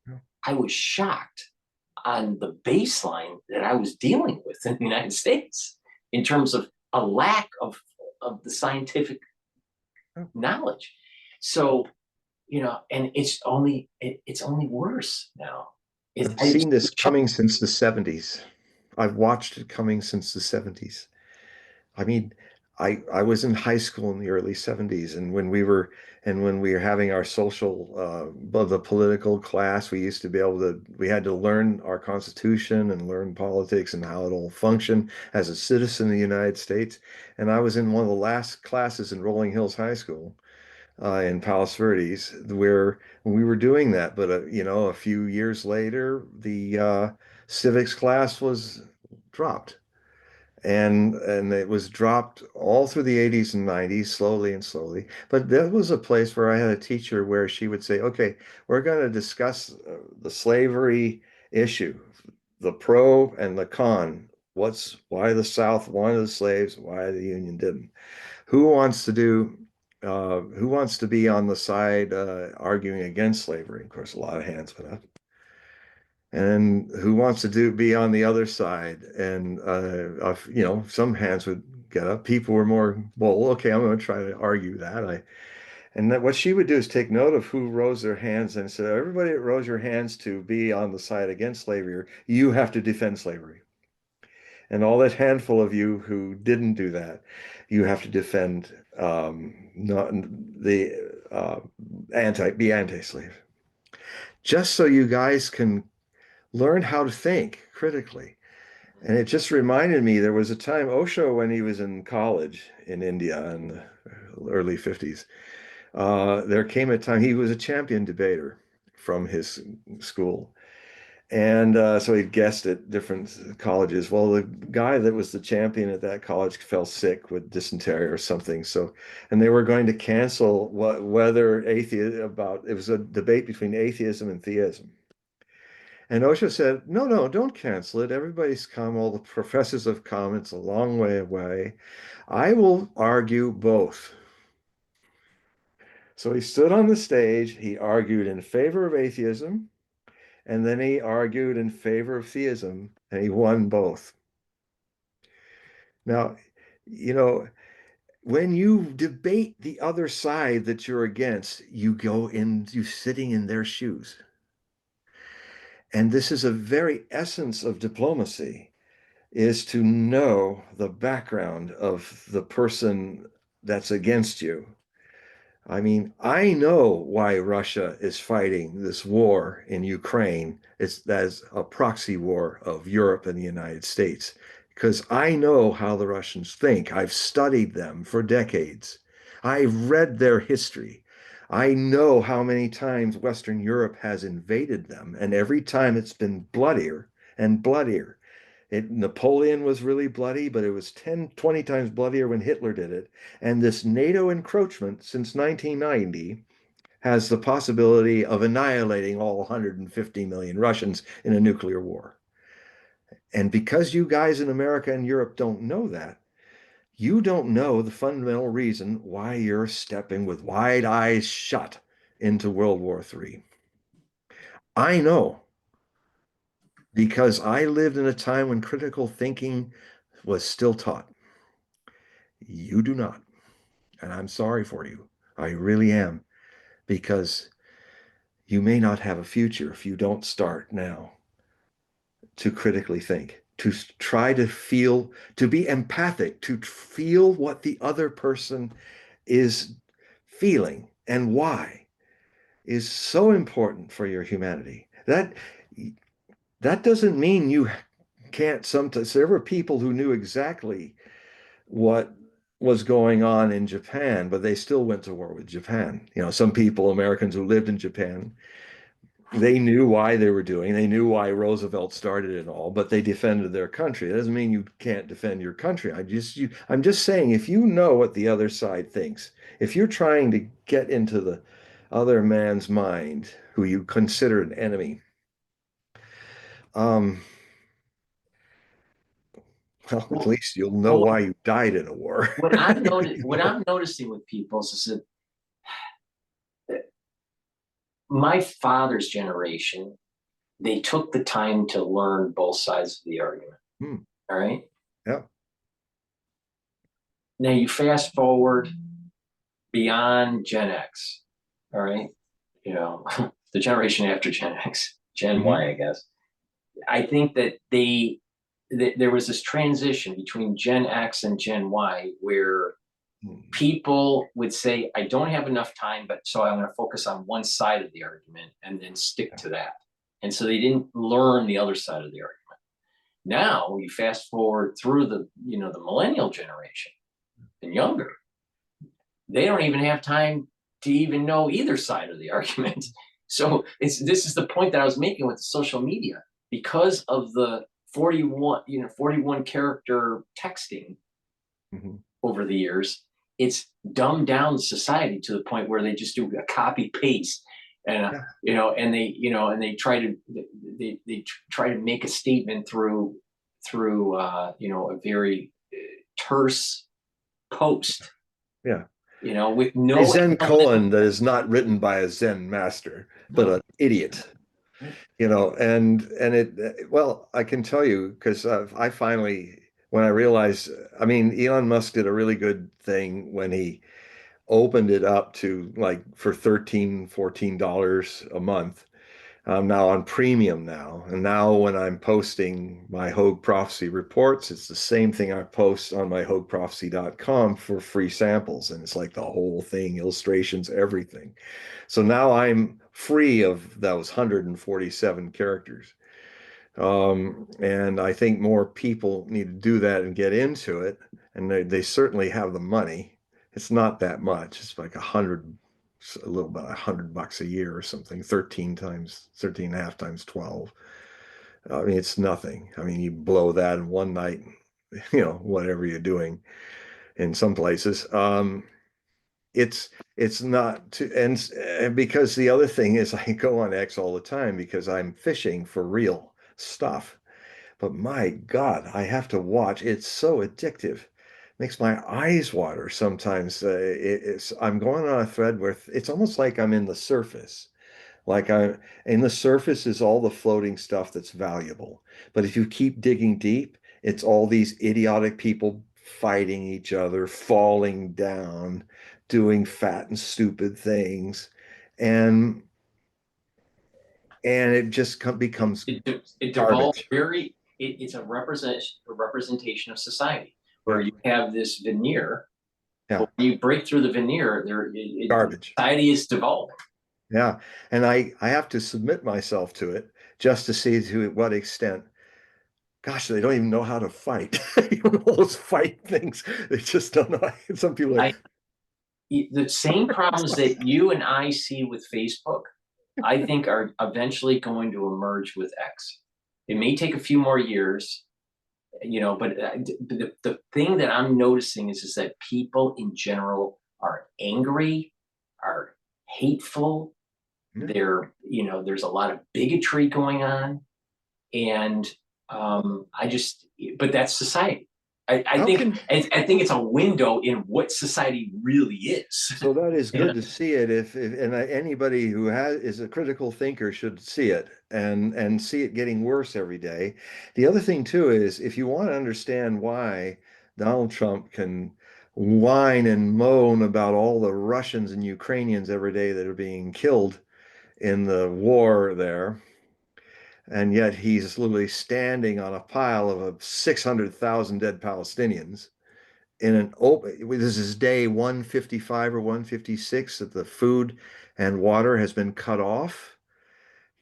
Yeah. I was shocked on the baseline that I was dealing with in the United States in terms of a lack of the scientific knowledge. So, and it's only worse now. I've seen this coming since the 70s. I've watched it coming since the 70s. I mean, I was in high school in the early 70s, and when we were having our social the political class, we had to learn our Constitution and learn politics and how it all functioned as a citizen of the United States. And I was in one of the last classes in Rolling Hills High School in Palos Verdes, where we were doing that. But a few years later, the civics class was dropped, and it was dropped all through the 80s and 90s, slowly and slowly. But there was a place where I had a teacher where she would say, "Okay, we're going to discuss the slavery issue, the pro and the con. Why the South wanted the slaves, why the Union didn't." Who wants to do, who wants to be on the side arguing against slavery? Of course, a lot of hands went up. And who wants to be on the other side? And some hands would get up. People were more, well, okay, I'm going to try to argue that. And that what she would do is take note of who rose their hands and said, everybody that rose your hands to be on the side against slavery, you have to defend slavery. And all that handful of you who didn't do that, you have to defend not the anti-slave. Just so you guys can learn how to think critically. And it just reminded me there was a time Osho, when he was in college in India in the early 50s, there came a time he was a champion debater from his school. And so he guessed at different colleges. Well, the guy that was the champion at that college fell sick with dysentery or something. And they were going to cancel whether it was a debate between atheism and theism. And OSHA said, no, no, don't cancel it. Everybody's come. All the professors have come. It's a long way away. I will argue both. So he stood on the stage. He argued in favor of atheism, and then he argued in favor of theism, and he won both. Now, you know, when you debate the other side that you're against, you go in, you sitting in their shoes. And this is a very essence of diplomacy, is to know the background of the person that's against you. I mean, I know why Russia is fighting this war in Ukraine. It's as a proxy war of Europe and the United States, because I know how the Russians think. I've studied them for decades. I've read their history. I know how many times Western Europe has invaded them, and every time it's been bloodier and bloodier. Napoleon was really bloody, but it was 10, 20 times bloodier when Hitler did it. And this NATO encroachment since 1990 has the possibility of annihilating all 150 million Russians in a nuclear war. And because you guys in America and Europe don't know that, you don't know the fundamental reason why you're stepping with wide eyes shut into World War III. I know because I lived in a time when critical thinking was still taught. You do not. And I'm sorry for you. I really am, because you may not have a future if you don't start now to critically think, to try to feel, to be empathic, to feel what the other person is feeling and why is so important for your humanity. That doesn't mean you can't sometimes. There were people who knew exactly what was going on in Japan, but they still went to war with Japan. You know, some people, Americans who lived in Japan, they knew why they were doing, they knew why Roosevelt started it all, but they defended their country. It doesn't mean you can't defend your country. I'm just saying, if you know what the other side thinks, if you're trying to get into the other man's mind who you consider an enemy, um, well, at Well, least you'll know well, why you died in a war. what I'm noticing with people is that my father's generation, they took the time to learn both sides of the argument. Hmm. All right. Yeah. Now you fast forward beyond Gen X. All right. You know, the generation after Gen X, Gen Mhm. Y, I guess. I think that there was this transition between Gen X and Gen Y where Hmm. people would say, I don't have enough time, but so I'm going to focus on one side of the argument and then stick to that. And so they didn't learn the other side of the argument. Now you fast forward through the millennial generation and younger, they don't even have time to even know either side of the argument. So this is the point that I was making with the social media. Because of the 41 character texting Mhm. over the years, it's dumbed down society to the point where they just do a copy paste, and Yeah. they try to try to make a statement through a very terse post, Yeah. with A no Zen explanation. koan that is not written by a Zen master, but No. an idiot, and it, well, I can tell you because I finally, when I realized, I mean, Elon Musk did a really good thing when he opened it up to like for 13, $14 a month. I'm now on premium now. And now when I'm posting my Hogue Prophecy reports, it's the same thing I post on my HogueProphecy.com for free samples. And it's like the whole thing, illustrations, everything. So now I'm free of those 147 characters. And I think more people need to do that and get into it. And they certainly have the money. It's not that much. It's like a little about $100 a year or something, 13 and a half times 12. I mean, it's nothing. I mean, you blow that in one night, whatever you're doing in some places. it's not to, and because the other thing is I go on X all the time because I'm fishing for real stuff. But my God, I have to watch. It's so addictive. Makes my eyes water sometimes. I'm going on a thread where it's almost like I'm in the surface. Like I in the surface is all the floating stuff that's valuable. But if you keep digging deep, it's all these idiotic people fighting each other, falling down, doing fat and stupid things. And and it just becomes It devolves garbage. it's a representation of society where Yeah. you have this veneer, Yeah. but when you break through the veneer, Garbage. society is devolving. Yeah. And I have to submit myself to it just to see to what extent. Gosh, they don't even know how to fight. You know, all those fight things. They just don't know. Some people are I the same problems that you and I see with Facebook, I think are eventually going to emerge with X. It may take a few more years, but the thing that I'm noticing is that people in general are angry, are hateful. yeah. There's a lot of bigotry going on, and but that's society. I How think can I think it's a window in what society really is. so that is You know? good to see it if and anybody who is a critical thinker should see it and see it getting worse every day. The other thing too is if you want to understand why Donald Trump can whine and moan about all the Russians and Ukrainians every day that are being killed in the war there, and yet he's literally standing on a pile of 600,000 dead Palestinians in an open, this is day 155 or 156 that the food and water has been cut off.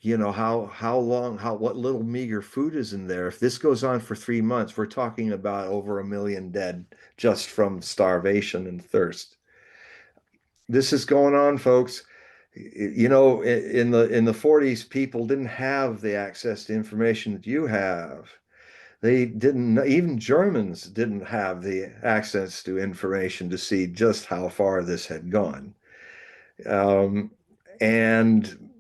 You know, how long, what little meager food is in there. If this goes on for 3 months, we're talking about over 1 million dead just from starvation and thirst. This is going on, folks. You know, in the 40s, people didn't have the access to information that you have. They didn't, even Germans didn't have the access to information to see just how far this had gone. Um, and,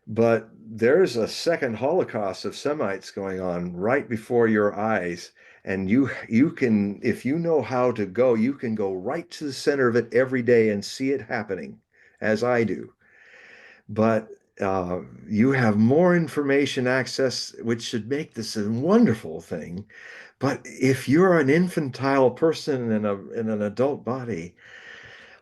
but there's a second Holocaust of Semites going on right before your eyes. And you can, if you know how to go, you can go right to the center of it every day and see it happening, as I do. But you have more information access, which should make this a wonderful thing. But if you're an infantile person in an adult body,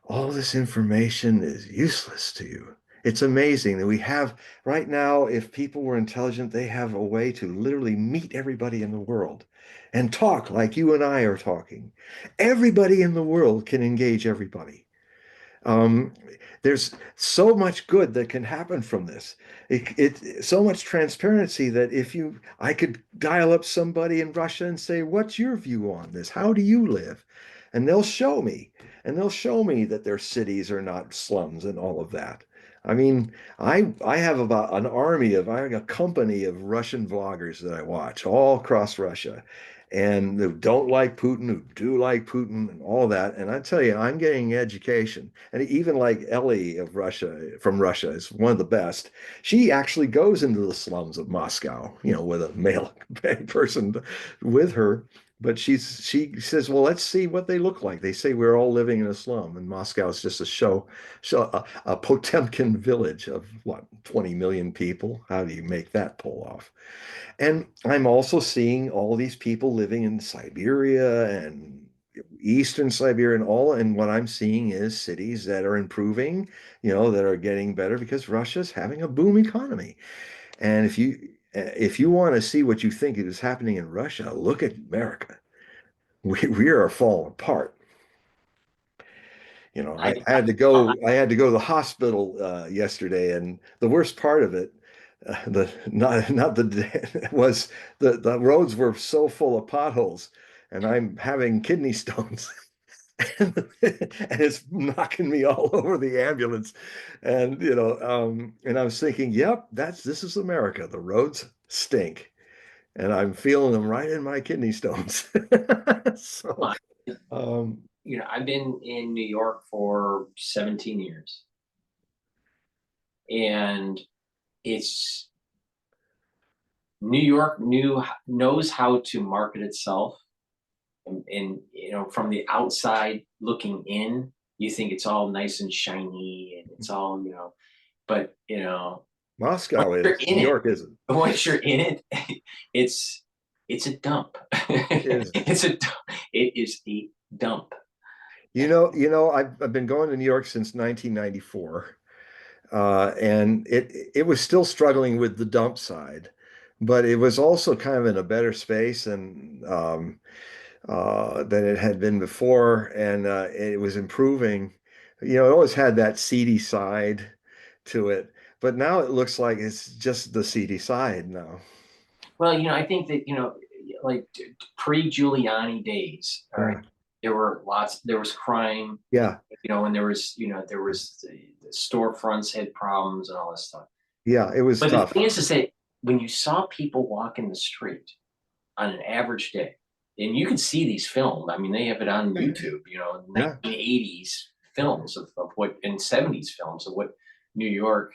all this information is useless to you. It's amazing that we have right now, if people were intelligent, they have a way to literally meet everybody in the world and talk like you and I are talking. Everybody in the world can engage everybody. Um, there's so much good that can happen from this. So much transparency that I could dial up somebody in Russia and say, "What's your view on this? How do you live?" And they'll show me, and they'll show me that their cities are not slums and all of that. I mean, I have about I have a company of Russian vloggers that I watch all across Russia and who don't like Putin, who do like Putin, and all that. And I tell you, I'm getting education. And even like Ellie of Russia, from Russia, is one of the best. She actually goes into the slums of Moscow, you know, with a male person with her. But she says, well, let's see what they look like. They say we're all living in a slum, and Moscow is just a Potemkin village of what, 20 million people. How do you make that pull off? And I'm also seeing all these people living in Siberia and Eastern Siberia and all. And what I'm seeing is cities that are improving, you know, that are getting better because Russia's having a boom economy. And if you want to see what you think is happening in Russia, look at America. We are falling apart. You know, I, I had to go to the hospital yesterday, and the worst part of it, the not the was the roads were so full of potholes, and I'm having kidney stones, and it's knocking me all over the ambulance, and and I was thinking, yep, this is America. The roads stink, and I'm feeling them right in my kidney stones. So, I, um, I've been in New York for 17 years, and it's New York knows how to market itself, and from the outside looking in, you think it's all nice and shiny, and it's all but once Moscow you're is, in New it, York isn't. once you're in it, it's it's a dump. Is It is a dump. I've been going to New York since 1994, and it was still struggling with the dump side, but it was also kind of in a better space than it had been before, and it was improving. It always had that seedy side to it, but now it looks like it's just the seedy side now. Well, I think that, like pre-Giuliani days, all right, Yeah, there was crime, yeah, and there was the storefronts had problems and all this stuff. yeah. It was But the tough. thing is to say, when you saw people walk in the street on an average day, and you can see these filmed, I mean, they have it on YouTube, Yeah, 1980s films of what, and 70s films of what New York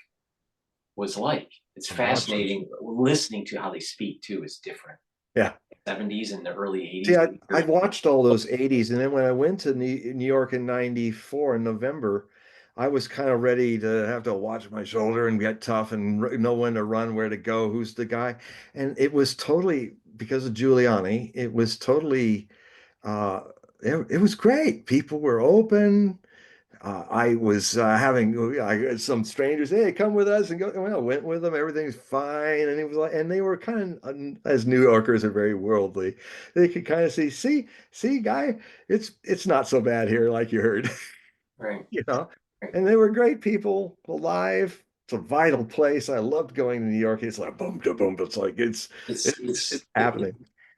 was like. It's I watched them. fascinating listening to how they speak too is different. Yeah. 70s and the early See, 80s. I'd watched all those 80s, and then when I went to New York in 94 in November, I was kind of ready to have to watch my shoulder and get tough and know when to run, where to go, who's the guy. And it was totally, because of Giuliani, it was totally, uh, it was great. People were open. I was having some strangers, hey, come with us and go. Well, I went with them. Everything's fine, and it was like, and they were kind of, as New Yorkers are very worldly. They could kind of see, guy, it's not so bad here, like you heard, Right, you know. right. And they were great people, alive. It's a vital place. I loved going to New York. It's like boom, to boom. It's like It's it's it's happening.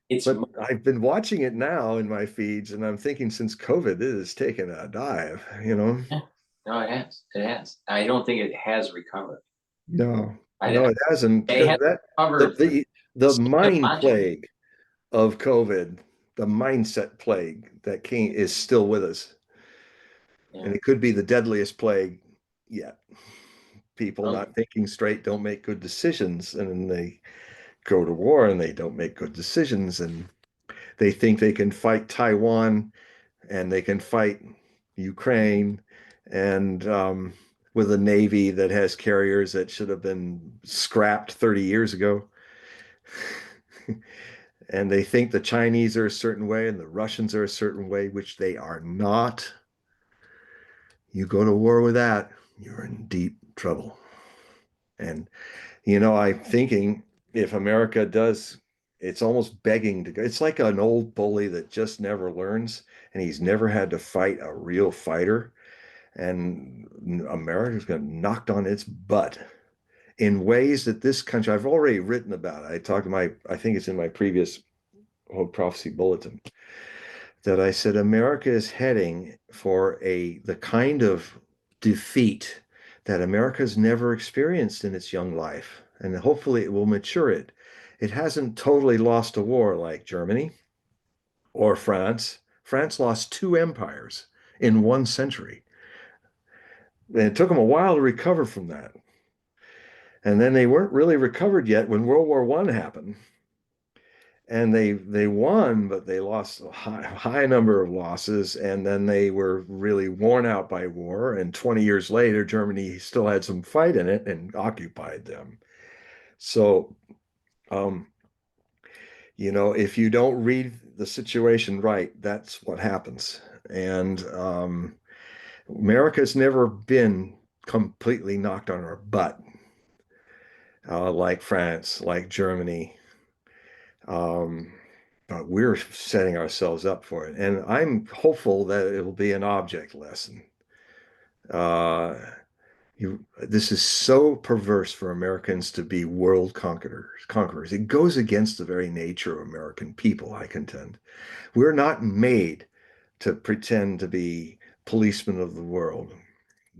it's But I've been watching it now in my feeds, and I'm thinking since COVID, it has taken a dive, yeah. No, it has. It has. I don't think it has recovered. No, I no, it hasn't, They because have that the recovered the mind psychologically. plague of COVID, the mindset plague that came is still with us, Yeah. and it could be the deadliest plague yet. People Well, not thinking straight don't make good decisions, and then they go to war and they don't make good decisions, and they think they can fight Taiwan and they can fight Ukraine, and with a navy that has carriers that should have been scrapped 30 years ago. And they think the Chinese are a certain way and the Russians are a certain way, which they are not. You go to war with that, you're in deep trouble. And, I'm thinking if America does, it's almost begging to go. It's like an old bully that just never learns, and he's never had to fight a real fighter. And America's going to knocked on its butt in ways that this country, I've already written about it. I think it's in my previous Hogue Prophecy Bulletin, that I said America is heading for the kind of defeat that America's never experienced in its young life, and hopefully it will mature it. It hasn't totally lost a war like Germany or France. France lost two empires in 1 century, and it took them a while to recover from that. And then they weren't really recovered yet when World War I happened. And they won, but they lost a high number of losses, and then they were really worn out by war. And 20 years later, Germany still had some fight in it and occupied them. So, um, if you don't read the situation right, that's what happens. And America's never been completely knocked on our butt, like France, like Germany. Um, but we're setting ourselves up for it. And I'm hopeful that it'll be an object lesson. Uh, this is so perverse for Americans to be world conquerors. It goes against the very nature of American people, I contend. We're not made to pretend to be policemen of the world.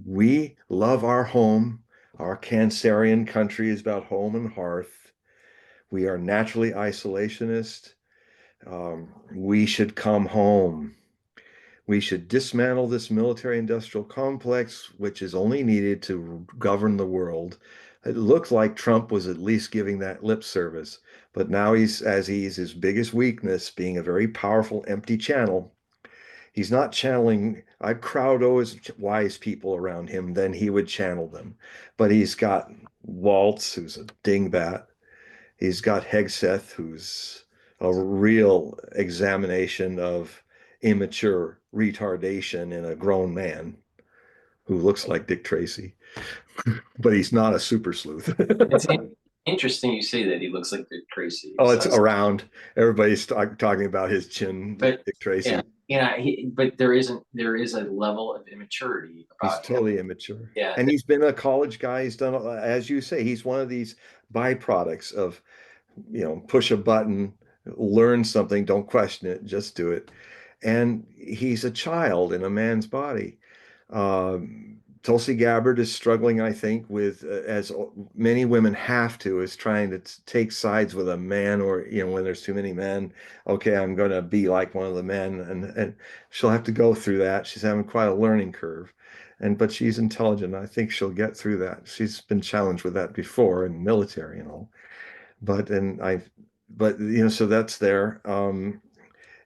We love our home. Our Cancerian country is about home and hearth. We are naturally isolationist. We should come home. We should dismantle this military industrial complex, which is only needed to govern the world. It looked like Trump was at least giving that lip service, but now he's his biggest weakness, being a very powerful empty channel. He's not channeling. I'd crowd always wise people around him, then he would channel them. But he's got Waltz, who's a dingbat. He's got Hegseth, who's a real examination of immature retardation in a grown man who looks like Dick Tracy, but he's not a super sleuth. It's interesting you say that he looks like Dick Tracy. Oh, it's around. Everybody's talking about his chin, But Dick yeah, Tracy. but there is a level of immaturity He's about him. totally immature. Yeah, And he's been a college guy. He's done, as you say, he's one of these byproducts of, push a button, learn something, don't question it, just do it. And he's a child in a man's body. Tulsi Gabbard is struggling, I think, with, as many women have to, is trying to take sides with a man, or, when there's too many men, okay, I'm going to be like one of the men. And she'll have to go through that. She's having quite a learning curve. But she's intelligent. I think she'll get through that. She's been challenged with that before in military and all. But, and I, but, so that's there.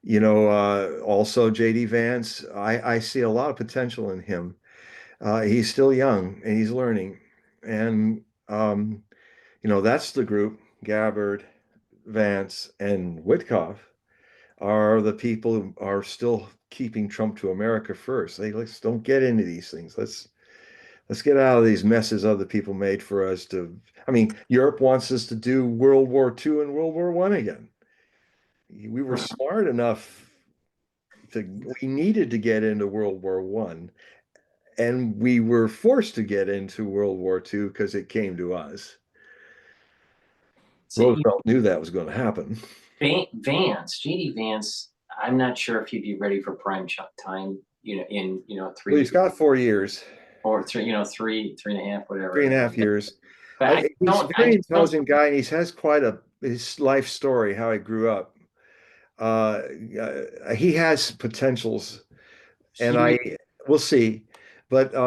Also JD Vance, I see a lot of potential in him. He's still young and he's learning. And, that's the group. Gabbard, Vance, and Witkoff are the people who are still keeping Trump to America first. Let's don't get into these things. Let's get out of these messes other people made for us to. I mean, Europe wants us to do World War II and World War I again. We were smart enough we needed to get into World War One, and we were forced to get into World War II because it came to us. so Roosevelt knew that was going to happen. Vance, JD Vance. I'm not sure if he'd be ready for prime time. In Well, three he's got 4 years, or three, three and a half, three whatever. and a half years. But He's a very intelligent guy, and he has quite his life story, how he grew up. He has potentials, and he we'll see. But he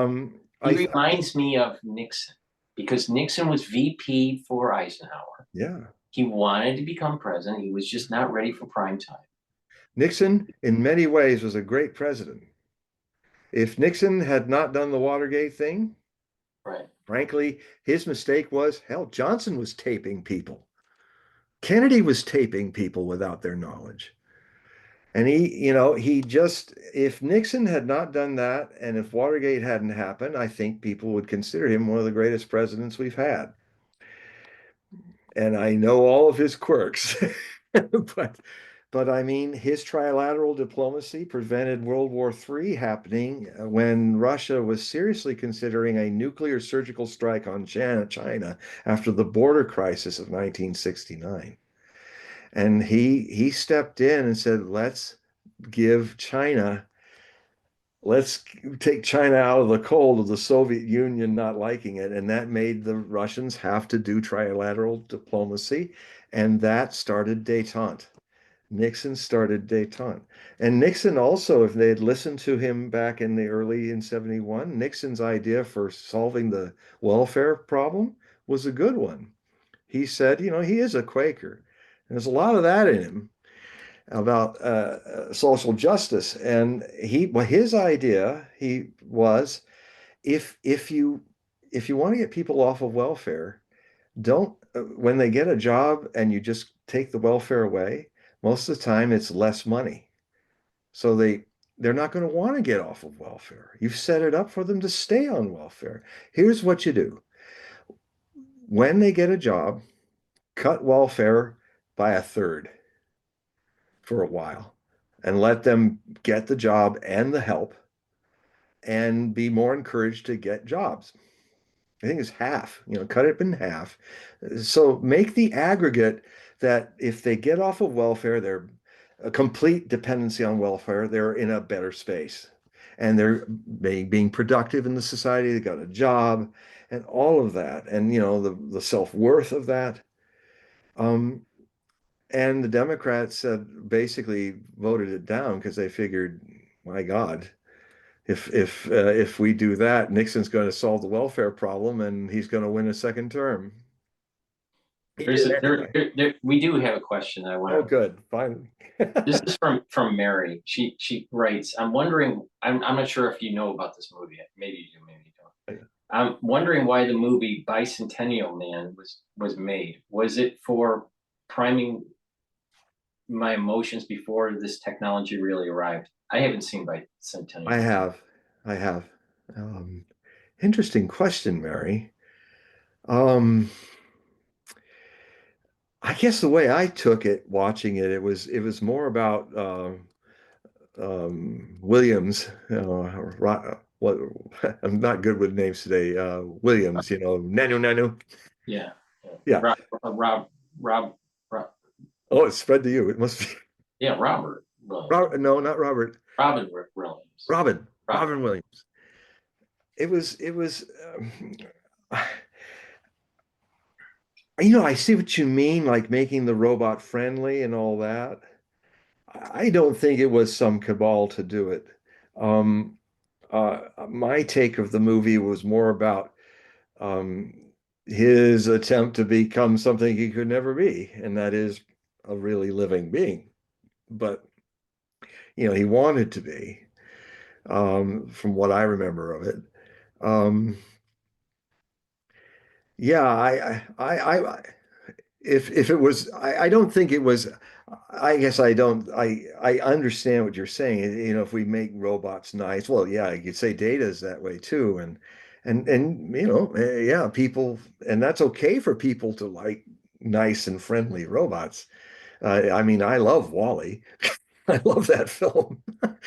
I reminds me of Nixon because Nixon was VP for Eisenhower. yeah, He wanted to become president. He was just not ready for prime time. Nixon in many ways was a great president. If Nixon had not done the Watergate thing, Right. frankly, his mistake was, hell, Johnson was taping people. Kennedy was taping people without their knowledge. And he just, if Nixon had not done that, and if Watergate hadn't happened, I think people would consider him one of the greatest presidents we've had. And I know all of his quirks, but I mean, his trilateral diplomacy prevented World War III happening when Russia was seriously considering a nuclear surgical strike on China after the border crisis of 1969. And he stepped in and said, give China, let's take China out of the cold of the Soviet Union not liking it. And that made the Russians have to do trilateral diplomacy. And that started detente. Nixon started detente. And Nixon also, if they had listened to him back in the early in 71, Nixon's idea for solving the welfare problem was a good one. He said, he is a Quaker. There's a lot of that in him about social justice. And his idea, he was, if you want to get people off of welfare, don't when they get a job and you just take the welfare away, most of the time it's less money. So they're not going to want to get off of welfare. You've set it up for them to stay on welfare. Here's what you do. When they get a job, cut welfare by a third for a while and let them get the job and the help and be more encouraged to get jobs. I think it's half, cut it in half. So make the aggregate that if they get off of welfare, they're a complete dependency on welfare, they're in a better space. And they're being productive in the society, they got a job and all of that. And the self-worth of that. And the Democrats basically voted it down because they figured my God, if we do that, Nixon's going to solve the welfare problem and he's going to win a second term. He There's did a, anyway. we do have a question I want Oh, to. good. Finally. This is from Mary. She writes, I'm wondering, I'm not sure if you know about this movie. Maybe you do, maybe you don't. I'm wondering why the movie Bicentennial Man was made. Was it for priming my emotions before this technology really arrived? I haven't seen I Bicentennial Man. have. I have. Um, Interesting question, Mary. Um, I guess the way I took it, watching it, it was more about Williams. What I'm not good with names today. Williams, Nanu Nanu. Yeah. Yeah. Rob, Rob, Rob, Rob, Oh, it's spread to you. It must be yeah, Robert Williams. Robert. No, not Robert. Robin Williams. Robin. Robin. Robin Williams. It was. I see what you mean, like making the robot friendly and all that. I don't think it was some cabal to do it. Um, my take of the movie was more about um, his attempt to become something he could never be, and that is a really living being. But he wanted to be, from what I remember of it. Um, yeah, if it was, I don't think it was. I guess I don't. I understand what you're saying. If we make robots nice, well, yeah, you could say data is that way too, and yeah, people, and that's okay for people to like nice and friendly robots. I mean, I love Wally. I love that film.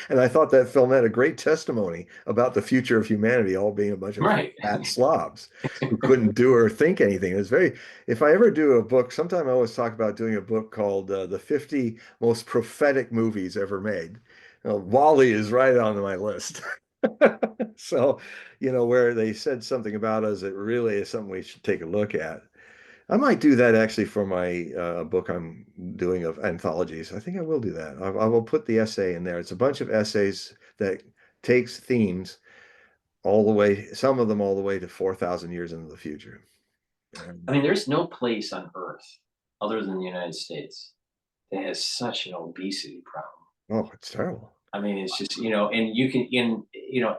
And I thought that film had a great testimony about the future of humanity all being a bunch of Right. fat slobs who couldn't do or think anything. It was very, if I ever do a book, sometime I always talk about doing a book called The 50 Most Prophetic Movies Ever Made. Wally is right on my list. So, where they said something about us that really is something we should take a look at. I might do that actually for my book I'm doing of anthologies. I think I will do that. I will put the essay in there. It's a bunch of essays that takes themes all the way, some of them all the way to 4,000 years into the future. I And, mean, there's no place on earth other than the United States that has such an obesity problem. oh, it's terrible. I mean, it's just, and you can,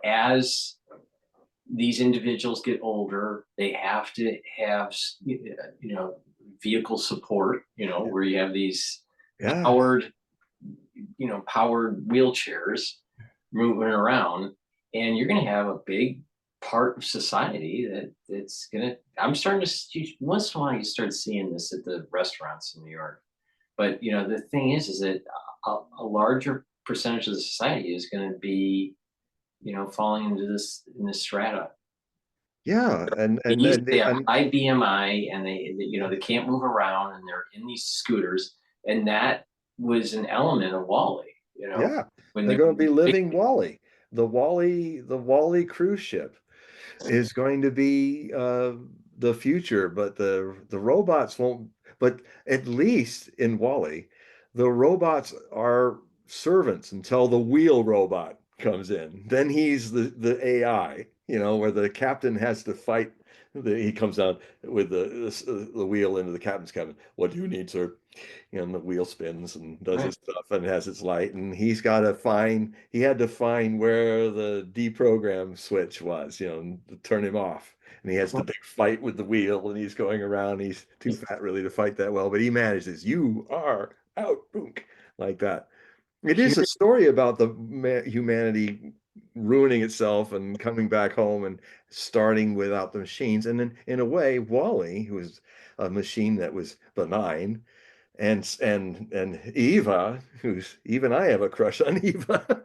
as these individuals get older, they have to have, vehicle support, Yeah. where you have these Yeah. powered, powered wheelchairs moving around, and you're going to have a big part of society that's going to. I'm starting to once in a while you start seeing this at the restaurants in New York, but the thing is that a larger percentage of the society is going to be falling into this in this strata. Yeah. They usually have And high BMI, and they can't move around, and they're in these scooters, and that was an element of Wally. yeah, When they're they going to be living Wally. The Wally cruise ship is going to be the future, but the robots won't. But at least in Wally, the robots are servants until the wheel robot comes in. Then he's the AI, where the captain has to fight. He comes out with the wheel into the captain's cabin. What do you need, sir? And the wheel spins and does right, its stuff and has its light. And he had to find where the deprogram switch was, to turn him off. And he has the big fight with the wheel and he's going around. He's too fat really to fight that well, but he manages. You are out, boom, like that. It is a story about the humanity ruining itself and coming back home and starting without the machines. And then, in a way, Wally, who was a machine that was benign, and Eva, who's even I have a crush on Eva.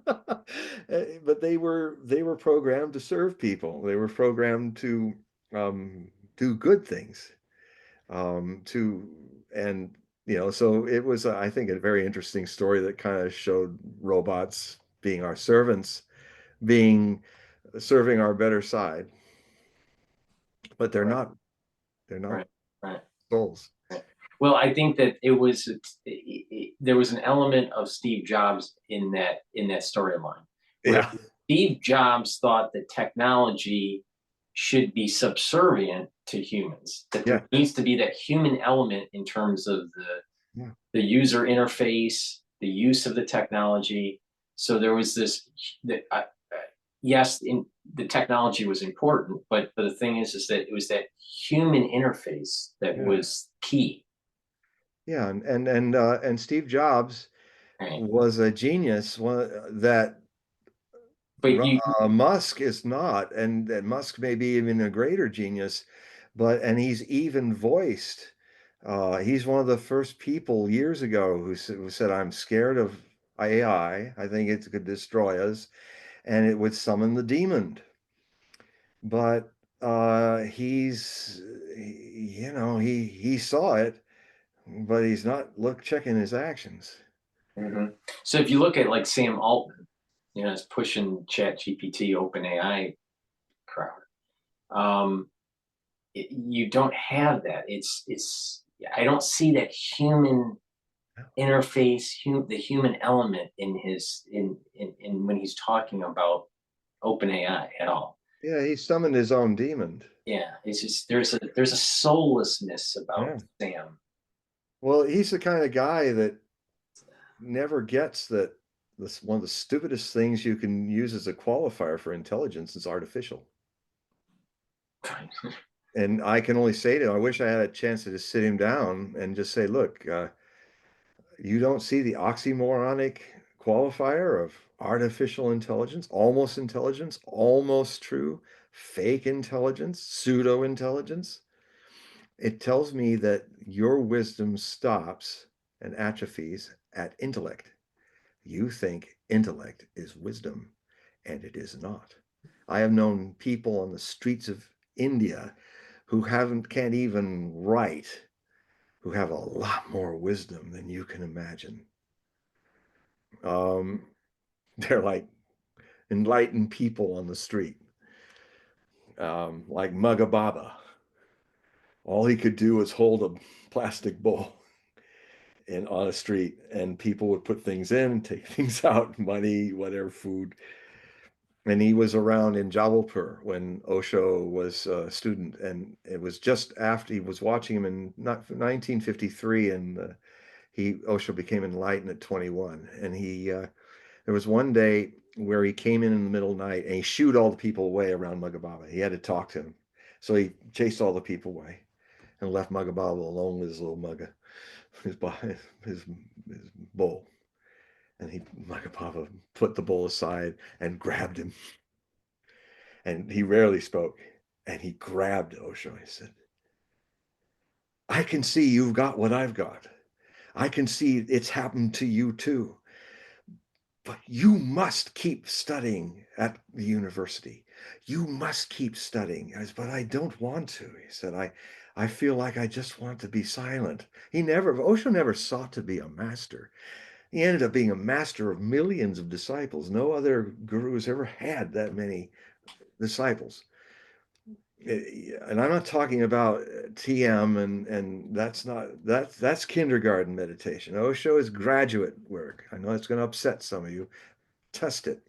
But they were programmed to serve people. They were programmed to do good things. To and so it was, I think, a very interesting story that kind of showed robots being our servants, being serving our better side, but they're right, not. They're not right, right, souls. right. Well, I think that there was an element of Steve Jobs in that storyline where Yeah, Steve Jobs thought that technology should be subservient to humans, that yeah, there needs to be that human element in terms of yeah, the user interface, the use of the technology. So there was this that yes, the technology was important, but the thing is that it was that human interface that yeah, was key. yeah. And Steve Jobs Right. was a genius, one that But you, Musk is not, and that Musk may be even a greater genius, and he's even voiced. He's one of the first people years ago who said, "I'm scared of AI. I think it could destroy us, and it would summon the demon." But he saw it, but he's not checking his actions. mhm. So if you look at like Sam Altman, is pushing Chat GPT, Open AI crowd. Um, you don't have that. I don't see that human interface, the human element in his in when he's talking about Open AI at all. Yeah, he summoned his own demon. Yeah, it's just there's a soullessness about Yeah. Sam. Well, he's the kind of guy that never gets that this one of the stupidest things you can use as a qualifier for intelligence is artificial. And I can only say to him, I wish I had a chance to just sit him down and just say, look, you don't see the oxymoronic qualifier of artificial intelligence, almost true, fake intelligence, pseudo intelligence. It tells me that your wisdom stops and atrophies at intellect. You think intellect is wisdom, and it is not. I have known people on the streets of India who can't even write, who have a lot more wisdom than you can imagine. Um, they're like enlightened people on the street, like Mugga Baba. All he could do was hold a plastic bowl on a street, and people would put things in, take things out, money, whatever, food. And he was around in Jabalpur when Osho was a student, and it was just after he was watching him in 1953, and Osho became enlightened at 21, and there was one day where he came in the middle of the night and he shooed all the people away around Mugababa. He had to talk to him, so he chased all the people away and left Mugababa alone with his little mugga, his his, his bowl, and Mugababa put the bowl aside and grabbed him, and he rarely spoke, and he grabbed Osho. He said, "I can see you've got what I've got. I can see it's happened to you too. But you must keep studying at the university. You must keep studying." I said, "But I don't want to." He said, I feel like I just want to be silent. Osho never sought to be a master. He ended up being a master of millions of disciples. No other guru has ever had that many disciples. And I'm not talking about TM, and that's kindergarten meditation. Osho is graduate work. I know it's going to upset some of you. Test it.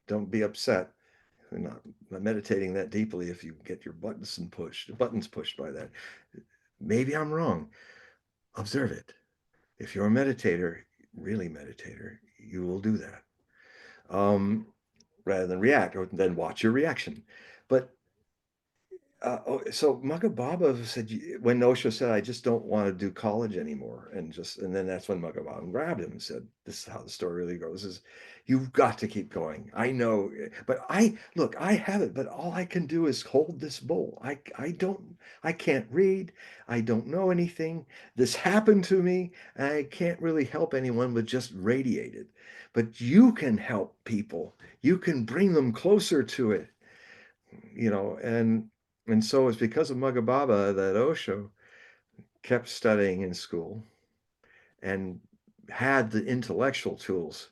Don't be upset. You're not meditating that deeply if you get your buttons pushed by that. Maybe I'm wrong. Observe it. If you're a meditator, really meditator, you will do that. Rather than react, or then watch your reaction. But so Magababa said, when Osho said, "I just don't want to do college anymore," and then that's when Magababa grabbed him and said, "This is how the story really goes: is you've got to keep going. I know, but I have it, but all I can do is hold this bowl. I can't read. I don't know anything. This happened to me. I can't really help anyone but just radiate it. But you can help people. You can bring them closer to it." And so it's because of Magababa that Osho kept studying in school and had the intellectual tools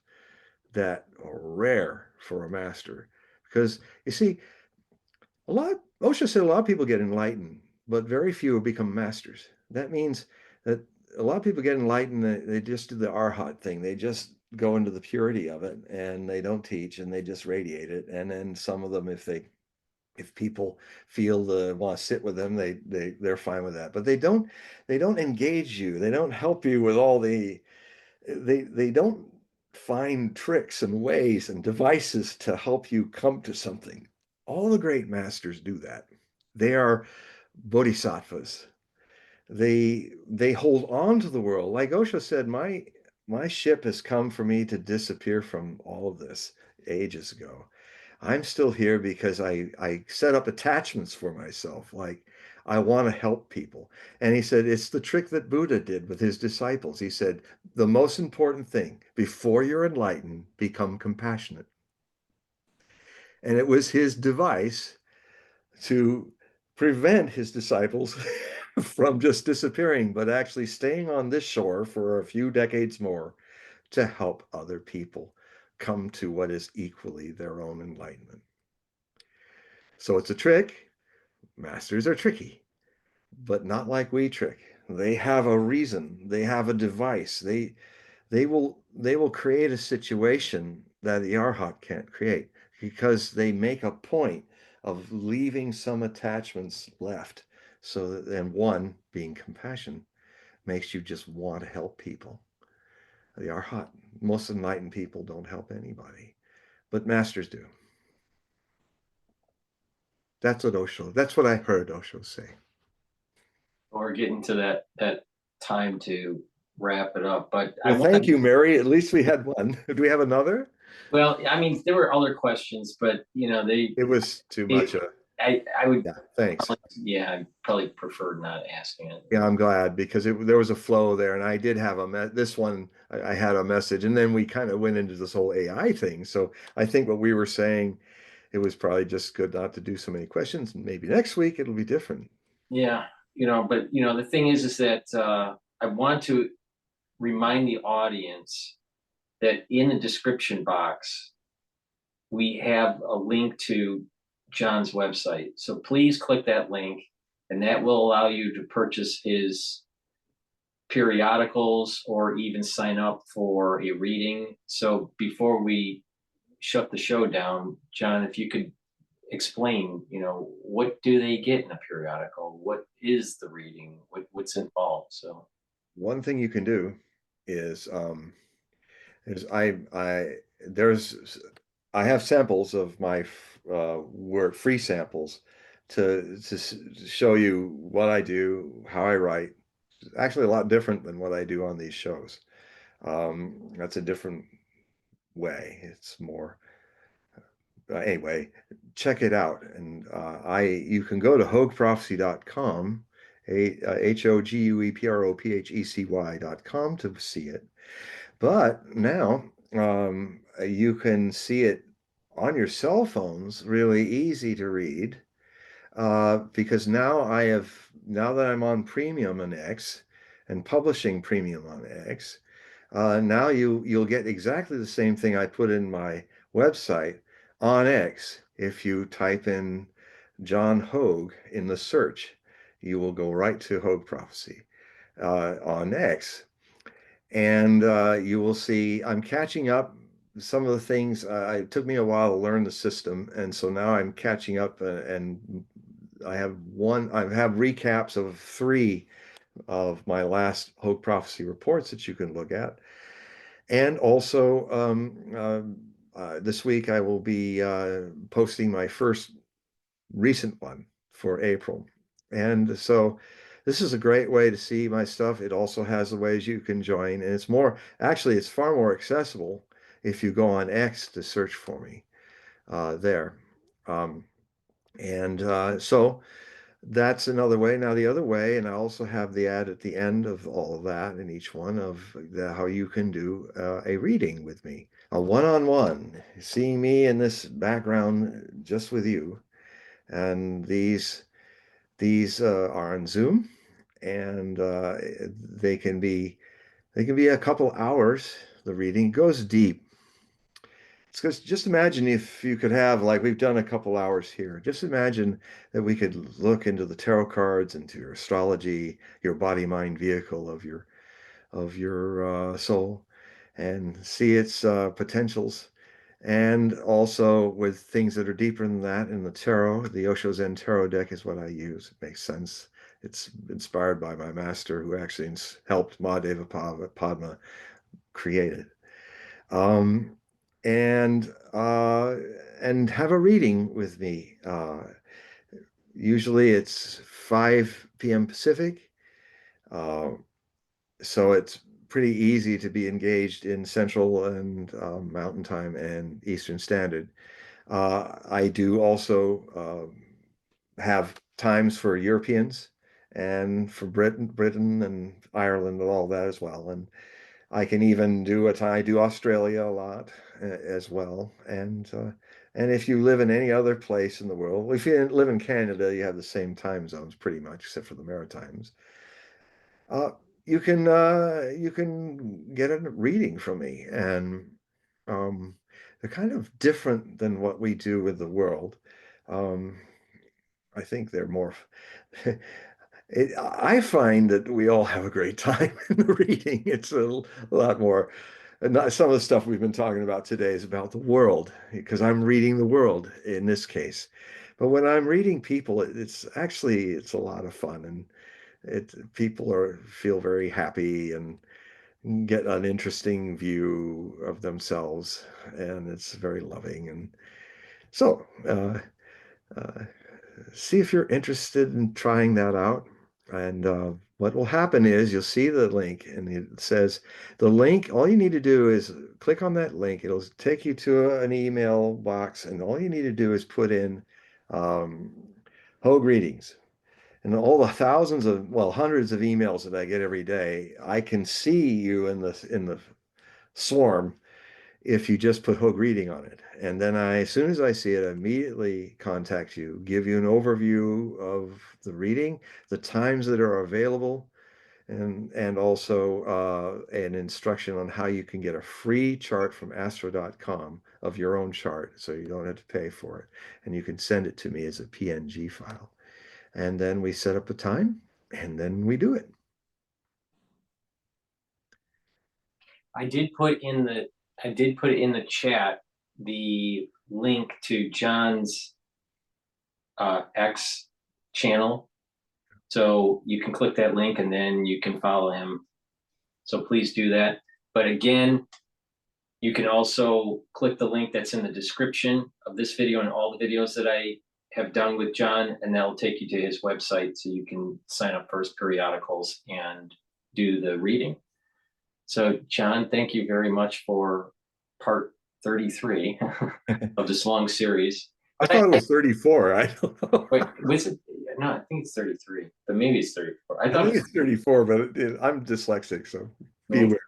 that are rare for a master. Because you see, Osho said a lot of people get enlightened, but very few become masters. That means that a lot of people get enlightened, they just do the arhat thing. They just go into the purity of it and they don't teach and they just radiate it. And then some of them, if people feel the want to sit with them, they're fine with that. But they don't engage you. They don't help you with all they don't find tricks and ways and devices to help you come to something. All the great masters do that. They are bodhisattvas. They hold on to the world. Like Osho said, my ship has come for me to disappear from all of this ages ago. I'm still here because I set up attachments for myself. Like I want to help people. And he said, it's the trick that Buddha did with his disciples. He said, the most important thing before you're enlightened, become compassionate. And it was his device to prevent his disciples from just disappearing, but actually staying on this shore for a few decades more to help other people come to what is equally their own enlightenment. So it's a trick. Masters are tricky, but not like we trick. They have a reason. They have a device. They will create a situation that the Arhat can't create because they make a point of leaving some attachments left. So that then one being compassion makes you just want to help people. The Arhat, most enlightened people don't help anybody, but masters do. That's what I heard Osho say. We're getting to that time to wrap it up, but I Well, want thank to. you, Mary. At least we had one. Do we have another? Well, I mean, there were other questions, but It was too they much. I would Yeah, thanks. probably, yeah, I probably prefer not asking it. Yeah, I'm glad because there was a flow there, and I did have this one. I had a message, and then we kind of went into this whole AI thing. So I think what we were saying, it was probably just good not to do so many questions. Maybe next week it'll be different. Yeah, but the thing is that I want to remind the audience that in the description box we have a link to John's website. So please click that link, and that will allow you to purchase his periodicals or even sign up for a reading. So before we shut the show down, John, if you could explain, what do they get in a periodical? What is the reading? What's involved? So One thing you can do is is there's I have samples of my work, free samples to show you what I do, how I write. It's actually a lot different than what I do on these shows. That's a different way. It's more anyway. Check it out, and you can go to hogueprophesy.com, HOGUEPROPHECY.com to see it. But now you can see it on your cell phones, really easy to read, because now that I'm on premium on X and publishing premium on X, now you'll get exactly the same thing I put in my website on X. If you type in John Hogue in the search, you will go right to Hogue Prophecy on X, and you will see I'm catching up. Some of the things it took me a while to learn the system, and so now I'm catching up, and I have recaps of 3 of my last Hogue Prophecy reports that you can look at. And also, this week I will be posting my first recent one for April. And so this is a great way to see my stuff. It also has the ways you can join, and it's far more accessible if you go on X to search for me there. Um, and so that's another way. Now, the other way, and I also have the ad at the end of all of that in each one of how you can do a reading with me, a one-on-one, seeing me in this background just with you. And these are on Zoom, and they can be a couple hours. The reading goes deep. because just imagine if you could have, like we've done a couple hours here, just imagine that we could look into the tarot cards, into your astrology, your body mind vehicle of your soul, and see its potentials. And also with things that are deeper than that in the tarot, the Osho Zen Tarot deck is what I use. It makes sense. It's inspired by my master who actually helped Mahadeva Padma create it. Um, and and have a reading with me. Usually it's 5 p.m. Pacific. Uh, so it's pretty easy to be engaged in Central and Mountain Time and Eastern Standard. I do also have times for Europeans and for Britain and Ireland and all that as well. And I can even do I do Australia a lot as well. And if you live in any other place in the world, if you live in Canada, you have the same time zones pretty much, except for the Maritimes. Uh, you can get a reading from me, and um, they're kind of different than what we do with the world. Um, I think they're more. I find that we all have a great time in the reading. It's a lot more. And not, some of the stuff we've been talking about today is about the world, because I'm reading the world in this case. But when I'm reading people, it's a lot of fun, and people are feel very happy and get an interesting view of themselves, and it's very loving. And so, uh, see if you're interested in trying that out. And what will happen is you'll see the link, and it says the link. All you need to do is click on that link. It'll take you to an email box, and all you need to do is put in um, Hogue readings. And all the thousands of, well, hundreds of emails that I get every day, I can see you in the swarm if you just put Hogue reading on it. And then as soon as I see it, I immediately contact you, give you an overview of the reading, the times that are available, and also an instruction on how you can get a free chart from astro.com of your own chart, so you don't have to pay for it. And you can send it to me as a PNG file. And then we set up a time, and then we do it. I did put in the I did put in the chat the link to John's X channel. So you can click that link and then you can follow him. So please do that. But again, you can also click the link that's in the description of this video and all the videos that I have done with John, and that'll take you to his website so you can sign up for his periodicals and do the reading. So, John, thank you very much for part 33 of this long series. I thought it was 34. I don't know. Wait, was it? No, I think it's 33, but maybe it's 34. I I thought think it it's 34, but I'm dyslexic, so was, beware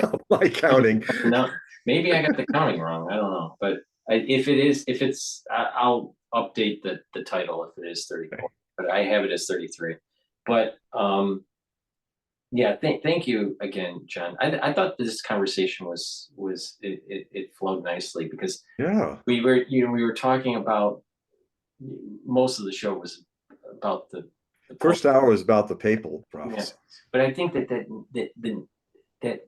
of my counting. no, maybe I got the counting wrong. I don't know, but if it's, I'll update the title if it is 34. But I have it as 33. But yeah, thank you again, John. I thought this conversation it flowed nicely because Yeah. we were talking about, most of the show was about the First hour was about the papal yeah, prophecies. but I think that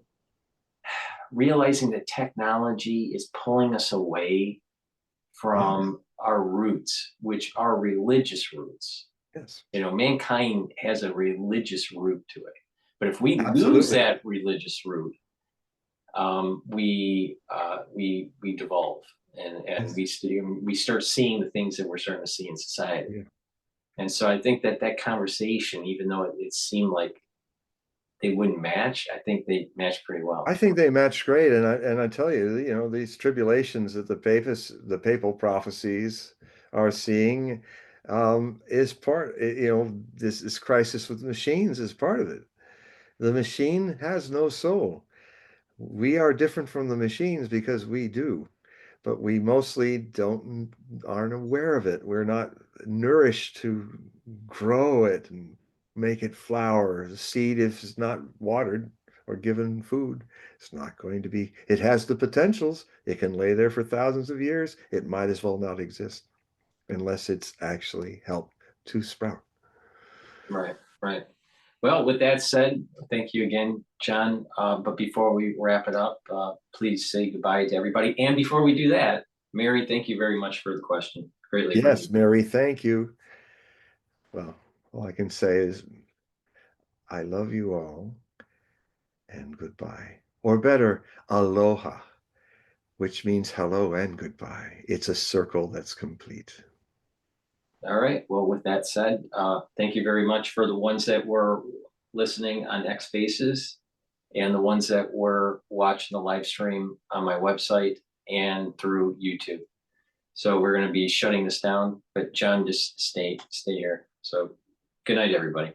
realizing that technology is pulling us away Yeah. from our roots, which are religious roots. Yes. You know, mankind has a religious root to it. But if we lose Absolutely. that religious root, we devolve, and Yes. we start seeing the things that we're starting to see in society. Yeah. And so I think that conversation, even though it seemed like they wouldn't match, I think they match pretty well. I think they match great, and I tell you, these tribulations that the papal prophecies are seeing is part. This crisis with machines is part of it. The machine has no soul. We are different from the machines because we do, but we mostly aren't aware of it. We're not nourished to grow it and make it flower. The seed, if it's not watered, or given food. It's not going to be, it has the potentials. It can lay there for thousands of years. It might as well not exist unless it's actually helped to sprout. Right, right. Well, with that said, thank you again, John. But before we wrap it up, please say goodbye to everybody. And before we do that, Mary, thank you very much for the question. Greatly Yes, appreciate it. Mary, thank you. Well, all I can say is I love you all and goodbye. Or better, aloha, which means hello and goodbye. It's a circle that's complete. All right. Well, with that said, thank you very much for the ones that were listening on X Spaces and the ones that were watching the live stream on my website and through YouTube. So we're going to be shutting this down, but John, just stay here. So good night, everybody.